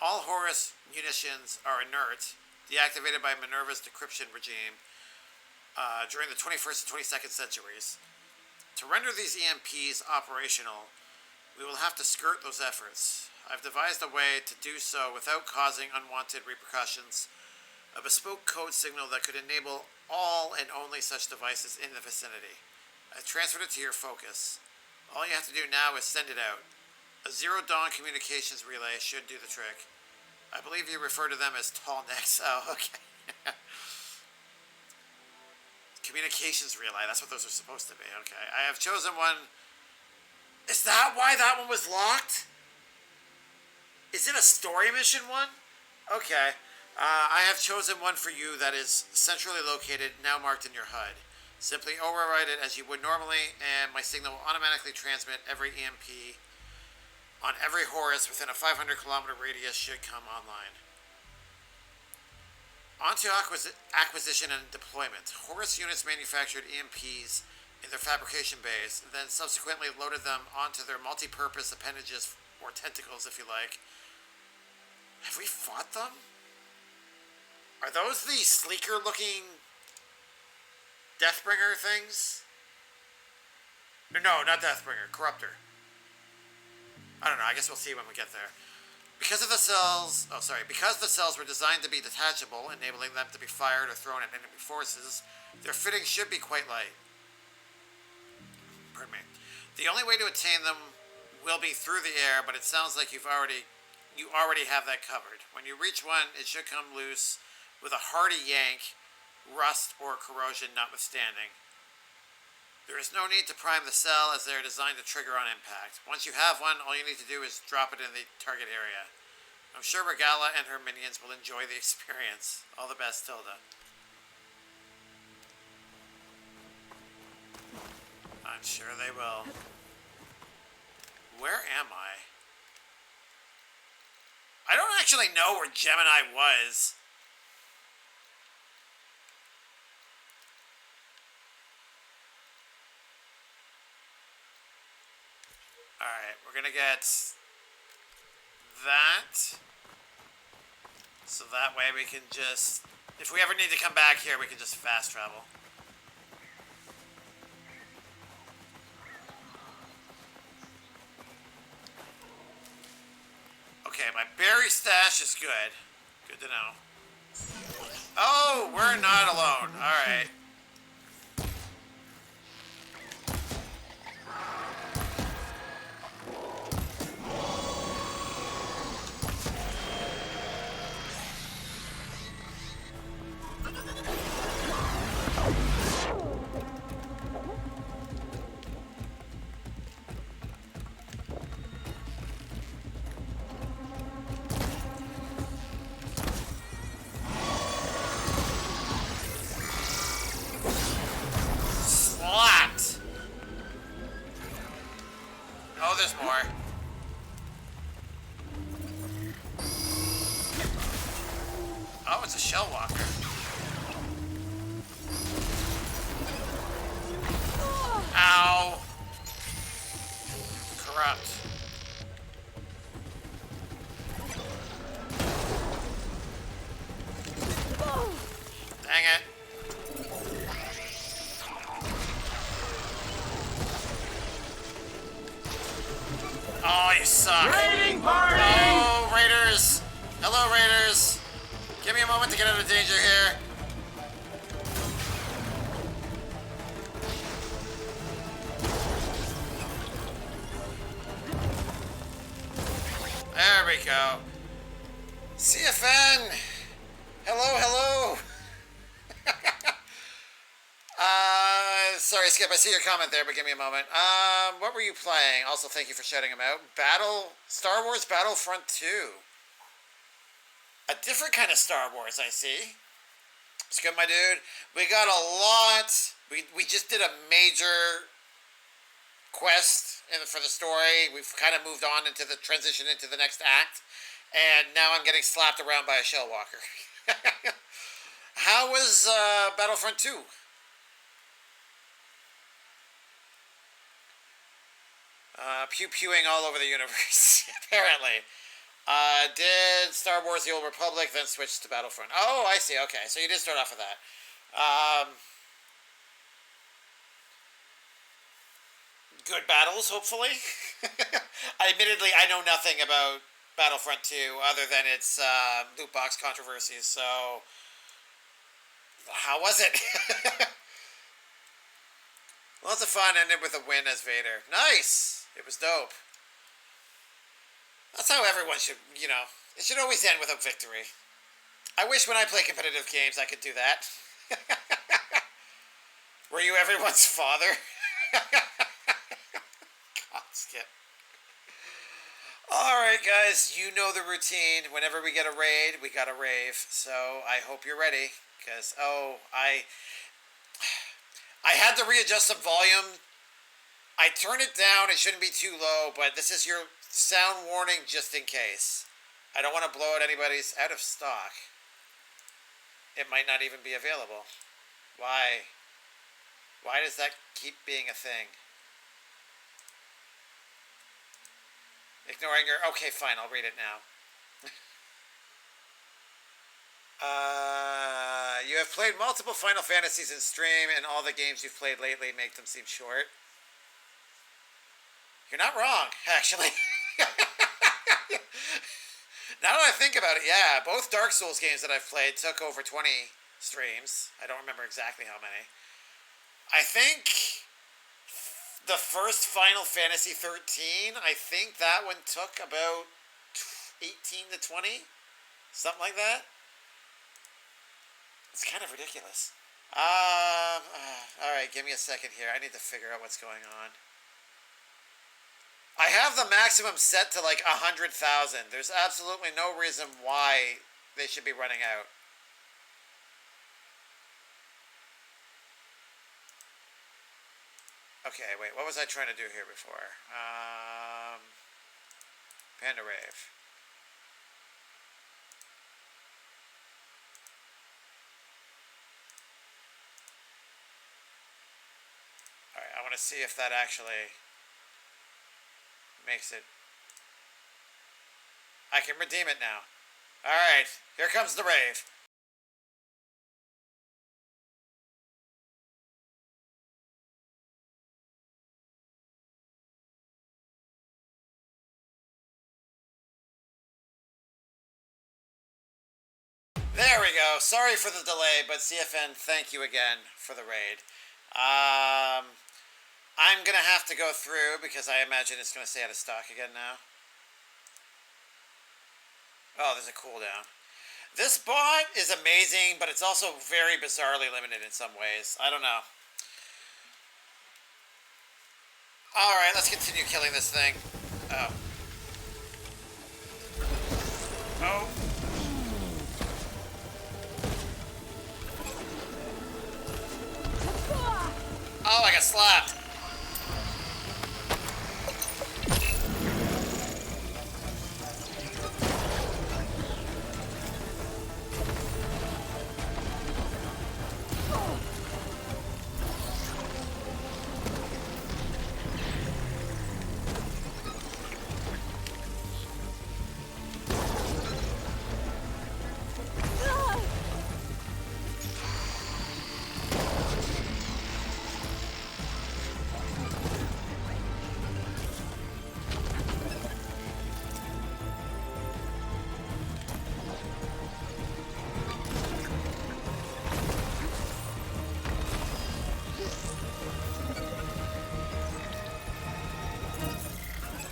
all Horus munitions are inert, deactivated by Minerva's decryption regime during the 21st and 22nd centuries. To render these EMPs operational, we will have to skirt those efforts. I've devised a way to do so without causing unwanted repercussions. A bespoke code signal that could enable all and only such devices in the vicinity. I've transferred it to your focus. All you have to do now is send it out. A Zero Dawn communications relay should do the trick. I believe you refer to them as tall necks. Oh, okay. Communications relay, that's what those are supposed to be. Okay. I have chosen one. Is that why that one was locked? Is it a story mission one? Okay. I have chosen one for you that is centrally located, now marked in your HUD. Simply override it as you would normally, and my signal will automatically transmit every EMP on every Horus within a 500-kilometer radius should come online. On to acquisition and deployment. Horus units manufactured EMPs in their fabrication bays, and then subsequently loaded them onto their multi-purpose appendages, or tentacles if you like. Have we fought them? Are those the sleeker-looking Deathbringer things? No, not Deathbringer. Corruptor. I don't know. I guess we'll see when we get there. Because the cells were designed to be detachable, enabling them to be fired or thrown at enemy forces, their fitting should be quite light. Pardon me. The only way to attain them will be through the air, but it sounds like you already have that covered. When you reach one, it should come loose with a hearty yank, rust or corrosion notwithstanding. There is no need to prime the cell as they are designed to trigger on impact. Once you have one, all you need to do is drop it in the target area. I'm sure Regala and her minions will enjoy the experience. All the best, Tilda. I'm sure they will. Where am I? I don't actually know where Gemini was. Alright, we're gonna get that. So that way we can just, if we ever need to come back here, we can just fast travel. Okay, my berry stash is good. Good to know. Oh, we're not alone. Alright. There's more. Oh, it's a shell walker. Ow. Corrupt. Dang it. Oh, you suck. Raiding party! Oh, Raiders. Hello, Raiders. Give me a moment to get out of danger here. There we go. CFN. Hello, hello. Sorry, Skip, I see your comment there, but give me a moment. What were you playing? Also, thank you for shouting them out. Star Wars Battlefront 2. A different kind of Star Wars, I see. It's good, my dude. We got a lot. We just did a major quest for the story. We've kind of moved on into the transition into the next act. And now I'm getting slapped around by a shell walker. How was Battlefront 2? Pew-pewing all over the universe, apparently. Did Star Wars The Old Republic, then switched to Battlefront. Oh, I see. Okay, so you did start off with that. Good battles, hopefully. Admittedly, I know nothing about Battlefront 2 other than its loot box controversies, so... How was it? Lots of fun, ended with a win as Vader. Nice! It was dope. That's how everyone should, you know, it should always end with a victory. I wish when I play competitive games I could do that. Were you everyone's father? God, Skip. Alright guys, you know the routine. Whenever we get a raid, we got a rave. So I hope you're ready. Because, I had to readjust some volume. I turned it down. It shouldn't be too low, but this is your sound warning just in case. I don't want to blow out anybody's out of stock. It might not even be available. Why? Why does that keep being a thing? Ignoring your... Okay, fine. I'll read it now. You have played multiple Final Fantasies in stream, and all the games you've played lately make them seem short. You're not wrong, actually. Now that I think about it, yeah, both Dark Souls games that I've played took over 20 streams. I don't remember exactly how many. I think the first Final Fantasy 13, I think that one took about 18 to 20. Something like that. It's kind of ridiculous. Alright, give me a second here. I need to figure out what's going on. I have the maximum set to like 100,000. There's absolutely no reason why they should be running out. Okay, wait, what was I trying to do here before? Panda Rave. Alright, I want to see if that actually makes it. I can redeem it now. Alright, here comes the rave. There we go. Sorry for the delay, but CFN, thank you again for the raid. I'm going to have to go through because I imagine it's going to stay out of stock again now. Oh, there's a cooldown. This bot is amazing, but it's also very bizarrely limited in some ways. I don't know. Alright, let's continue killing this thing. Oh. Oh. Oh, I got slapped.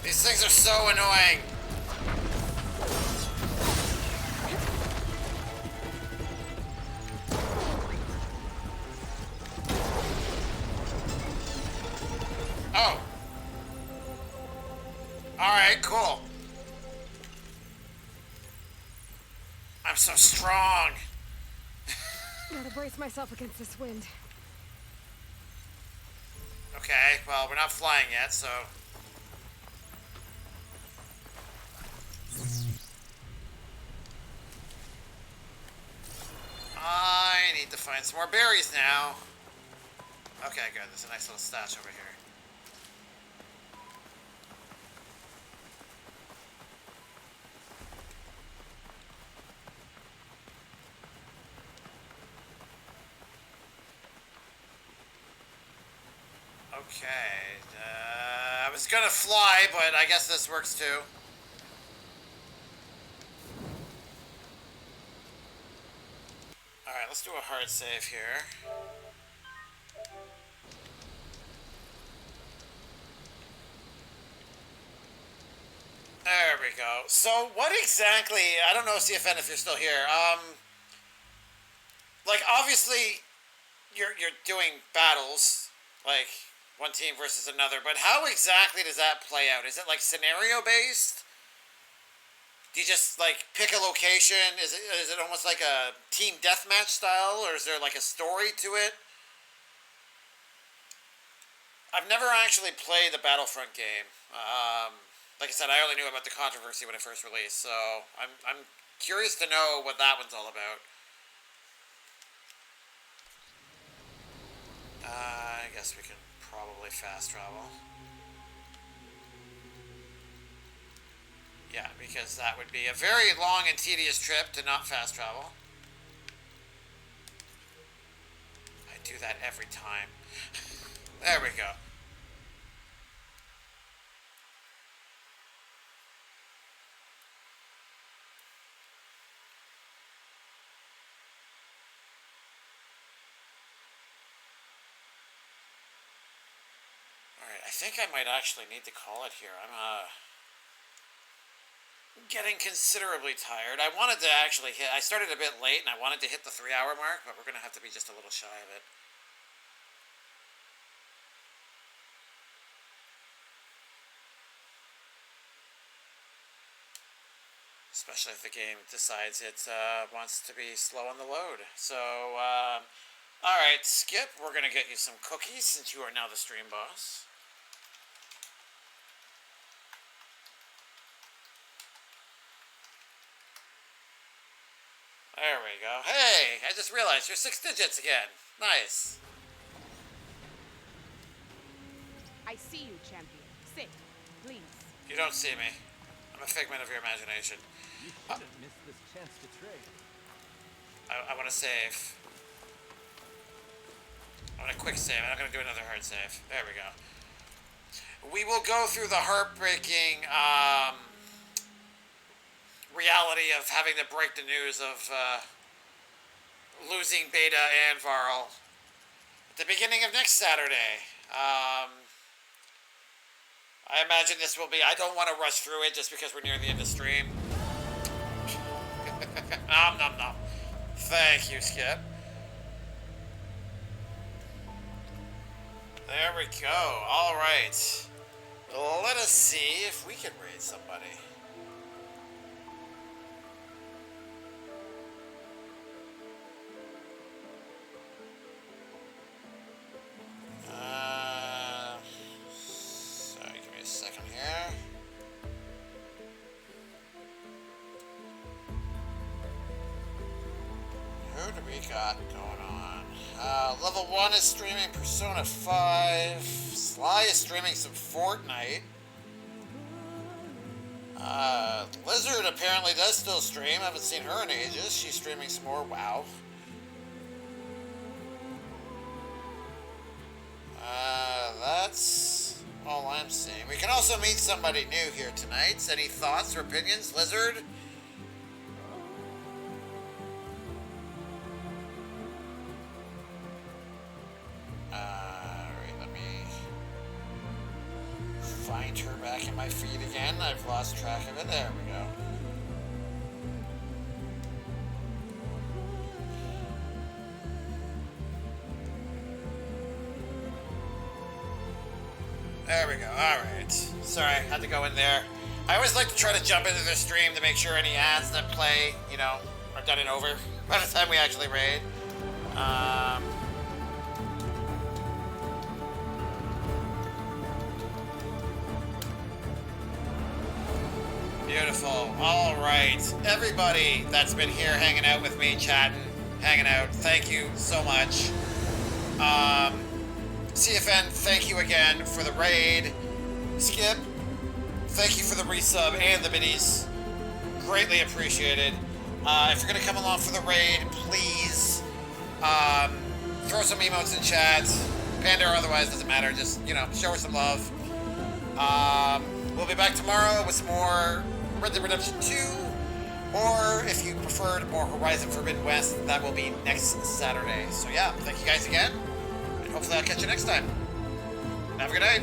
These things are so annoying. Oh. Alright, cool. I'm so strong. Gotta brace myself against this wind. Okay, well, we're not flying yet, so... I need to find some more berries now. Okay, good. There's a nice little stash over here. Okay. I was gonna fly, but I guess this works too. Alright, let's do a hard save here. There we go. So, what exactly... I don't know, CFN, if you're still here. Like, obviously, you're doing battles, like, one team versus another, but how exactly does that play out? Is it, like, scenario-based? Do you just, like, pick a location? Is it almost like a team deathmatch style, or is there, like, a story to it? I've never actually played the Battlefront game. Like I said, I only knew about the controversy when it first released, so I'm curious to know what that one's all about. I guess we can probably fast travel. Yeah, because that would be a very long and tedious trip to not fast travel. I do that every time. There we go. Alright, I think I might actually need to call it here. I'm getting considerably tired. I wanted to actually hit... I started a bit late and I wanted to hit the 3-hour mark, but we're going to have to be just a little shy of it. Especially if the game decides it wants to be slow on the load. So, alright, Skip, we're going to get you some cookies since you are now the stream boss. There we go. Hey, I just realized you're 6 digits again. Nice. I see you, champion. Sit, please. You don't see me. I'm a figment of your imagination. You shouldn't miss this chance to trade. I want to save. I want a quick save. I'm not going to do another hard save. There we go. We will go through the heartbreaking reality of having to break the news of losing Beta and Varl at the beginning of next Saturday. I imagine this will be... I don't want to rush through it just because we're near the end of stream. Nom nom nom. Thank you, Skip. There we go. Alright. Let us see if we can raid somebody. Sorry, give me a second here. Who do we got going on? Level 1 is streaming Persona 5. Sly is streaming some Fortnite. Lizard apparently does still stream. I haven't seen her in ages. She's streaming some more WoW. That's all I'm seeing. We can also meet somebody new here tonight. Any thoughts or opinions, Lizard? Alright, let me find her back in my feed again. I've lost track of it. There we go. There we go. Alright. Sorry, I had to go in there. I always like to try to jump into their stream to make sure any ads that play, you know, are done and over by the time we actually raid. Beautiful. Alright. Everybody that's been here hanging out with me, chatting, hanging out, thank you so much. CFN, thank you again for the raid. Skip, thank you for the resub and the biddies. Greatly appreciated. If you're going to come along for the raid, please throw some emotes in chat. Panda or otherwise, doesn't matter. Just, you know, show her some love. We'll be back tomorrow with some more Red Dead Redemption 2. Or if you preferred more Horizon Forbidden West, that will be next Saturday. So yeah, thank you guys again. And hopefully I'll catch you next time. Have a good night.